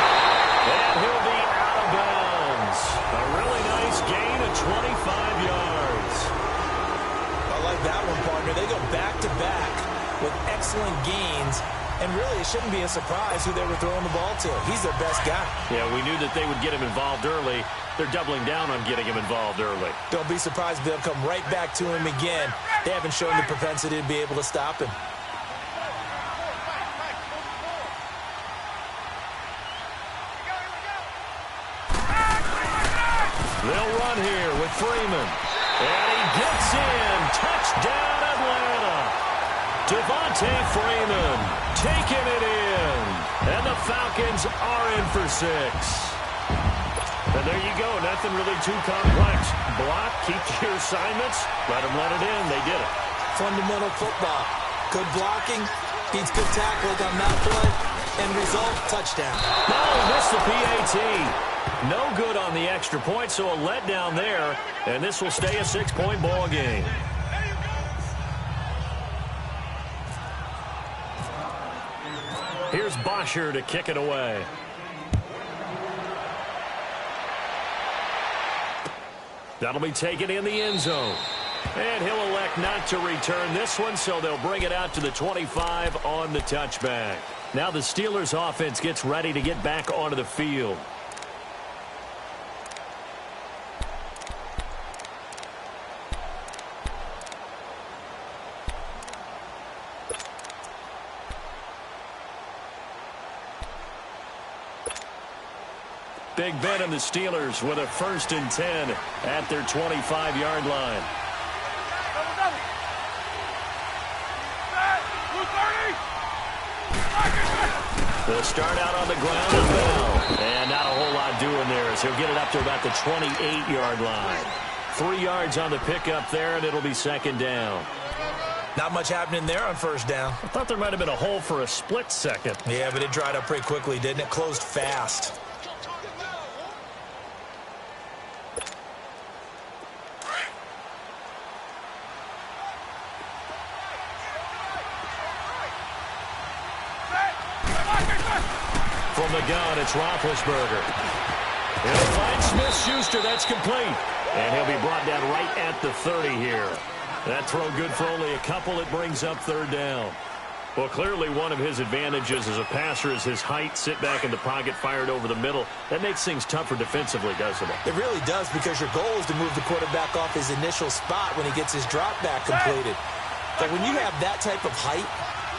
And he'll be out of bounds. A really nice gain of 25 yards. I like that one, partner. They go back-to-back with excellent gains. And really, it shouldn't be a surprise who they were throwing the ball to. He's their best guy. Yeah, we knew that they would get him involved early. They're doubling down on getting him involved early. Don't be surprised if they'll come right back to him again. They haven't shown the propensity to be able to stop him. They'll run here with Freeman. And he gets in. Touchdown, Atlanta. Devontae Freeman taking it in. And the Falcons are in for 6. And there you go. Nothing really too complex. Block, keep your assignments, let them let it in. They did it. Fundamental football. Good blocking, beats good tackling on that play. End result, touchdown. No, missed the PAT. No good on the extra point, so a letdown there. And this will stay a 6-point ball game. Here's Bosher to kick it away. That'll be taken in the end zone. And he'll elect not to return this one, so they'll bring it out to the 25 on the touchback. Now the Steelers offense gets ready to get back onto the field. Big Ben and the Steelers with a 1st and 10 at their 25-yard line. They'll start out on the ground and Bell. And not a whole lot doing there as he'll get it up to about the 28-yard line. 3 yards on the pickup there, and it'll be 2nd down. Not much happening there on 1st down. I thought there might have been a hole for a split second. Yeah, but it dried up pretty quickly, didn't it? Closed fast. From the gun, it's Roethlisberger. He'll find Smith-Schuster. That's complete. And he'll be brought down right at the 30 here. That throw good for only a couple. It brings up 3rd down. Well, clearly one of his advantages as a passer is his height. Sit back in the pocket, fired over the middle. That makes things tougher defensively, doesn't it? It really does, because your goal is to move the quarterback off his initial spot when he gets his drop back completed. But when you have that type of height,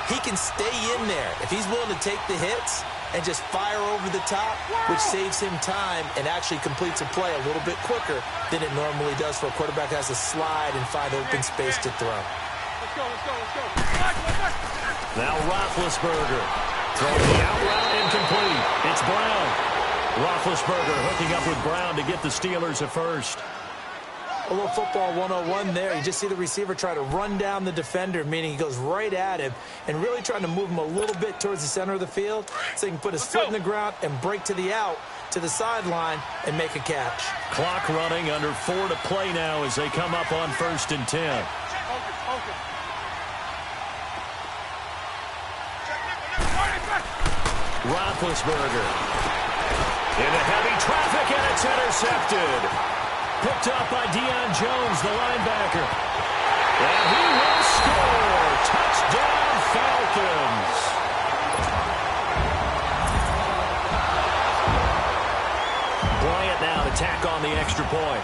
he can stay in there. If he's willing to take the hits and just fire over the top, which saves him time and actually completes a play a little bit quicker than it normally does for a quarterback who has to slide and find open space to throw. Let's go. Now Roethlisberger throwing the out route incomplete. It's Brown. Roethlisberger hooking up with Brown to get the Steelers a 1st. A little football 101 there. You just see the receiver try to run down the defender, meaning he goes right at him and really trying to move him a little bit towards the center of the field so he can put his foot in the ground and break to the out, to the sideline, and make a catch. Clock running, under 4 to play now as they come up on 1st and 10. Roethlisberger into heavy traffic, and it's intercepted. Picked up by Deion Jones, the linebacker. And he will score. Touchdown, Falcons. Bryant now to tack on the extra point.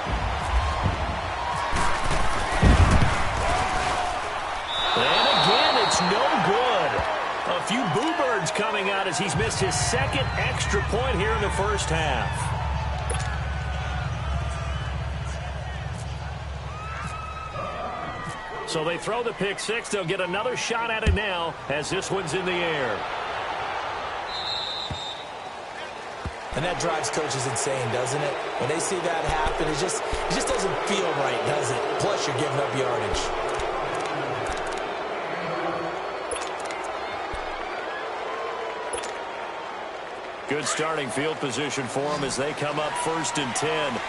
And again, it's no good. A few boo birds coming out as he's missed his second extra point here in the first half. So they throw the pick six. They'll get another shot at it now as this one's in the air. And that drives coaches insane, doesn't it? When they see that happen, it just doesn't feel right, does it? Plus, you're giving up yardage. Good starting field position for them as they come up 1st and 10.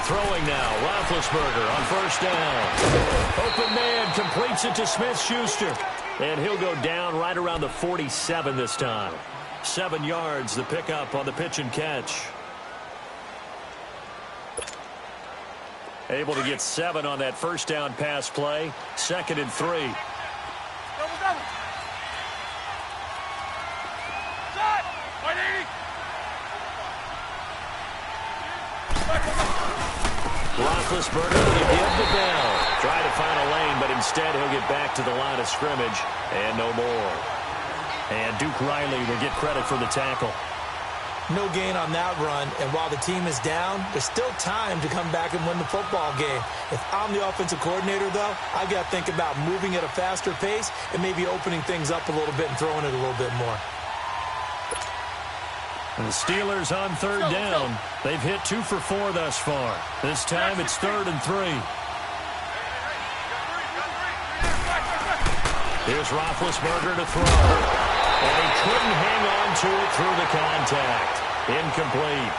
Throwing now, Roethlisberger on 1st down. Open man completes it to Smith-Schuster. And he'll go down right around the 47 this time. 7 yards, the pickup on the pitch and catch. Able to get 7 on that 1st down pass play. 2nd and 3. Double, double. Shot! 180. Roethlisberger will give the bell. Try to find a lane, but instead he'll get back to the line of scrimmage and no more. And Duke Riley will get credit for the tackle. No gain on that run, and while the team is down, there's still time to come back and win the football game. If I'm the offensive coordinator, though, I got to think about moving at a faster pace and maybe opening things up a little bit and throwing it a little bit more. And the Steelers on 3rd down. They've hit 2 for 4 thus far. This time it's 3rd and 3. Here's Roethlisberger to throw. And he couldn't hang on to it through the contact. Incomplete.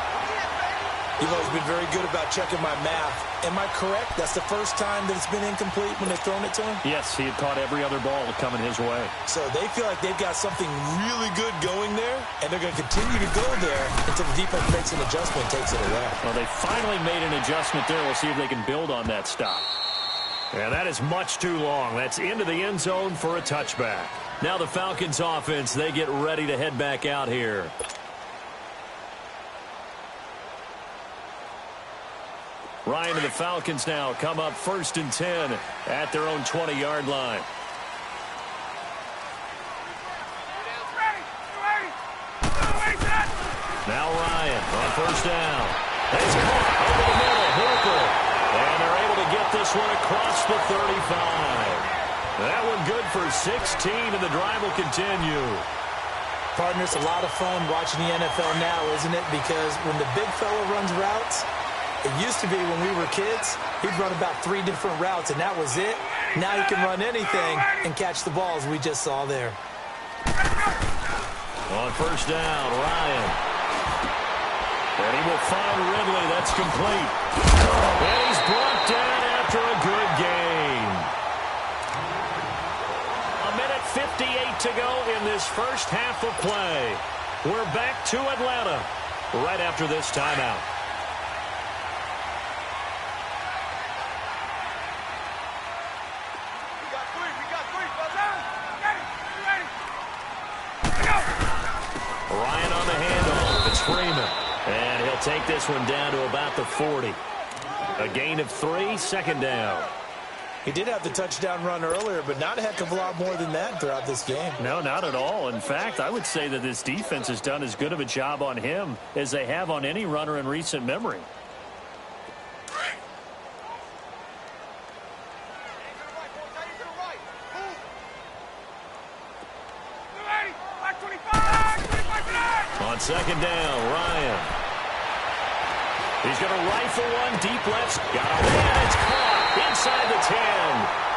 You've always been very good about checking my math. Am I correct? That's the first time that it's been incomplete when they've thrown it to him? Yes, he had caught every other ball coming his way. So they feel like they've got something really good going there, and they're going to continue to go there until the defense makes an adjustment and takes it away. Well, they finally made an adjustment there. We'll see if they can build on that stop. Yeah, that is much too long. That's into the end zone for a touchback. Now the Falcons offense, they get ready to head back out here. Ryan and the Falcons now come up 1st and 10 at their own 20-yard line. Now Ryan on 1st down. It's caught over the middle. Hooper. And they're able to get this one across the 35. That one good for 16, and the drive will continue. Partner, it's a lot of fun watching the NFL now, isn't it? Because when the big fella runs routes, it used to be when we were kids, he'd run about 3 different routes, and that was it. Now he can run anything and catch the balls we just saw there. On 1st down, Ryan. And he will find Ridley. That's complete. And he's brought down after a good game. 1:58 to go in this first half of play. We're back to Atlanta right after this timeout. We got three. Well done. Ready. Ryan on the handoff. It's Freeman. And he'll take this one down to about the 40. A gain of 3, 2nd down. He did have the touchdown run earlier, but not a heck of a lot more than that throughout this game. No, not at all. In fact, I would say that this defense has done as good of a job on him as they have on any runner in recent memory. On 2nd down, Ryan. He's going to rifle one deep left. Got a man. It's caught inside the 10.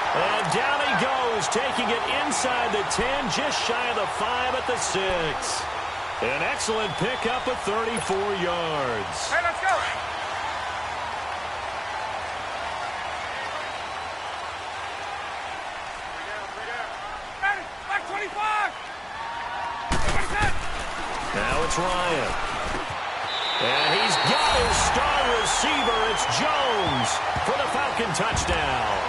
And down he goes, taking it inside the 10, just shy of the 5 at the 6. An excellent pickup of 34 yards. Hey, let's go. Bryant. And he's got his star receiver. It's Jones for the Falcon touchdown.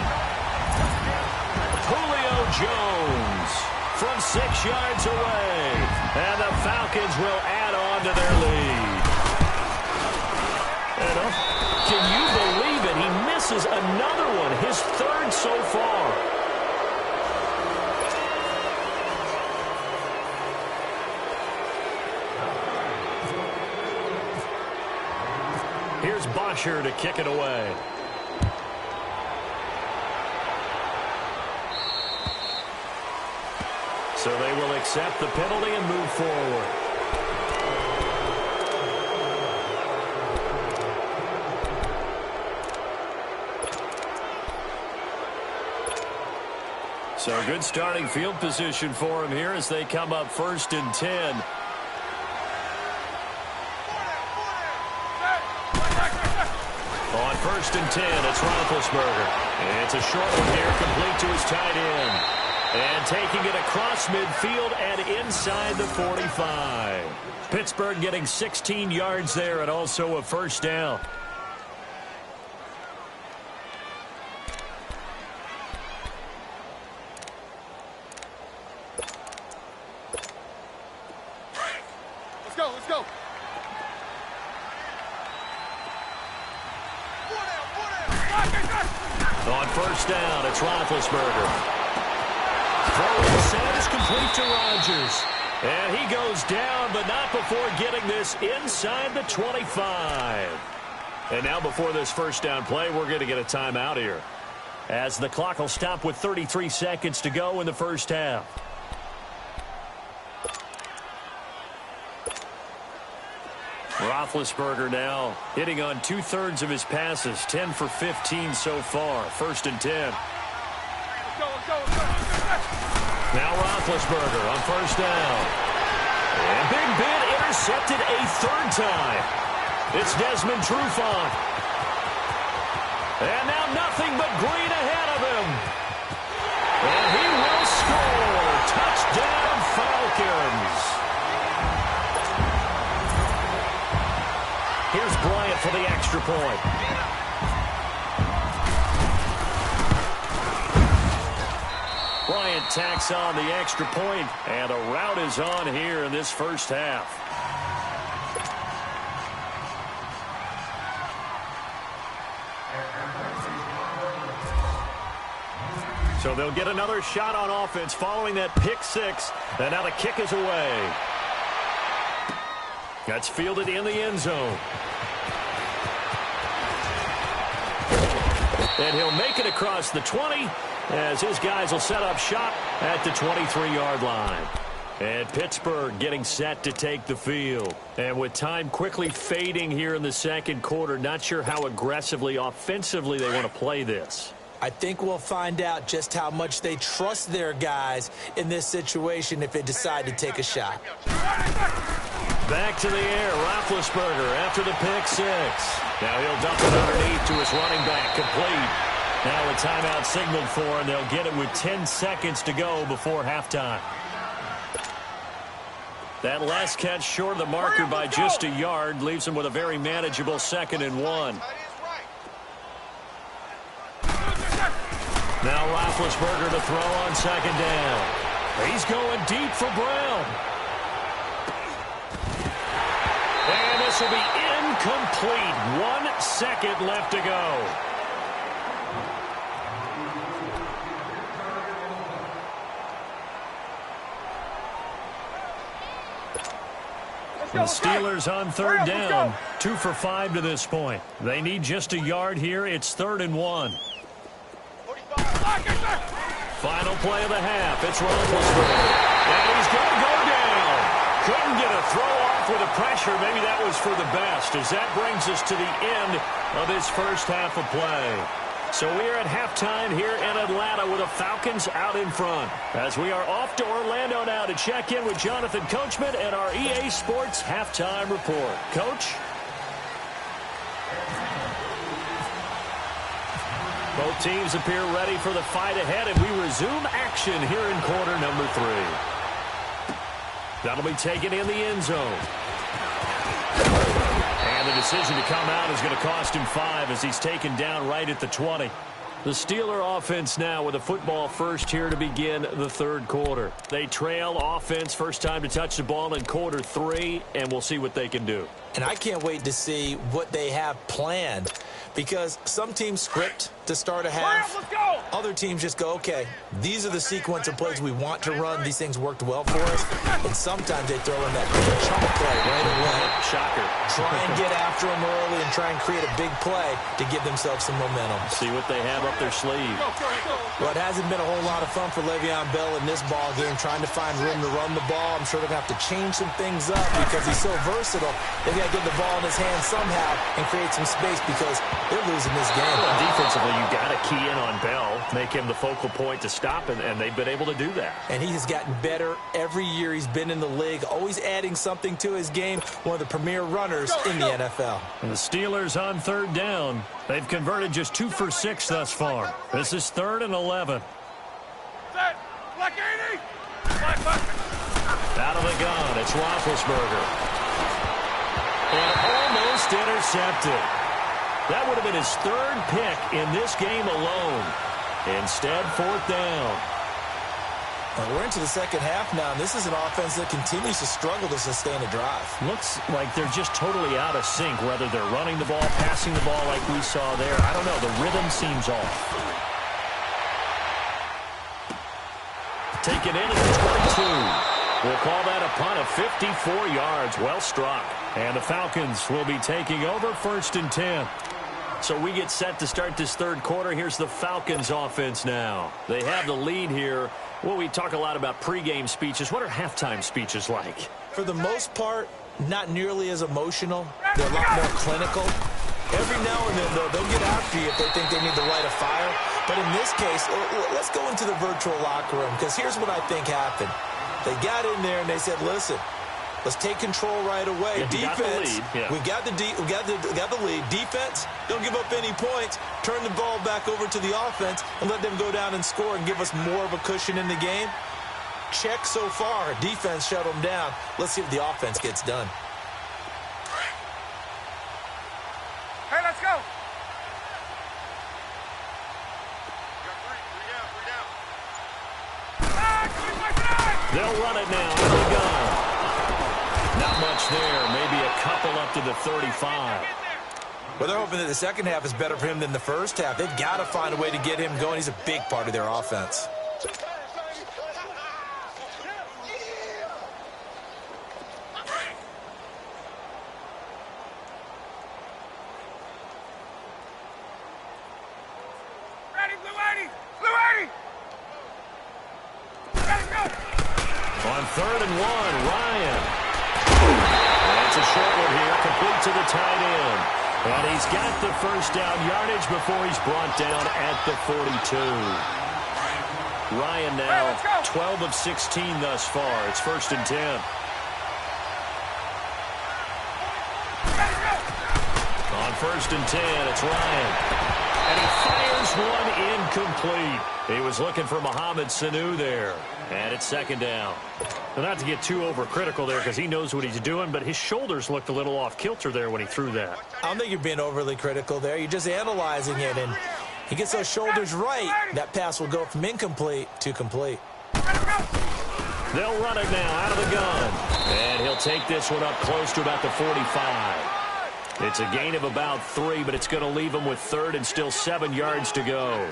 Julio Jones from 6 yards away. And the Falcons will add on to their lead. And can you believe it? He misses another one, his third so far. Here's Bosher to kick it away. So they will accept the penalty and move forward. So good starting field position for him here as they come up 1st and 10. On 1st and 10, it's Roethlisberger. It's a short one here, complete to his tight end. And taking it across midfield and inside the 45. Pittsburgh getting 16 yards there and also a first down. Let's go. On 1st down, it's Roethlisberger. Throw sends complete to Rodgers. And he goes down, but not before getting this inside the 25. And now before this first down play, we're going to get a timeout here, as the clock will stop with 33 seconds to go in the first half. Roethlisberger now hitting on 2/3 of his passes, 10 for 15 so far. 1st and 10. Now Roethlisberger on 1st down. And Big Ben intercepted a 3rd time. It's Desmond Trufant. And now nothing but green ahead of him. And he will score. Touchdown Falcons. Here's Bryant for the extra point. Bryant tacks on the extra point, and a rout is on here in this first half. So they'll get another shot on offense following that pick six, and now the kick is away. That's fielded in the end zone. And he'll make it across the 20 as his guys will set up shop at the 23-yard line. And Pittsburgh getting set to take the field. And with time quickly fading here in the second quarter, not sure how aggressively, offensively they want to play this. I think we'll find out just how much they trust their guys in this situation if they decide to take a shot. Back to the air, Roethlisberger after the pick six. Now he'll dump it underneath to his running back, complete. Now a timeout signaled for, and they'll get it with 10 seconds to go before halftime. That last catch short of the marker by just a yard leaves him with a very manageable 2nd and 1. Now Roethlisberger to throw on 2nd down. He's going deep for Brown. And this will be incomplete. 1 second left to go. The Steelers on 3rd down. 2 for 5 to this point. They need just a yard here. It's 3rd and 1. Final play of the half. It's Roethlisberger. And he's going to go down. Couldn't get a throw off with the pressure. Maybe that was for the best, as that brings us to the end of this first half of play. So we are at halftime here in Atlanta with the Falcons out in front, as we are off to Orlando now to check in with Jonathan Coachman and our EA Sports halftime report. Coach? Both teams appear ready for the fight ahead, and we resume action here in quarter number 3. That'll be taken in the end zone. the decision to come out is going to cost him 5 as he's taken down right at the 20. The Steeler offense now with a football first here to begin the third quarter. They trail offense, first time to touch the ball in quarter 3, and we'll see what they can do. And I can't wait to see what they have planned, because some teams script to start a half. Other teams just go, okay, these are the sequence of plays we want to run. These things worked well for us. And sometimes they throw in that chunk play right away. Shocker. Try and get after them early and try and create a big play to give themselves some momentum. See what they have up their sleeve. Well, it hasn't been a whole lot of fun for Le'Veon Bell in this ball game, trying to find room to run the ball. I'm sure they're going to have to change some things up because he's so versatile. They've got to get the ball in his hands somehow and create some space because they're losing this game. Well, defensively, you've got to key in on Bell, make him the focal point to stop, and they've been able to do that. And he has gotten better every year he's been in the league, always adding something to his game, one of the premier runners in the NFL. And the Steelers on third down. They've converted just 2 for 6 thus far. This is 3rd and 11. Set. Black 80. Out of the gun, it's Roethlisberger. And almost intercepted. That would have been his 3rd pick in this game alone. Instead, 4th down. Well, we're into the second half now, and this is an offense that continues to struggle to sustain a drive. Looks like they're just totally out of sync, whether they're running the ball, passing the ball like we saw there. I don't know. The rhythm seems off. Taken in at the 22. We'll call that a punt of 54 yards. Well struck. And the Falcons will be taking over 1st and 10. So we get set to start this third quarter. Here's the Falcons offense now. They have the lead here. Well, we talk a lot about pregame speeches. What are halftime speeches like? For the most part, not nearly as emotional. They're a lot more clinical. Every now and then, though, they'll get after you if they think they need to light a fire. But in this case, let's go into the virtual locker room, because here's what I think happened. They got in there and they said, listen, let's take control right away. Yeah, Defense, we got the lead. Defense, don't give up any points. Turn the ball back over to the offense and let them go down and score and give us more of a cushion in the game. Check so far. Defense shut them down. Let's see if the offense gets done. Hey, let's go. They'll run it now. Out of the gun. Not much there. Maybe a couple up to the 35. Well, they're hoping that the second half is better for him than the first half. They've got to find a way to get him going. He's a big part of their offense. Ready, Blue 80. Blue 80. Ready, go. On 3rd and 1, Ryan. That's a short one here, complete to the tight end. And he's got the first down yardage before he's brought down at the 42. Ryan now 12 of 16 thus far. It's 1st and 10. On 1st and 10, it's Ryan. And he fires one incomplete. He was looking for Mohamed Sanu there. And it's 2nd down. Well, not to get too overcritical there because he knows what he's doing, but his shoulders looked a little off kilter there when he threw that. I don't think you're being overly critical there. You're just analyzing it, and he gets those shoulders right. That pass will go from incomplete to complete. They'll run it now out of the gun. And he'll take this one up close to about the 45. It's a gain of about 3, but it's going to leave him with 3rd and still 7 yards to go.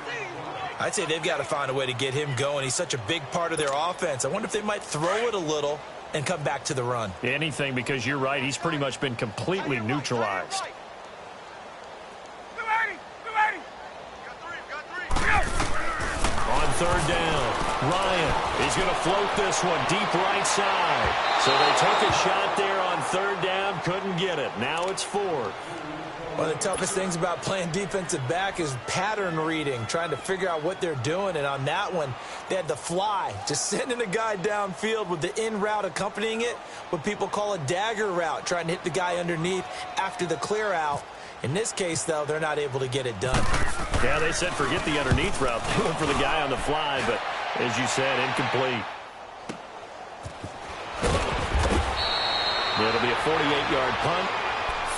I'd say they've got to find a way to get him going. He's such a big part of their offense. I wonder if they might throw it a little and come back to the run. Anything, because you're right. He's pretty much been completely neutralized. On 3rd down, Ryan is going to float this one deep right side. So they took a shot there on 3rd down, couldn't get it. Now it's 4th. One of the toughest things about playing defensive back is pattern reading, trying to figure out what they're doing. And on that one, they had the fly, just sending a guy downfield with the in route accompanying it, what people call a dagger route, trying to hit the guy underneath after the clear out. In this case, though, they're not able to get it done. Yeah, they said forget the underneath route. They went for the guy on the fly, but as you said, incomplete. It'll be a 48-yard punt.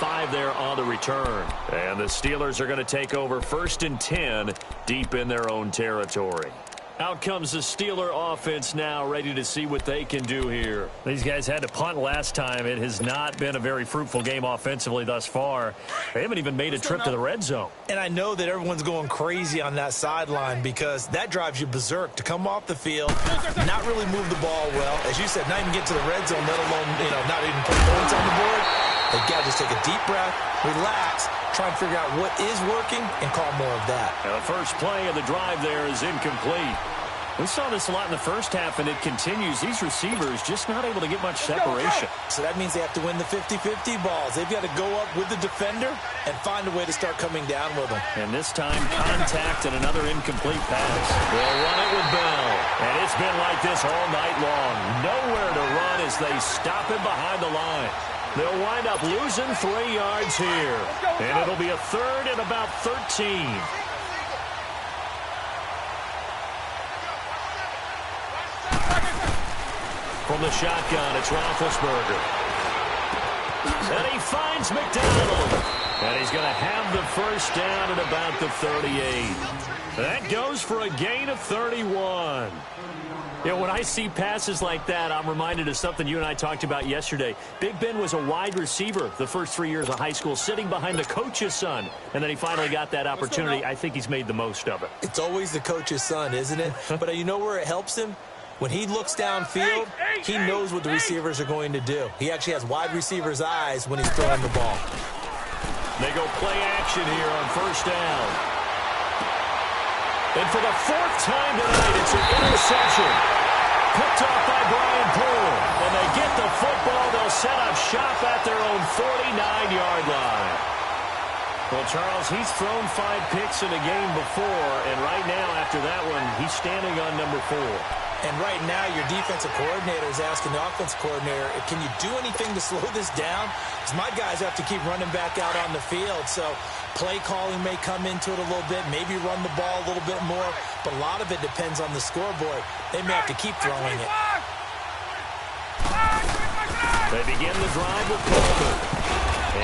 5 there on the return. And the Steelers are going to take over 1st and 10 deep in their own territory. Out comes the Steeler offense now, ready to see what they can do here. These guys had to punt last time. It has not been a very fruitful game offensively thus far. They haven't even made a trip to the red zone. And I know that everyone's going crazy on that sideline because that drives you berserk to come off the field, not really move the ball well. As you said, not even get to the red zone, let alone, not even put points on the board. They've got to just take a deep breath, relax, try and figure out what is working, and call more of that. Now the first play of the drive there is incomplete. We saw this a lot in the first half, and it continues. These receivers just not able to get much separation. So that means they have to win the 50-50 balls. They've got to go up with the defender and find a way to start coming down with them. And this time, contact and another incomplete pass. They'll run it with Bell. And it's been like this all night long. Nowhere to run as they stop him behind the line. They'll wind up losing 3 yards here. And it'll be a 3rd and about 13. From the shotgun, it's Roethlisberger. And he finds McDonald. And he's going to have the first down at about the 38. That goes for a gain of 31. When I see passes like that, I'm reminded of something you and I talked about yesterday. Big Ben was a wide receiver the first 3 years of high school, sitting behind the coach's son. And then he finally got that opportunity. I think he's made the most of it. It's always the coach's son, isn't it? But you know where it helps him? When he looks downfield, he knows what the receivers are going to do. He actually has wide receivers' eyes when he's throwing the ball. They go play action here on first down. And for the 4th time tonight, it's an interception. Picked off by Brian Poole. And they get the football. They'll set up shop at their own 49-yard line. Well, Charles, he's thrown 5 picks in a game before. And right now, after that one, he's standing on number 4. And right now, your defensive coordinator is asking the offensive coordinator, can you do anything to slow this down? Because my guys have to keep running back out on the field. So play calling may come into it a little bit, maybe run the ball a little bit more. But a lot of it depends on the scoreboard. They may have to keep throwing it. They begin the drive with Coleman.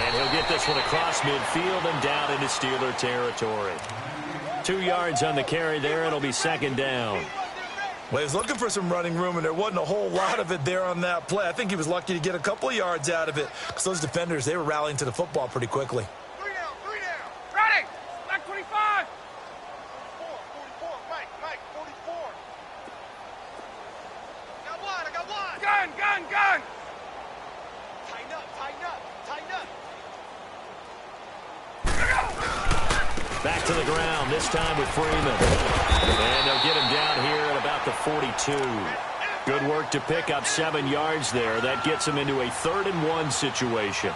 And he'll get this one across midfield and down into Steeler territory. 2 yards on the carry there. It'll be 2nd down. Well, he was looking for some running room, and there wasn't a whole lot of it there on that play. I think he was lucky to get a couple of yards out of it because those defenders, they were rallying to the football pretty quickly. 3 down. Ready. Back 25. 44. Mike, 44. I got one. Gun. Tighten up. Back to the ground, this time with Freeman. And they'll get him down here at about the 42. Good work to pick up 7 yards there. That gets him into a 3rd and 1 situation.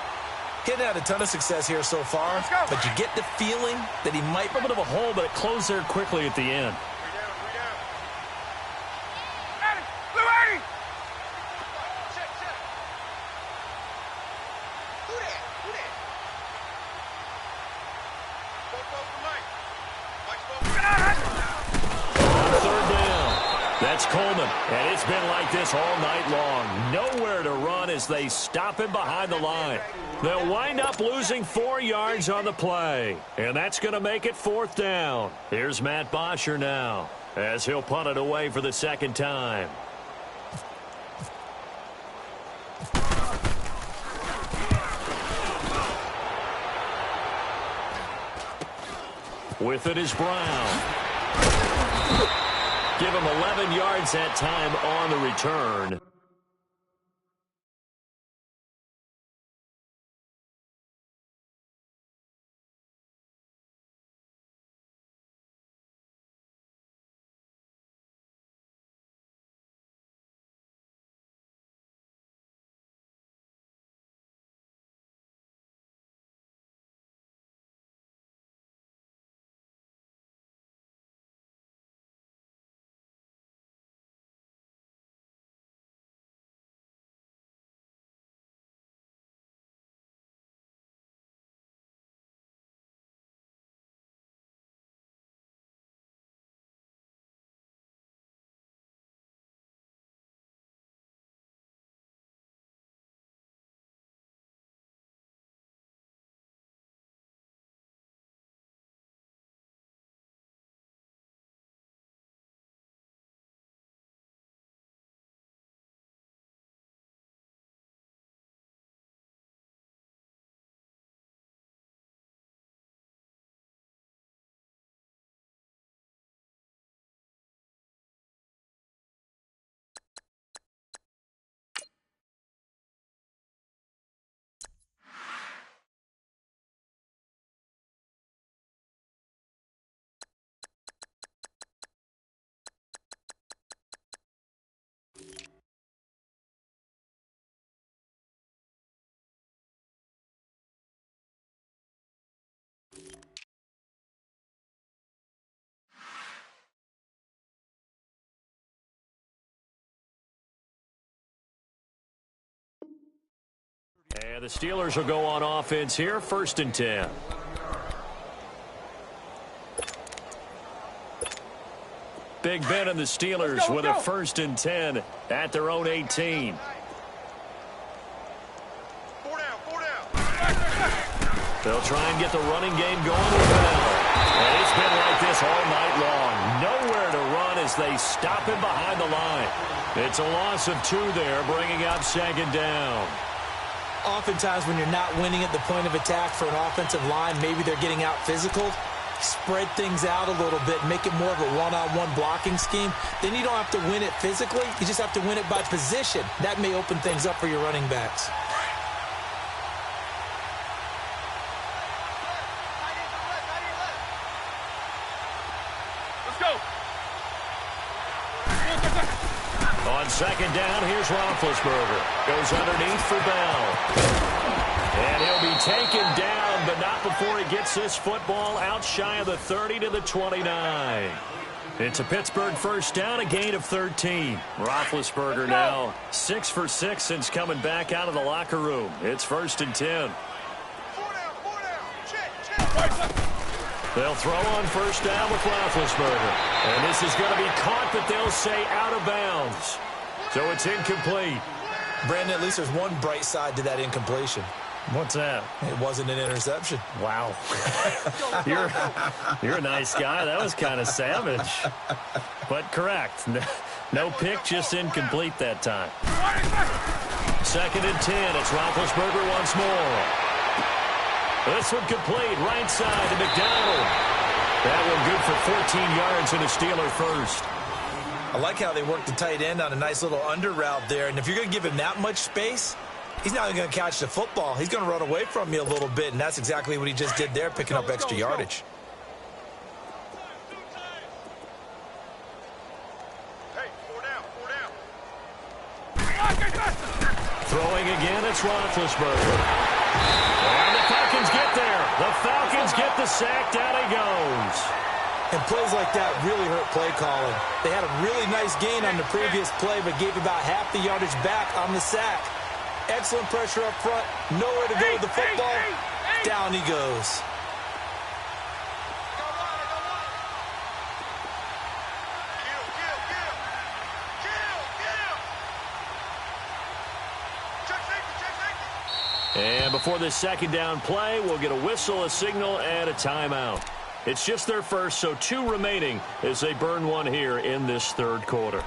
He hadn't had a ton of success here so far, but you get the feeling that he might... A bit of a hole, but it closed there quickly at the end. 3 down. That's Coleman, and it's been like this all night long. Nowhere to run as they stop him behind the line. They'll wind up losing 4 yards on the play, and that's going to make it 4th down. Here's Matt Bosher now, as he'll punt it away for the 2nd time. With it is Brown. Give him 11 yards that time on the return. And the Steelers will go on offense here, 1st and 10. Big Ben and the Steelers with a 1st and 10 at their own 18. They'll try and get the running game going with Bell. And it's been like this all night long. Nowhere to run as they stop him behind the line. It's a loss of 2 there, bringing up 2nd down. Oftentimes when you're not winning at the point of attack for an offensive line, maybe they're getting out physical. Spread things out a little bit, make it more of a one-on-one blocking scheme. Then you don't have to win it physically. You just have to win it by position. That may open things up for your running backs. Let's go. On 2nd down, here's Roethlisberger. Goes underneath for Bell. And he'll be taken down, but not before he gets this football out shy of the 30 to the 29. It's a Pittsburgh 1st down, a gain of 13. Roethlisberger now 6 for 6 since coming back out of the locker room. It's 1st and 10. They'll throw on 1st down with Roethlisberger. And this is going to be caught, but they'll say out of bounds. So it's incomplete. Brandon, at least there's one bright side to that incompletion. What's that? It wasn't an interception. Wow. You're a nice guy. That was kind of savage. But correct. No pick, just incomplete that time. 2nd and 10. It's Roethlisberger once more. This one complete. Right side to McDonald. That one good for 14 yards and a Steeler 1st. I like how they worked the tight end on a nice little under route there. And if you're going to give him that much space, he's not going to catch the football. He's going to run away from you a little bit, and that's exactly what he just did there, picking up extra yardage. Hey, 4 down, 4 down. Throwing again, it's Roethlisberger. And the Falcons get there. The Falcons get the sack. Down he goes. And plays like that really hurt play calling. They had a really nice gain on the previous play, but gave about half the yardage back on the sack. Excellent pressure up front. Nowhere to go with the football. Down he goes. And before this 2nd down play, we'll get a whistle, a signal, and a timeout. It's just their 1st, so 2 remaining as they burn one here in this 3rd quarter.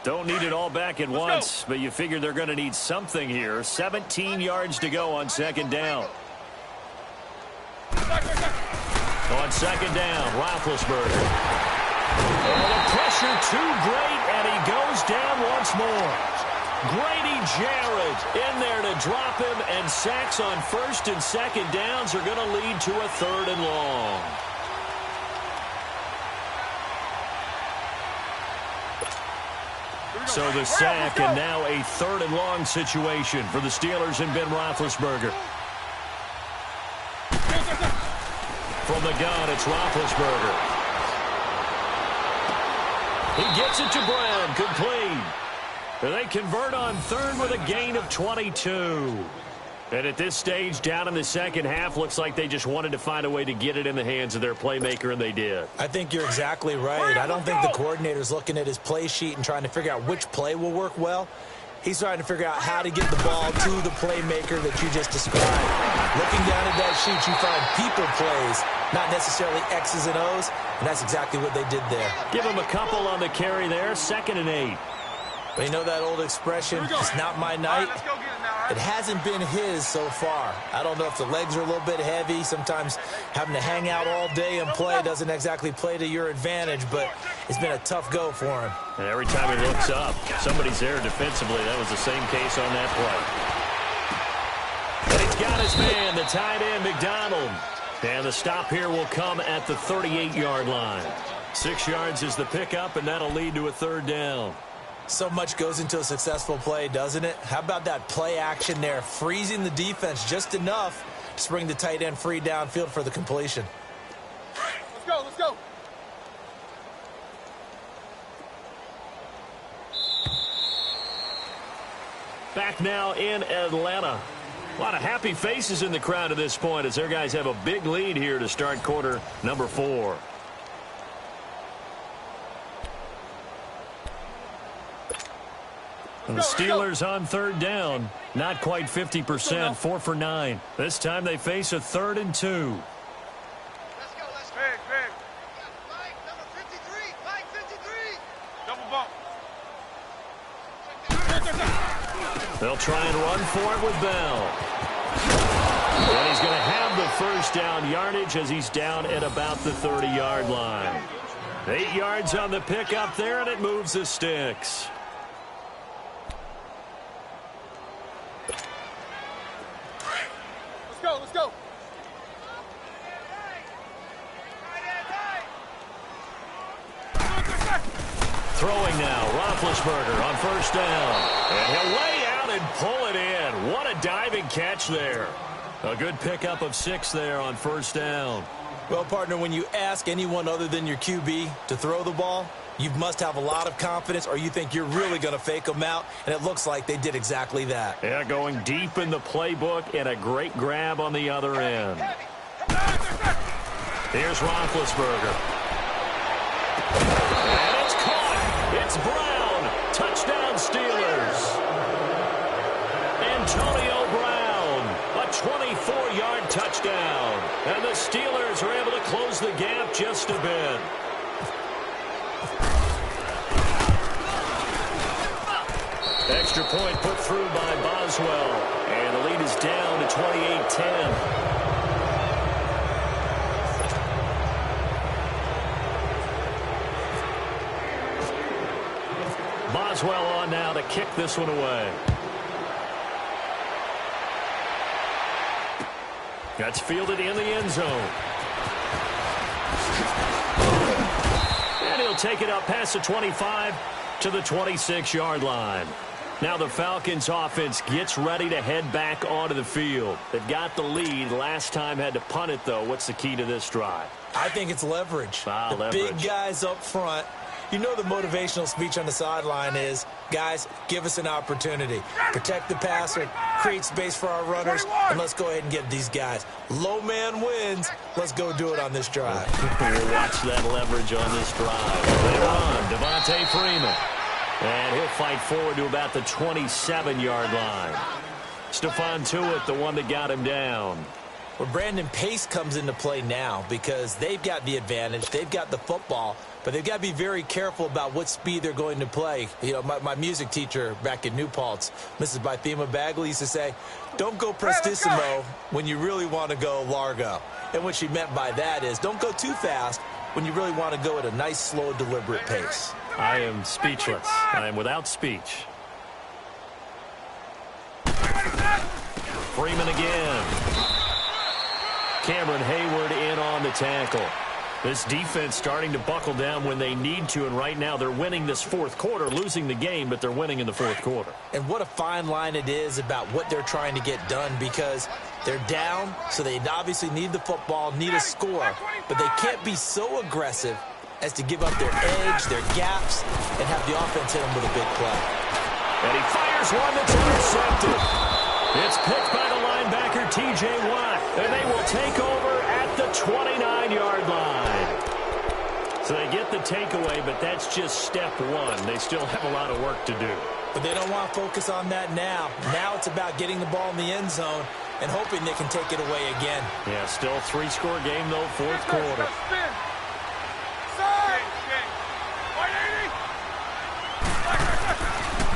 Don't need it all back at once, but you figure they're going to need something here. 17 yards to go on 2nd down. On 2nd down, Roethlisberger. Oh, the pressure too great, and he goes down once more. Grady Jarrett in there to drop him, and sacks on 1st and 2nd downs are going to lead to a 3rd and long. So the sack, and now a 3rd and long situation for the Steelers and Ben Roethlisberger. From the gun, it's Roethlisberger. He gets it to Brown, complete. And they convert on 3rd with a gain of 22. And at this stage, down in the 2nd half, looks like they just wanted to find a way to get it in the hands of their playmaker, and they did. I think you're exactly right. I don't think the coordinator's looking at his play sheet and trying to figure out which play will work well. He's trying to figure out how to get the ball to the playmaker that you just described. Looking down at that sheet, you find people plays, not necessarily X's and O's, and that's exactly what they did there. Give him a couple on the carry there, 2nd and 8. But you know that old expression, it's not my night? It hasn't been his so far. I don't know if the legs are a little bit heavy. Sometimes having to hang out all day and play doesn't exactly play to your advantage, but it's been a tough go for him. And every time he looks up, somebody's there defensively. That was the same case on that play. And he's got his man, the tight end, McDonald. And the stop here will come at the 38-yard line. 6 yards is the pickup, and that'll lead to a 3rd down. So much goes into a successful play, doesn't it? How about that play action there, freezing the defense just enough to bring the tight end free downfield for the completion. Let's go, let's go. back now in Atlanta. A lot of happy faces in the crowd at this point as their guys have a big lead here to start quarter number 4. And the Steelers on third down. Not quite 50%, 4 for 9. This time they face a 3rd and 2. Let's go, let's go. Big. Mike, number 53. Mike, 53. Double bump. They'll try and run for it with Bell. And he's going to have the first down yardage as he's down at about the 30-yard line. 8 yards on the pickup there, and it moves the sticks. Let's go. Throwing now, Roethlisberger on first down. And he'll lay out and pull it in. What a diving catch there. A good pickup of 6 there on first down. Well, partner, when you ask anyone other than your QB to throw the ball, you must have a lot of confidence, or you think you're really going to fake them out, and it looks like they did exactly that. Yeah, going deep in the playbook and a great grab on the other end. Here's Roethlisberger. And it's caught. It's Brown. Touchdown, Steelers. Antonio Brown, a 24-yard touchdown. And the Steelers are able to close the gap just a bit. Extra point put through by Boswell. And the lead is down to 28-10. Boswell on now to kick this one away. That's fielded in the end zone. And he'll take it up past the 25 to the 26-yard line. Now the Falcons offense gets ready to head back onto the field. They've got the lead. Last time had to punt it, though. What's the key to this drive? I think it's leverage. The big guys up front. You know the motivational speech on the sideline is, guys, give us an opportunity. Protect the passer, create space for our runners, and let's go ahead and get these guys. Low man wins. Let's go do it on this drive. We'll watch that leverage on this drive. They run. Devontae Freeman. And he'll fight forward to about the 27-yard line. Stephon Tuitt, the one that got him down. Well, Brandon, pace comes into play now because they've got the advantage. They've got the football, but they've got to be very careful about what speed they're going to play. You know, my music teacher back in New Paltz, Mrs. Bythema Bagley, used to say, don't go prestissimo when you really want to go largo. And what she meant by that is don't go too fast when you really want to go at a nice, slow, deliberate pace. I am speechless. I am without speech. Freeman again. Cameron Hayward in on the tackle. This defense starting to buckle down when they need to, and right now they're winning this fourth quarter, losing the game, but they're winning in the fourth quarter. And what a fine line it is about what they're trying to get done, because they're down, so they obviously need the football, need a score, but they can't be so aggressive as to give up their edge, their gaps, and have the offense hit them with a big play. And he fires one that's intercepted. It's picked by the linebacker, T.J. Watt, and they will take over at the 29-yard line. So they get the takeaway, but that's just step one. They still have a lot of work to do. But they don't want to focus on that now. Now it's about getting the ball in the end zone and hoping they can take it away again. Yeah, still a 3-score game, though, fourth quarter.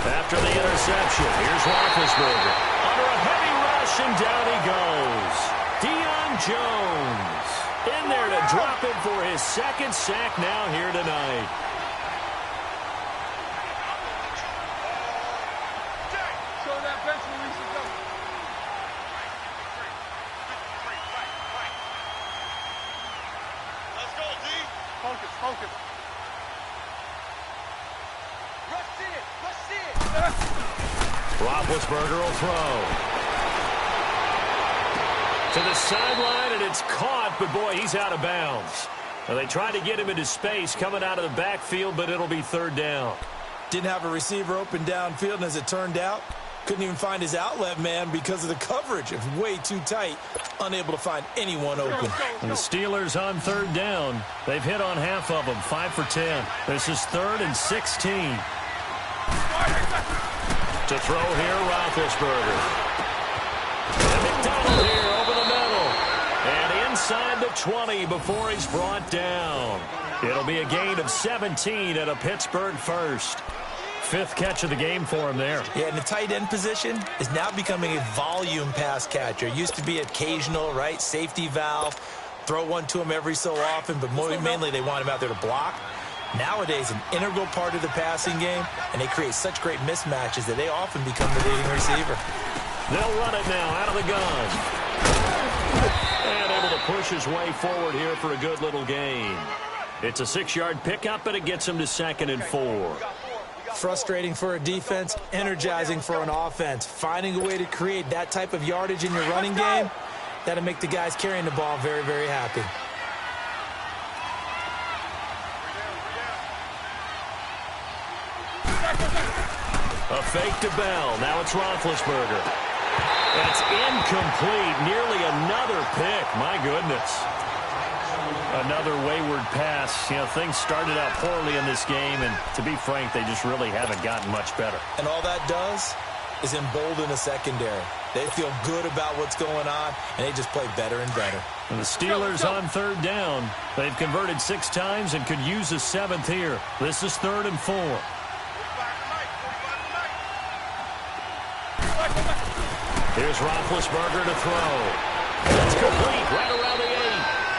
After the interception, here's Roethlisberger. Under a heavy rush, and down he goes. Deion Jones in there to drop it for his second sack now here tonight. Show that bench release and go. Let's go, D. Focus. Rush it. Roethlisberger will throw. To the sideline, and it's caught, but boy, he's out of bounds. Now, they tried to get him into space coming out of the backfield, but it'll be third down. Didn't have a receiver open downfield, and as it turned out, Couldn't even find his outlet man because of the coverage. It was way too tight. Unable to find anyone open. And the Steelers on third down. They've hit on half of them, 5 for 10. This is 3rd and 16. To throw here, Roethlisberger. And McDonald here over the middle. And inside the 20 before he's brought down. It'll be a gain of 17 at a Pittsburgh first. 5th catch of the game for him there. Yeah, and the tight end position is now becoming a volume pass catcher. It used to be occasional, right? Safety valve. Throw one to him every so often, but mainly they want him out there to block. Nowadays, an integral part of the passing game, and they create such great mismatches that they often become the leading receiver. They'll run it now out of the gun. And able to push his way forward here for a good little gain. It's a 6-yard pickup, but it gets him to 2nd and 4. Frustrating for a defense, energizing for an offense. Finding a way to create that type of yardage in your running game, that'll make the guys carrying the ball very, very happy. A fake to Bell. Now it's Roethlisberger. That's incomplete. Nearly another pick. My goodness. Another wayward pass. You know, things started out poorly in this game, and to be frank, they just really haven't gotten much better. And all that does is embolden the secondary. They feel good about what's going on, and they just play better and better. And the Steelers on third down. They've converted 6 times and could use a 7th here. This is 3rd and 4. Here's Roethlisberger to throw. That's complete right around the 8.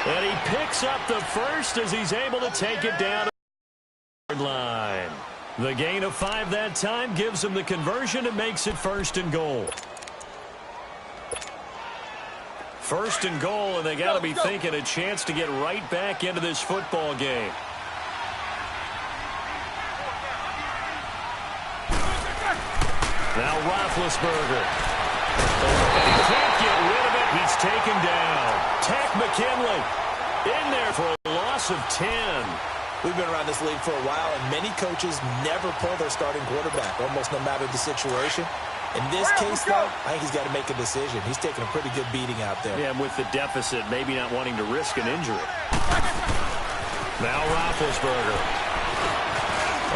And he picks up the first as he's able to take it down to the line. The gain of 5 that time gives him the conversion and makes it 1st and goal. 1st and goal, and they got to be thinking a chance to get right back into this football game. Now Roethlisberger. And he can't get rid of it. He's taken down. Tack McKinley in there for a loss of 10. We've been around this league for a while, and many coaches never pull their starting quarterback, almost no matter the situation. In this case, though, I think he's got to make a decision. He's taking a pretty good beating out there. Yeah, and with the deficit, maybe not wanting to risk an injury. Now Roethlisberger.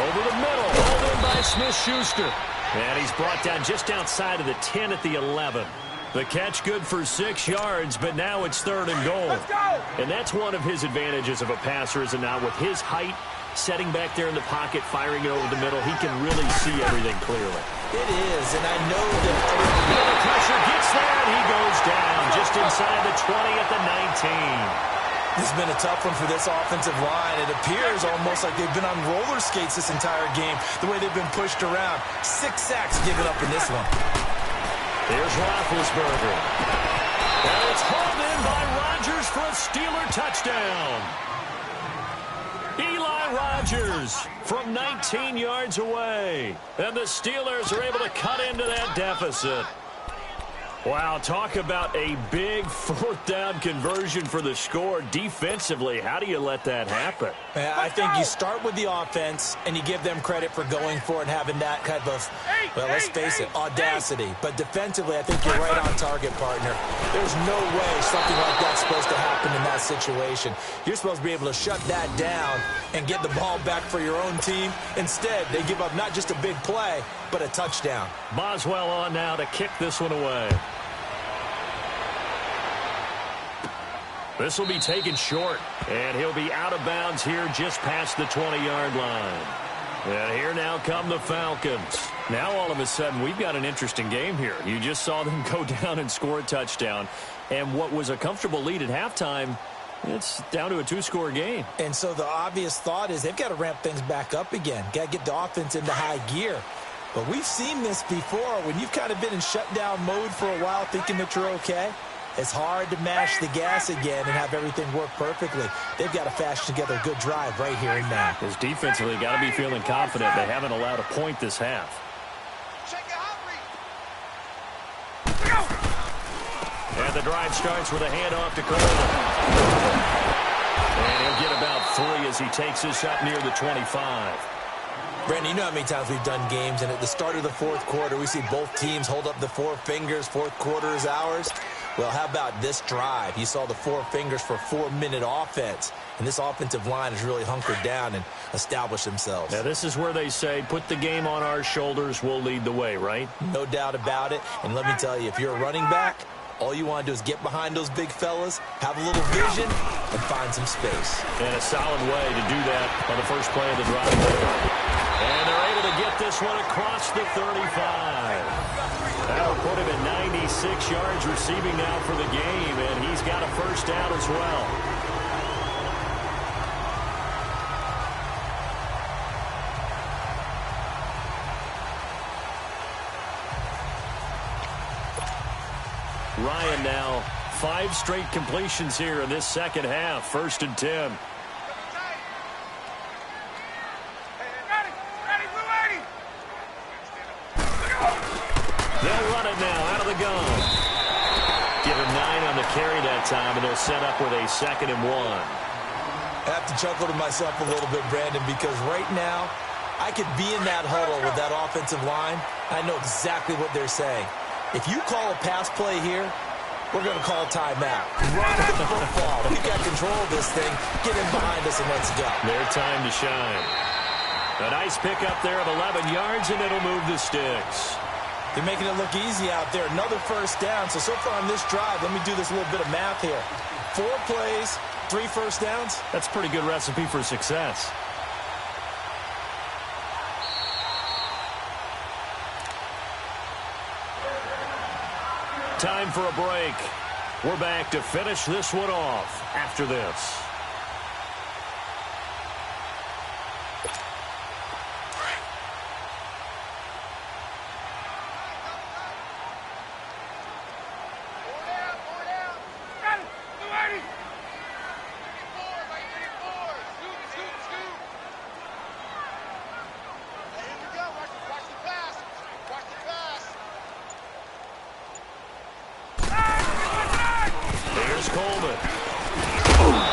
Over the middle, hauled in by Smith-Schuster. And he's brought down just outside of the 10 at the 11. The catch good for 6 yards, but now it's 3rd and goal. And that's one of his advantages of a passer, is it not? With his height, setting back there in the pocket, firing it over the middle, he can really see everything clearly. It is, and I know that the pressure gets there, and he goes down just inside the 20 at the 19. This has been a tough one for this offensive line. It appears almost like they've been on roller skates this entire game, the way they've been pushed around. 6 sacks given up in this one. Here's Roethlisberger. And it's hauled in by Rodgers for a Steeler touchdown. Eli Rodgers from 19 yards away. And the Steelers are able to cut into that deficit. Wow, talk about a big 4th down conversion for the score. Defensively, how do you let that happen? I think you start with the offense, and you give them credit for going for it and having that kind of, well, let's face it, audacity. But defensively, I think you're right on target, partner. There's no way something like that's supposed to happen in that situation. You're supposed to be able to shut that down and get the ball back for your own team. Instead, they give up not just a big play, but a touchdown. Boswell on now to kick this one away. This will be taken short, and he'll be out of bounds here just past the 20-yard line. And here now come the Falcons. Now all of a sudden we've got an interesting game here. You just saw them go down and score a touchdown. And what was a comfortable lead at halftime, it's down to a 2-score game. And so the obvious thought is they've got to ramp things back up again. Got to get the offense into high gear. But we've seen this before. When you've kind of been in shutdown mode for a while thinking that you're okay, it's hard to mash the gas again and have everything work perfectly. They've got to fashion together a good drive right here and now. Because defensively, got to be feeling confident. They haven't allowed a point this half. And the drive starts with a handoff to Coleman. And he'll get about 3 as he takes this up near the 25. Brandon, you know how many times we've done games, and at the start of the fourth quarter, we see both teams hold up the four fingers, fourth quarter is ours. Well, how about this drive? You saw the four fingers for a 4-minute offense, and this offensive line has really hunkered down and established themselves. Now, this is where they say, put the game on our shoulders, we'll lead the way, right? No doubt about it, and let me tell you, if you're a running back, all you want to do is get behind those big fellas, have a little vision, and find some space. And a solid way to do that on the first play of the drive. And they're able to get this one across the 35. That'll put him at 96 yards receiving now for the game, and he's got a first down as well. Ryan now, 5 straight completions here in this second half. 1st and 10. They'll run it now out of the gun. Give him 9 on the carry that time, and they'll set up with a 2nd and 1. I have to chuckle to myself a little bit, Brandon, because right now I could be in that huddle with that offensive line. I know exactly what they're saying. If you call a pass play here, we're going to call a timeout. Run the football. We got control of this thing. Get in behind us and let's go. Their time to shine. A nice pickup there of 11 yards, and it'll move the sticks. They're making it look easy out there. Another first down. So far on this drive, let me do this little bit of math here. 4 plays, 3 first downs. That's a pretty good recipe for success. Time for a break. We're back to finish this one off after this.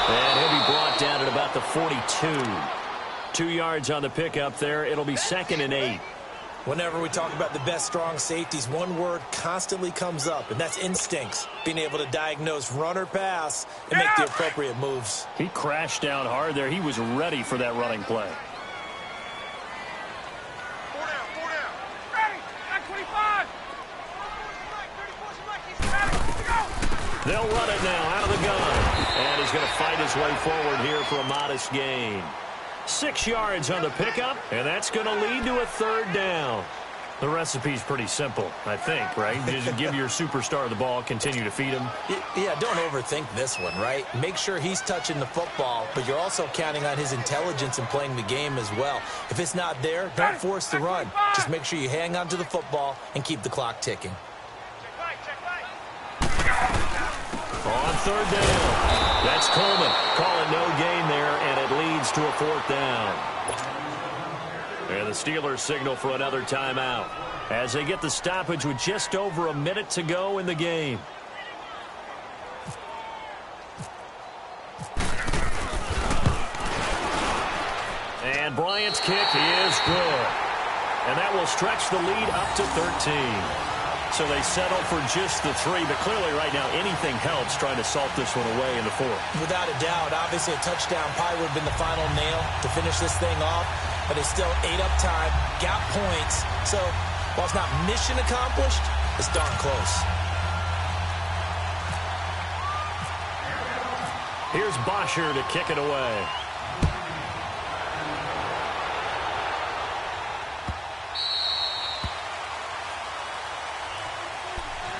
And he'll be brought down at about the 42. 2 yards on the pickup there. It'll be 2nd and 8. Whenever we talk about the best strong safeties, one word constantly comes up, and that's instincts. Being able to diagnose run or pass and make the appropriate moves. He crashed down hard there. He was ready for that running play. 4 down. Ready. Got 25. They'll run it now out of the gun. And he's going to fight his way forward here for a modest gain. 6 yards on the pickup, and that's going to lead to a 3rd down. The recipe's pretty simple, I think, right? Just give your superstar the ball, continue to feed him. Yeah, don't overthink this one, right? Make sure he's touching the football, but you're also counting on his intelligence in playing the game as well. If it's not there, don't force the run. Just make sure you hang on to the football and keep the clock ticking. On 3rd down, that's Coleman calling no gain there, and it leads to a 4th down. And the Steelers signal for another timeout as they get the stoppage with just over a minute to go in the game. And Bryant's kick is good. And that will stretch the lead up to 13. So they settle for just the 3, but clearly right now anything helps trying to salt this one away in the 4th. Without a doubt, obviously a touchdown probably would have been the final nail to finish this thing off, but it's still 8 up time, got points. So while it's not mission accomplished, it's darn close. Here's Bosher to kick it away.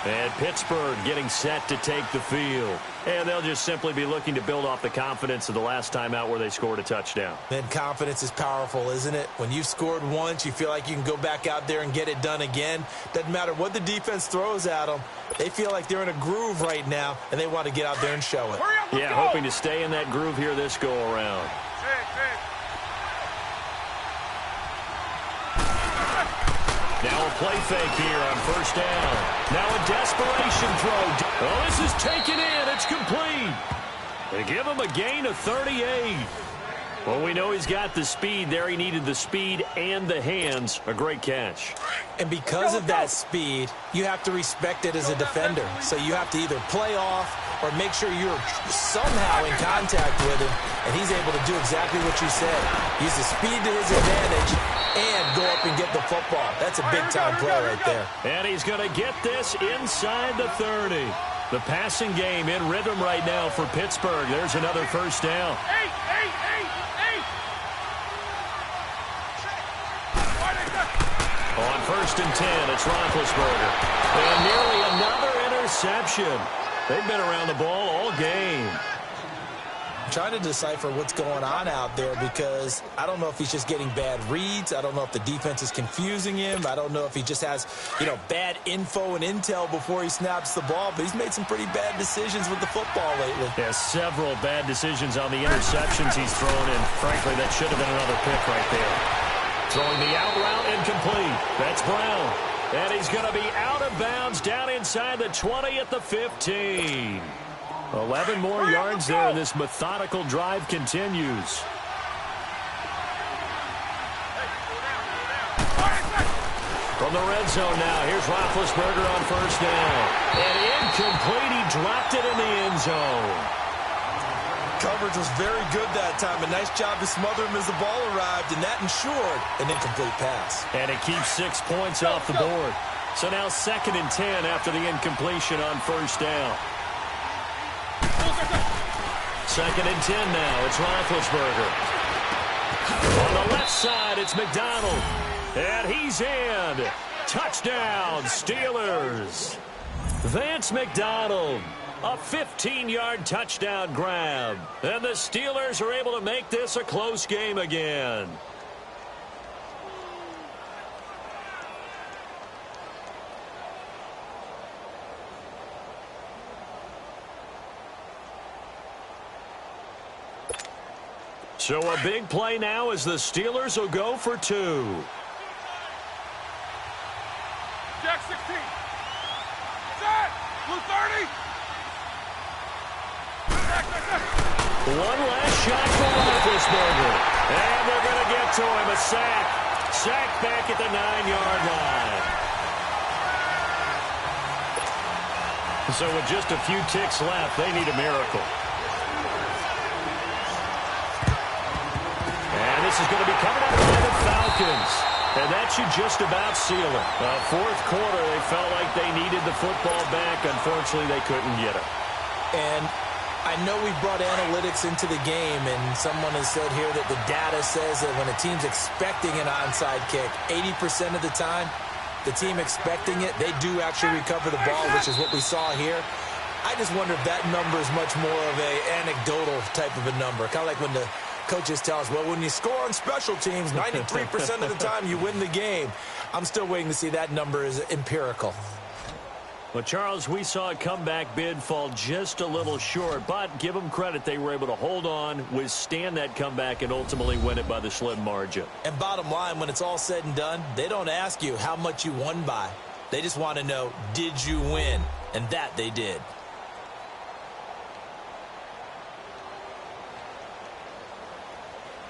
And Pittsburgh getting set to take the field. And they'll just simply be looking to build off the confidence of the last time out where they scored a touchdown. Then confidence is powerful, isn't it? When you've scored once, you feel like you can go back out there and get it done again. Doesn't matter what the defense throws at them. They feel like they're in a groove right now, and they want to get out there and show it. Yeah, hoping to stay in that groove here this go-around. Now a play fake here on 1st down. Now a desperation throw. Oh, this is taken in. It's complete. They give him a gain of 38. Well, we know he's got the speed there. He needed the speed and the hands. A great catch. And because of that speed, you have to respect it as a defender. So you have to either play off or make sure you're somehow in contact with him, and he's able to do exactly what you said. Use the speed to his advantage and go up and get the football. That's a big-time play right there. And he's going to get this inside the 30. The passing game in rhythm right now for Pittsburgh. There's another first down. On 1st and 10, it's Roethlisberger. And nearly another interception. They've been around the ball all game. I'm trying to decipher what's going on out there because I don't know if he's just getting bad reads. I don't know if the defense is confusing him. I don't know if he just has, bad info and intel before he snaps the ball. But he's made some pretty bad decisions with the football lately. Yeah, several bad decisions on the interceptions he's thrown, and frankly, that should have been another pick right there. Throwing the out route incomplete. That's Brown. And he's going to be out of bounds down inside the 20 at the 15. 11 more yards there, and this methodical drive continues. From the red zone now, here's Roethlisberger on 1st down. And incomplete. He dropped it in the end zone. Coverage was very good that time. A nice job to smother him as the ball arrived, and that ensured an incomplete pass. And it keeps 6 points off the board. So now 2nd and 10 after the incompletion on 1st down. 2nd and 10 now. It's Roethlisberger. On the left side, it's McDonald. And he's in. Touchdown, Steelers. Vance McDonald. A 15-yard touchdown grab. And the Steelers are able to make this a close game again. So a big play now as the Steelers will go for 2. Jack 16. Set. Blue 30. One last shot for Roethlisberger. And they're going to get to him. A sack. Sack back at the 9-yard line. So with just a few ticks left, they need a miracle. And this is going to be coming up by the Falcons. And that should just about seal it. 4th quarter, they felt like they needed the football back. Unfortunately, they couldn't get it. And I know we brought analytics into the game, and someone has said here that the data says that when a team's expecting an onside kick, 80% of the time, the team expecting it, they do actually recover the ball, which is what we saw here. I just wonder if that number is much more of a anecdotal type of a number. Kind of like when the coaches tell us, well, when you score on special teams, 93% of the time you win the game. I'm still waiting to see that number is empirical. Well, Charles, we saw a comeback bid fall just a little short, but give them credit. They were able to hold on, withstand that comeback, and ultimately win it by the slim margin. And bottom line, when it's all said and done, they don't ask you how much you won by. They just want to know, did you win? And that they did.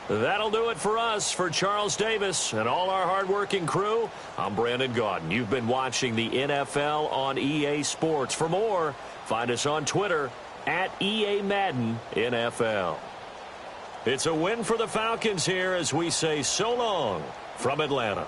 That'll do it for us. For Charles Davis and all our hardworking crew, I'm Brandon Gaudin. You've been watching the NFL on EA Sports. For more, find us on Twitter at EA Madden NFL. It's a win for the Falcons here as we say so long from Atlanta.